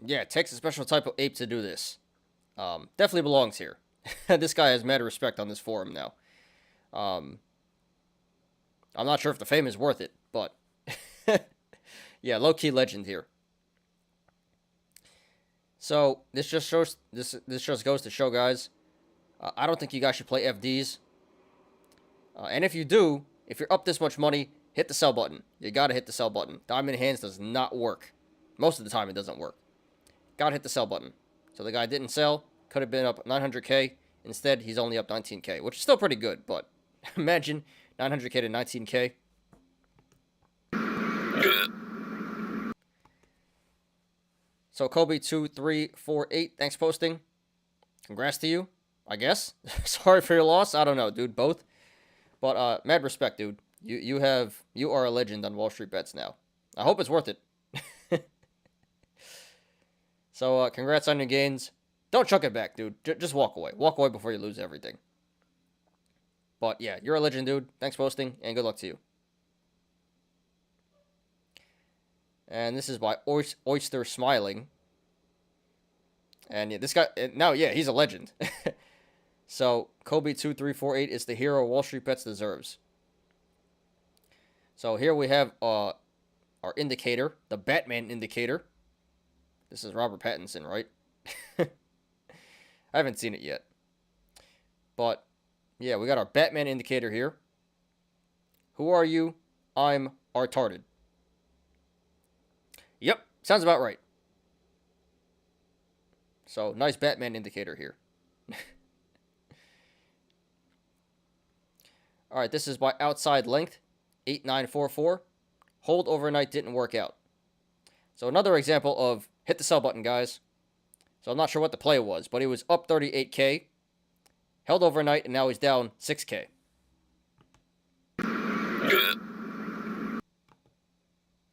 yeah, it takes a special type of ape to do this. Definitely belongs here. This guy has mad respect on this forum now. I'm not sure if the fame is worth it, but yeah, low-key legend here. So this just shows this just goes to show, guys. I don't think you guys should play FDs. And if you do, if you're up this much money, hit the sell button. You gotta hit the sell button. Diamond hands does not work. Most of the time, it doesn't work. Gotta hit the sell button. So the guy didn't sell. Could have been up 900K. Instead, he's only up 19K, which is still pretty good, but imagine 900K to 19K. So Kobe2348, thanks for posting. Congrats to you, I guess. Sorry for your loss. I don't know, dude, both. But mad respect, dude. You are a legend on Wall Street Bets now. I hope it's worth it. So congrats on your gains. Don't chuck it back, dude. Just walk away. Walk away before you lose everything. But yeah, you're a legend, dude. Thanks for posting, and good luck to you. And this is by Oyster Smiling. And yeah, this guy, now, yeah, he's a legend. So, Kobe2348 is the hero Wall Street Bets deserves. So here we have our indicator, the Batman indicator. This is Robert Pattinson, right? I haven't seen it yet. But, yeah, we got our Batman indicator here. Who are you? I'm retarded. Yep, sounds about right. So, nice Batman indicator here. Alright, this is by Outside Length, 8944. Hold overnight didn't work out. So, another example of hit the sell button, guys. So, I'm not sure what the play was, but he was up 38K. Held overnight, and now he's down 6K.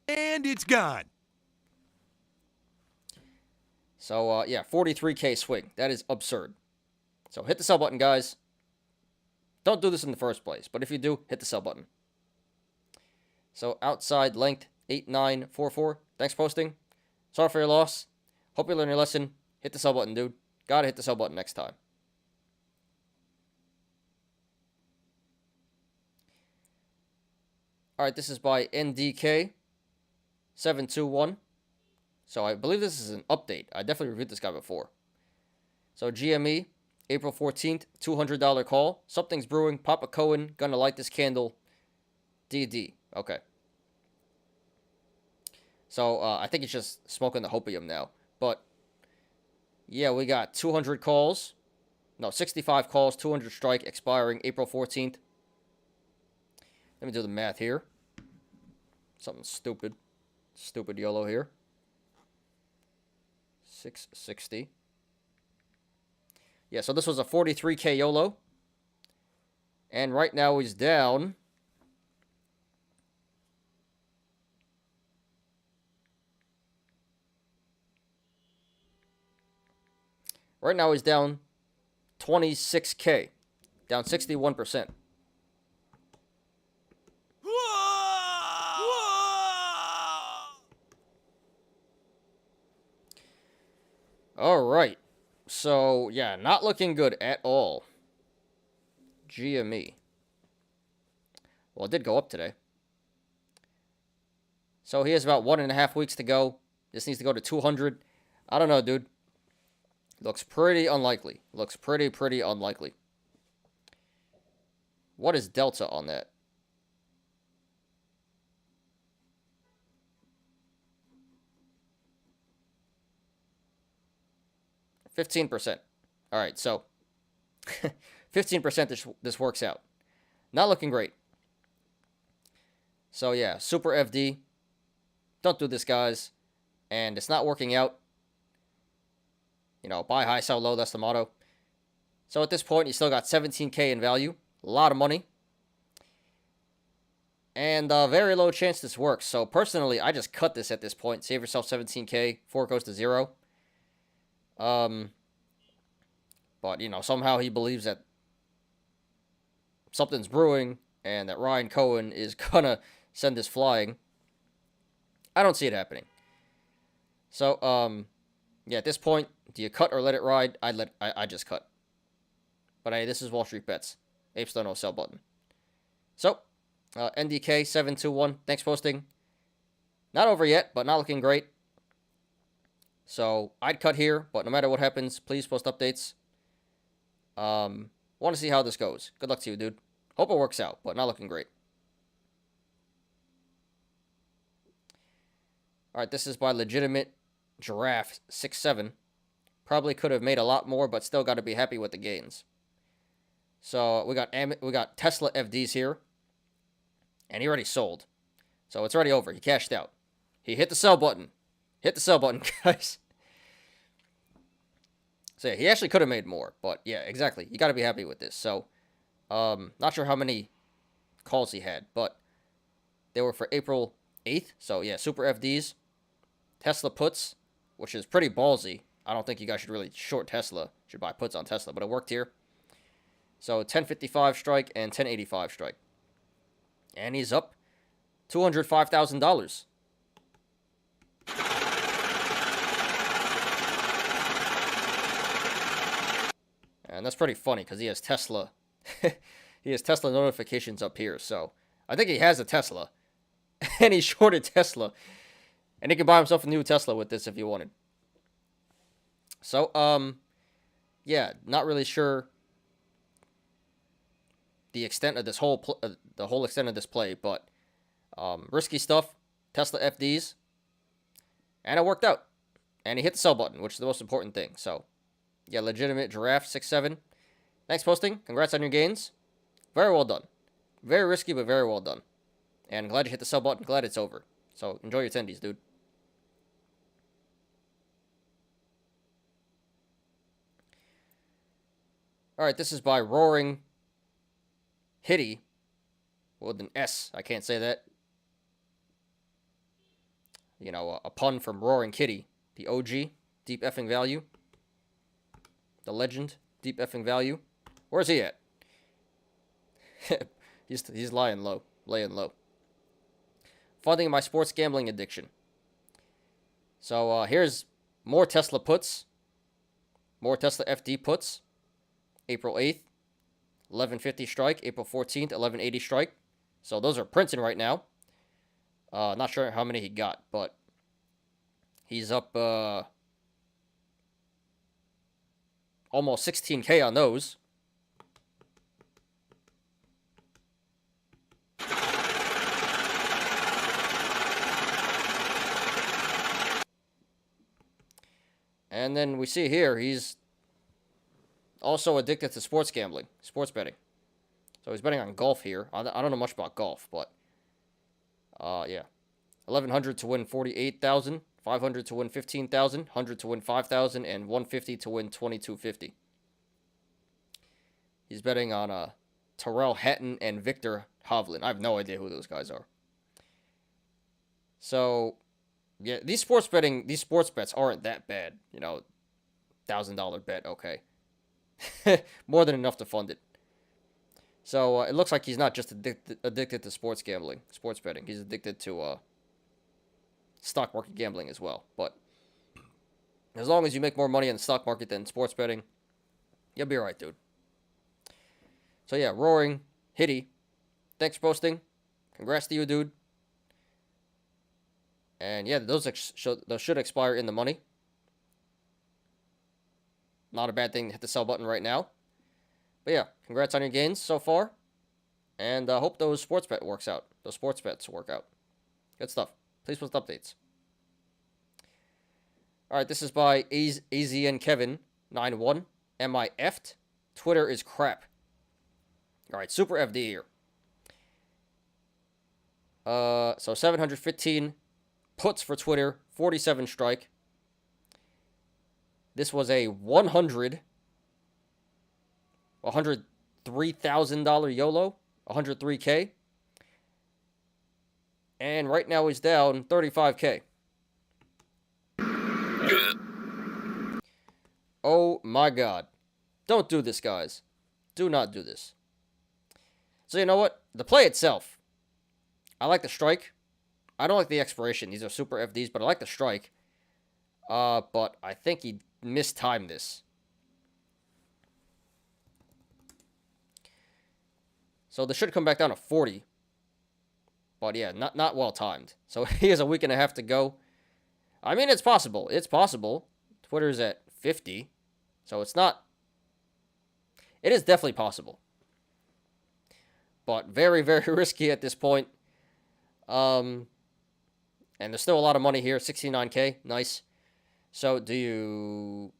And it's gone. So, yeah, 43K swing. That is absurd. So, hit the sell button, guys. Don't do this in the first place, but if you do, hit the sell button. So, Outside Length 8944. Thanks for posting. Sorry for your loss. Hope you learned your lesson. Hit the sell button, dude. Gotta hit the sell button next time. Alright, this is by NDK721. So I believe this is an update. I definitely reviewed this guy before. So GME, April 14th, $200 call. Something's brewing. Papa Cohen, gonna light this candle. DD. Okay. So I think he's just smoking the hopium now. But yeah, we got 200 calls. No, 65 calls, 200 strike, expiring April 14th. Let me do the math here. Something stupid. Stupid YOLO here. 660. Yeah, so this was a 43K YOLO. And right now he's down. Right now he's down 26K. Down 61%. All right. So, yeah, not looking good at all. GME. Well, it did go up today. So he has about 1.5 weeks to go. This needs to go to 200. I don't know, dude. Looks pretty unlikely. Looks pretty unlikely. What is delta on that? %. All right, so 15% this works out. Not looking great. So yeah, Super FD. Don't do this, guys. And it's not working out. You know, buy high, sell low. That's the motto. So at this point, you still got 17K in value. A lot of money. And very low chance this works. So personally, I just cut this at this point. Save yourself 17K before it goes to 0. But, you know, somehow he believes that something's brewing and that Ryan Cohen is gonna send this flying. I don't see it happening. So, yeah, at this point, do you cut or let it ride? I just cut. But hey, this is Wall Street Bets. Apes don't know sell button. So, NDK721, thanks for posting. Not over yet, but not looking great. So, I'd cut here, but no matter what happens, please post updates. Want to see how this goes. Good luck to you, dude. Hope it works out, but not looking great. Alright, this is by Legitimate Giraffe 67. Probably could have made a lot more, but still got to be happy with the gains. So, we got Tesla FDs here. And he already sold. So, it's already over. He cashed out. He hit the sell button. Hit the sell button, guys. So, yeah, he actually could have made more. But, yeah, exactly. You got to be happy with this. So, not sure how many calls he had. But they were for April 8th. So, yeah, Super FDs. Tesla puts, which is pretty ballsy. I don't think you guys should really short Tesla. You should buy puts on Tesla. But it worked here. So 1055 strike and 1085 strike. And he's up $205,000. And that's pretty funny because he has Tesla. He has Tesla notifications up here. So I think he has a Tesla. And he shorted Tesla. And he can buy himself a new Tesla with this if he wanted. So, yeah, not really sure the extent of this the whole extent of this play, but risky stuff, Tesla FDs, and it worked out. And he hit the sell button, which is the most important thing. So, yeah, legitimate giraffe 6-7. Thanks, posting. Congrats on your gains. Very well done. Very risky, but very well done. And glad you hit the sell button. Glad it's over. So enjoy your tendies, dude. All right, this is by Roaring Hitty with an S. I can't say that. You know, a pun from Roaring Kitty, the OG, deep effing value. The legend, deep effing value. Where's he at? he's laying low. Funding my sports gambling addiction. So here's more Tesla puts. More Tesla FD puts. April 8th, 1150 strike. April 14th, 1180 strike. So those are printing right now. Not sure how many he got, but he's up almost 16K on those. And then we see here, he's also addicted to sports gambling, sports betting. So he's betting on golf here. I don't know much about golf, but yeah. 1100 to win 48,000, 500 to win 15,000, 100 to win 5,000, and 150 to win 2250. He's betting on Terrell Hatton and Victor Hovland. I have no idea who those guys are. So, yeah, these sports bets aren't that bad. You know, $1,000 bet, okay. More than enough to fund it. So, it looks like he's not just addicted to sports gambling, sports betting. He's addicted to stock market gambling as well. But as long as you make more money in the stock market than sports betting, you'll be alright, dude. So, yeah, Roaring Hitty, thanks for posting. Congrats to you, dude. And yeah, those should expire in the money. Not a bad thing to hit the sell button right now. But yeah, congrats on your gains so far. And I hope those sports bets work out. Good stuff. Please post updates. Alright, this is by AZN Kevin 91. Am I effed? Twitter is crap. Alright, super FD here. So 715 puts for Twitter, 47 strike. This was a $103,000 YOLO, 103K. And right now he's down 35K. Oh my God. Don't do this, guys. Do not do this. So you know what? The play itself, I like the strike. I don't like the expiration. These are super FDs, but I like the strike. But I think he mistimed this. So this should come back down to 40. But yeah, not well timed. So he has a week and a half to go. I mean, it's possible. It's possible. Twitter's at 50. So it's not... It is definitely possible. But very, very risky at this point. And there's still a lot of money here. 69K. Nice. So do you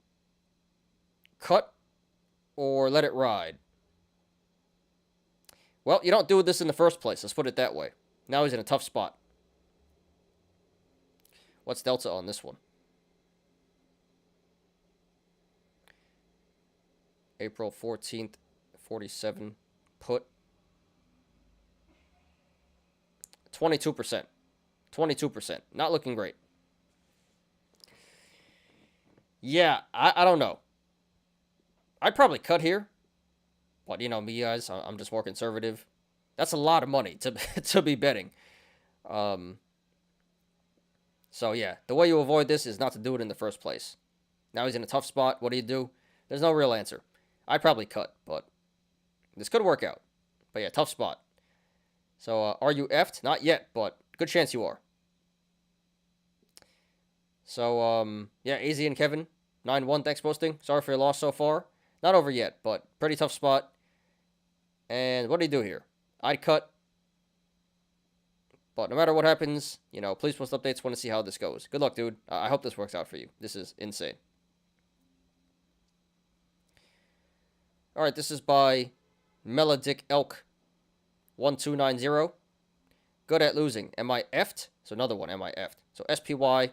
cut or let it ride? Well, you don't do this in the first place. Let's put it that way. Now he's in a tough spot. What's Delta on this one? April 14th, 47 put. 22%. 22%. Not looking great. Yeah, I don't know. I'd probably cut here. But you know me, guys, I'm just more conservative. That's a lot of money to to be betting. So yeah, the way you avoid this is not to do it in the first place. Now he's in a tough spot. What do? There's no real answer. I'd probably cut, but this could work out. But yeah, tough spot. So are you effed? Not yet, but good chance you are. So yeah, AZ and Kevin, 9-1, thanks for posting. Sorry for your loss so far. Not over yet, but pretty tough spot. And what do you do here? I'd cut. But no matter what happens, you know, please post updates. Want to see how this goes. Good luck, dude. I hope this works out for you. This is insane. All right, this is by Melodic Elk 1290. Good at losing. Am I effed? So another one. Am I effed? So SPY.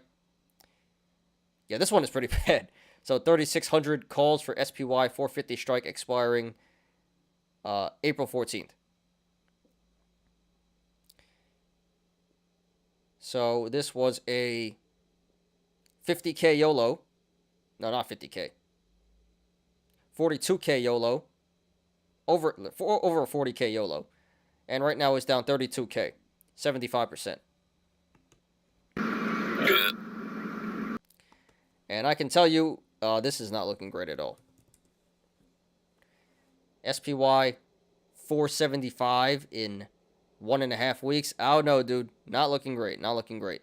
Yeah, this one is pretty bad. So 3,600 calls for SPY 450 strike expiring April 14th. So this was a 50K YOLO. No, not 50K. 42K YOLO. Over a 40K YOLO. And right now it's down 32K. 75%. And I can tell you, this is not looking great at all. SPY 475 in 1.5 weeks. Oh no, dude. Not looking great. Not looking great.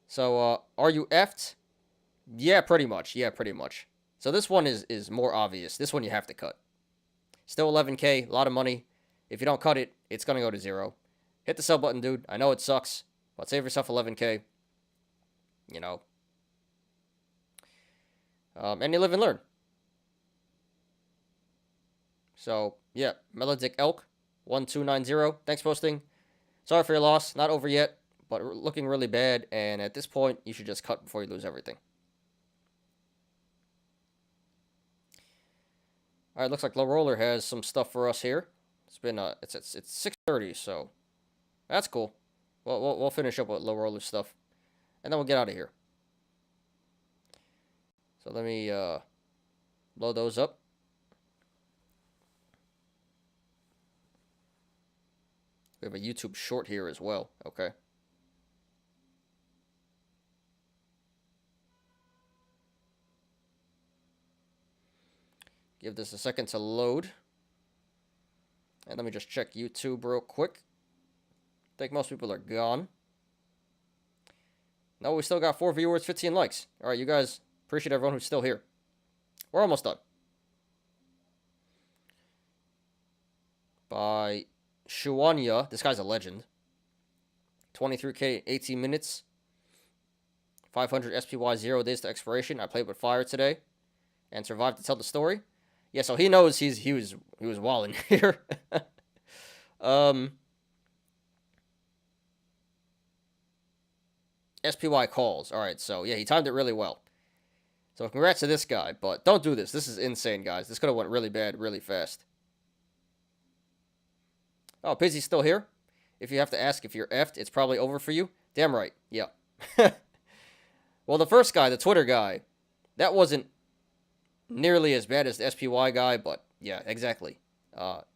So, are you effed? Yeah, pretty much. Yeah, pretty much. So this one is more obvious. This one you have to cut. Still 11K. A lot of money. If you don't cut it, it's going to go to zero. Hit the sell button, dude. I know it sucks, but save yourself 11K. You know. And you live and learn. So, yeah, Melodic Elk 1290. Thanks for posting. Sorry for your loss. Not over yet, but looking really bad. And at this point, you should just cut before you lose everything. All right, looks like Low Roller has some stuff for us here. It's been it's 6:30, so that's cool. We'll finish up with Low Roller stuff, and then we'll get out of here. So let me load those up. We have a YouTube short here as well. Okay. Give this a second to load. And let me just check YouTube real quick. I think most people are gone. No, we still got 4 viewers, 15 likes. All right, you guys, appreciate everyone who's still here. We're almost done. By Shuanya. This guy's a legend. 23K, 18 minutes. 500 SPY, 0 days to expiration. I played with fire today and survived to tell the story. Yeah, so he knows he was walling here. SPY calls. All right, so yeah, he timed it really well. So congrats to this guy, but don't do this. This is insane, guys. This could have went really bad, really fast. Oh, Pizzy's still here. If you have to ask if you're effed, it's probably over for you. Damn right. Yeah. Well, the first guy, the Twitter guy, that wasn't nearly as bad as the SPY guy, but yeah, exactly.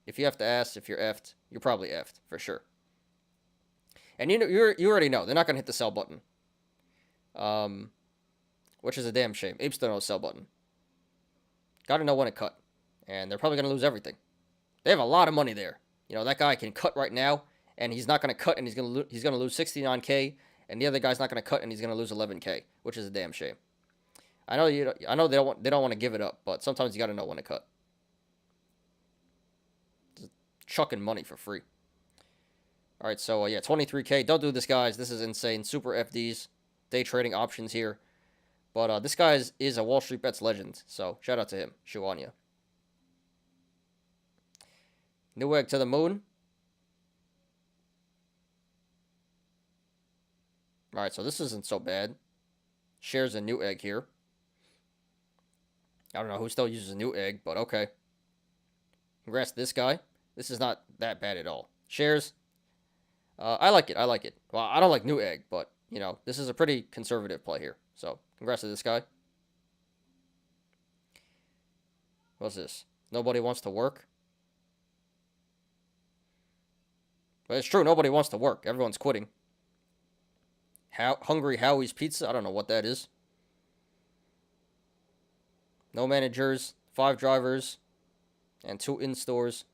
If you have to ask if you're effed, you're probably effed for sure. And you already know they're not gonna hit the sell button, which is a damn shame. Apes don't know sell button. Gotta know when to cut, and they're probably gonna lose everything. They have a lot of money there. You know, that guy can cut right now, and he's not gonna cut, and he's gonna lose 69K, and the other guy's not gonna cut, and he's gonna lose 11K, which is a damn shame. I know they don't want to give it up, but sometimes you got to know when to cut. Just chucking money for free. All right, so yeah, 23K. Don't do this, guys. This is insane. Super FDs, day trading options here. But this guy is a Wall Street Bets legend, so shout out to him, Shuanya. Newegg to the moon. All right, so this isn't so bad. Shares a Newegg here. I don't know who still uses a Newegg, but okay. Congrats to this guy. This is not that bad at all. Shares. I like it. I like it. Well, I don't like Newegg, but, you know, this is a pretty conservative play here. So, congrats to this guy. What's this? Nobody wants to work? But it's true, nobody wants to work. Everyone's quitting. Hungry Howie's Pizza? I don't know what that is. No managers, 5 drivers, and 2 in-stores.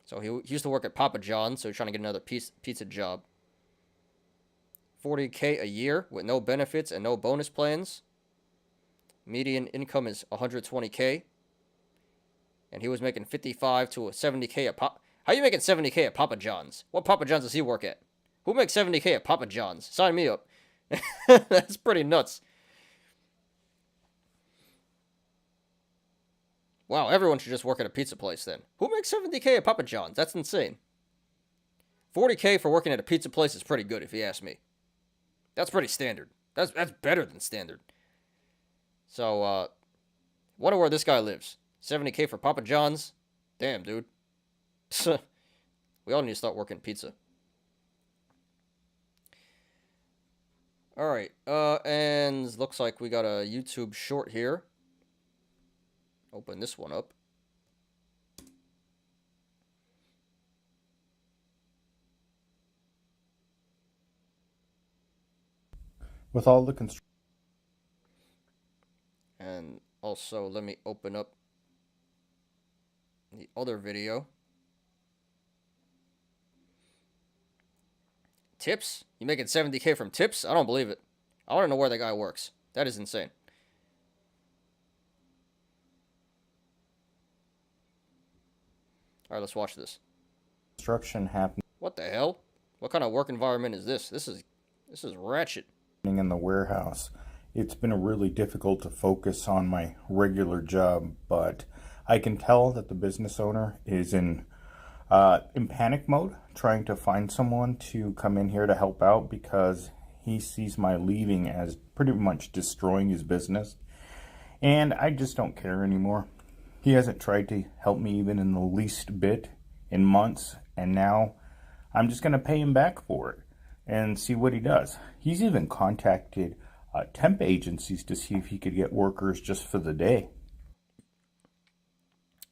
So he used to work at Papa John's, so he's trying to get another pizza job. $40K a year with no benefits and no bonus plans. Median income is $120K. And he was making $55 to $70K at How are you making $70K at Papa John's? What Papa John's does he work at? Who makes $70K at Papa John's? Sign me up. That's pretty nuts. Wow, everyone should just work at a pizza place then. Who makes $70K at Papa John's? That's insane. $40K for working at a pizza place is pretty good, if you ask me. That's pretty standard. That's better than standard. So, wonder where this guy lives. $70K for Papa John's? Damn, dude. We all need to start working pizza. Alright, and looks like we got a YouTube short here. Open this one up. With all the construction. And also, let me open up the other video. Tips? You making $70K from tips? I don't believe it. I want to know where that guy works. That is insane. Alright, let's watch this. Construction happening What the hell? What kind of work environment is this? This is ratchet. in the warehouse. It's been really difficult to focus on my regular job, but I can tell that the business owner is in panic mode, trying to find someone to come in here to help out because he sees my leaving as pretty much destroying his business. And I just don't care anymore. He hasn't tried to help me even in the least bit in months, and now I'm just going to pay him back for it and see what he does. He's even contacted temp agencies to see if he could get workers just for the day.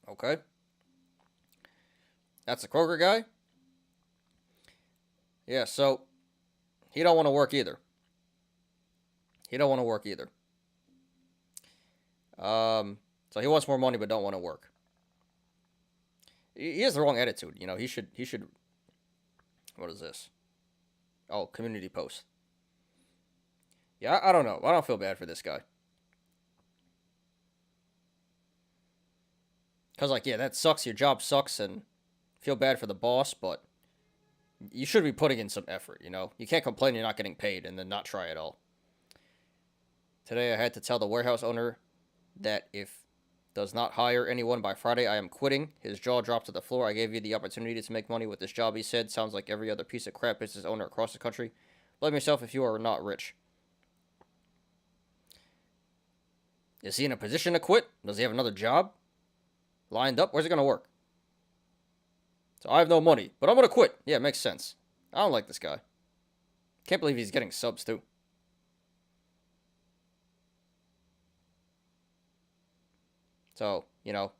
Okay. That's the Kroger guy? Yeah, so he don't want to work either. So he wants more money but don't want to work. He has the wrong attitude, you know. He should What is this? Oh, community post. Yeah, I don't know. I don't feel bad for this guy. Because, like, yeah, that sucks. Your job sucks, and feel bad for the boss, but you should be putting in some effort, you know? You can't complain you're not getting paid and then not try at all. Today I had to tell the warehouse owner that if does not hire anyone by Friday, I am quitting. His jaw dropped to the floor. I gave you the opportunity to make money with this job, he said. Sounds like every other piece of crap business owner across the country. Blame yourself if you are not rich. Is he in a position to quit? Does he have another job lined up? Where's it going to work? So I have no money, but I'm going to quit. Yeah, it makes sense. I don't like this guy. Can't believe he's getting subs too. So, you know,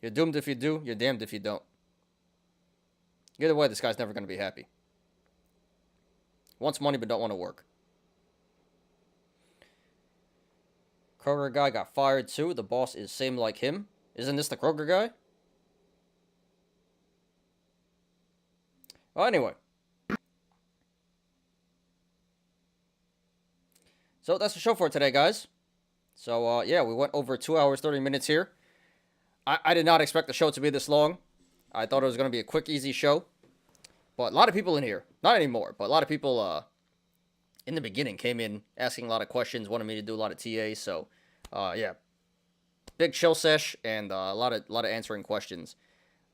you're doomed if you do, you're damned if you don't. Either way, this guy's never going to be happy. Wants money but don't want to work. Kroger guy got fired too. The boss is same like him. Isn't this the Kroger guy? Well, anyway. So that's the show for today, guys. So, yeah, we went over 2 hours, 30 minutes here. I did not expect the show to be this long. I thought it was going to be a quick, easy show. But a lot of people in here. Not anymore, but a lot of people in the beginning came in asking a lot of questions, wanted me to do a lot of TA. So, yeah. Big chill sesh and a lot of answering questions.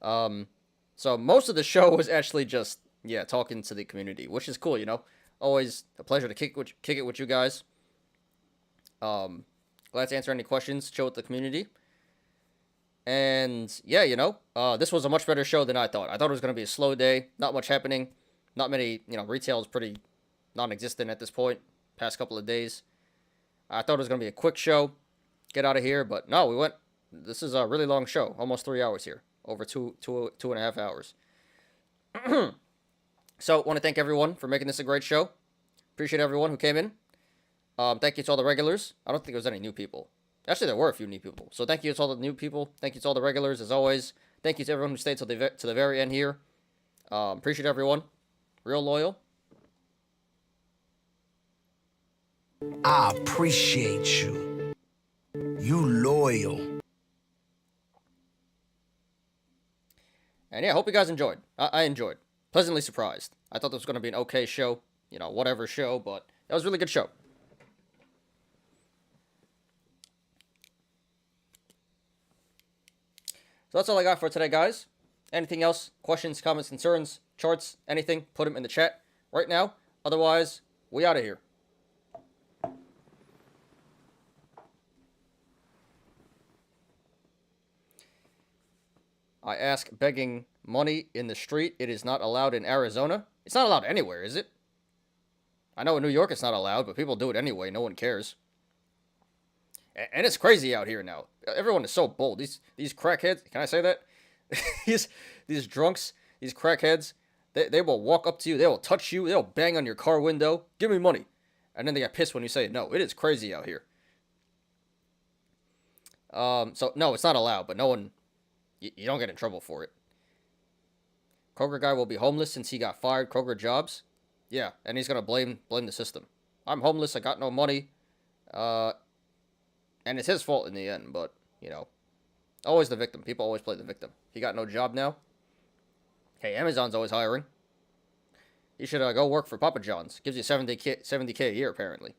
So most of the show was actually just, yeah, talking to the community, which is cool, you know. Always a pleasure to kick it with you guys. Glad to answer any questions, chill with the community. And, yeah, you know, this was a much better show than I thought. I thought it was going to be a slow day, not much happening. Not many, you know, retail is pretty non-existent at this point, past couple of days. I thought it was going to be a quick show, get out of here, but no, we went. This is a really long show, almost 3 hours here, over two and a half hours. So, want to thank everyone for making this a great show. Appreciate everyone who came in. Thank you to all the regulars. I don't think there was any new people. Actually, there were a few new people. So, thank you to all the new people. Thank you to all the regulars, as always. Thank you to everyone who stayed to the very end here. Appreciate everyone. Real loyal. I appreciate you. You loyal. And yeah, hope you guys enjoyed. I enjoyed. Pleasantly surprised. I thought this was going to be an okay show. You know, whatever show, but that was a really good show. So that's all I got for today, guys. Anything else? Questions, comments, concerns, charts, anything? Put them in the chat right now. Otherwise, we out of here. I ask begging money in the street. It is not allowed in Arizona. It's not allowed anywhere, is it? I know in New York it's not allowed, but people do it anyway. No one cares. And it's crazy out here now. Everyone is so bold. These crackheads, can I say that? these drunks, these crackheads, they will walk up to you. They will touch you. They'll bang on your car window. Give me money. And then they get pissed when you say no. It is crazy out here. So, no, it's not allowed, but no one... You don't get in trouble for it. Kroger guy will be homeless since he got fired. Kroger jobs. Yeah, and he's going to blame the system. I'm homeless. I got no money. And it's his fault in the end, but, you know. Always the victim. People always play the victim. He got no job now. Hey, Amazon's always hiring. You should go work for Papa John's. Gives you $70K a year, apparently.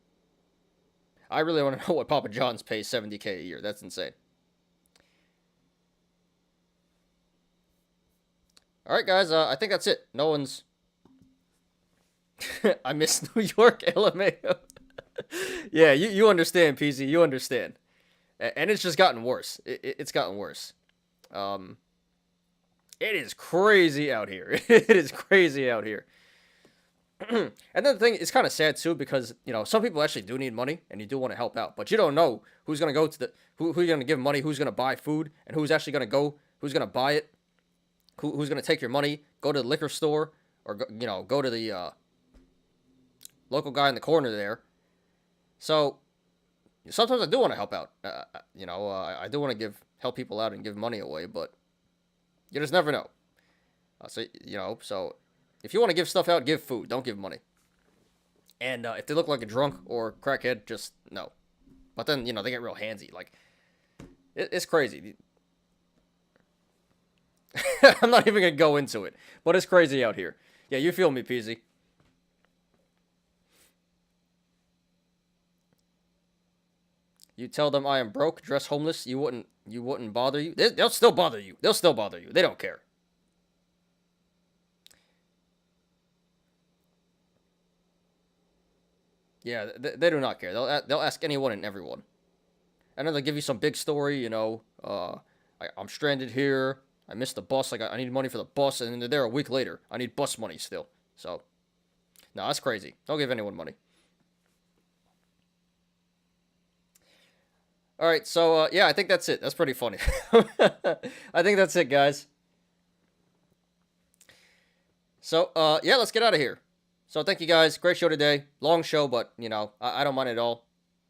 I really want to know what Papa John's pays $70K a year. That's insane. All right, guys, I think that's it. No one's... I miss New York, LMAO. Yeah, you understand, PZ. You understand. And it's just gotten worse. It's gotten worse. It is crazy out here. It is crazy out here. And then the thing, it's kind of sad, too, because, you know, some people actually do need money, and you do want to help out. But you don't know who's going to go to the... Who you're going to give money, who's going to buy food, and who's actually going to go... Who's going to buy it. Who's going to take your money, go to the liquor store, or, go to the local guy in the corner there. So, sometimes I do want to help out. I do want to help people out and give money away, but you just never know. So if you want to give stuff out, give food. Don't give money. And if they look like a drunk or crackhead, just no. But then, they get real handsy. Like, it's crazy. I'm not even going to go into it, but it's crazy out here. Yeah, you feel me, PZ. You tell them I am broke, dress homeless, you wouldn't bother you. They'll still bother you. They'll still bother you. They don't care. Yeah, they do not care. They'll ask anyone and everyone. And then they'll give you some big story, I'm stranded here. I missed the bus. I need money for the bus, and then they're there a week later. I need bus money still. So, no, that's crazy. Don't give anyone money. All right, so, yeah, I think that's it. That's pretty funny. I think that's it, guys. So, yeah, let's get out of here. So, thank you, guys. Great show today. Long show, but, I don't mind it at all.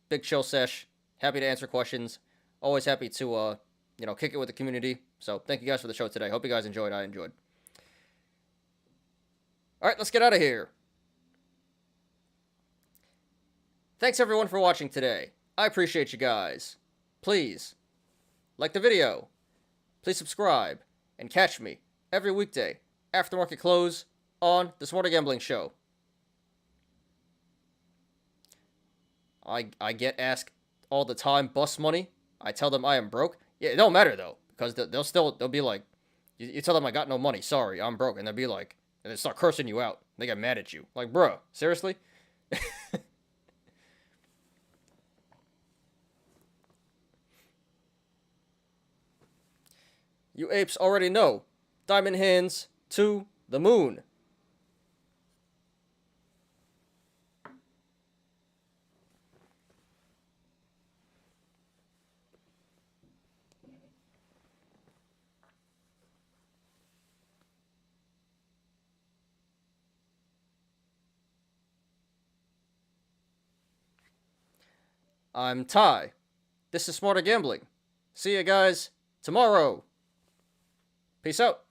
Big chill sesh. Happy to answer questions. Always happy to, kick it with the community. So, thank you guys for the show today. Hope you guys enjoyed. I enjoyed. All right, let's get out of here. Thanks, everyone, for watching today. I appreciate you guys. Please, like the video. Please subscribe. And catch me every weekday after market close on the Smarter Gambling Show. I get asked all the time, bus money. I tell them I am broke. Yeah, it don't matter, though. Because they'll be like, you tell them I got no money, sorry, I'm broke, and they'll be like, and they start cursing you out. They get mad at you. Like, bruh, seriously? You apes already know. Diamond hands to the moon. I'm Ty. This is Smarter Gambling. See you guys tomorrow. Peace out.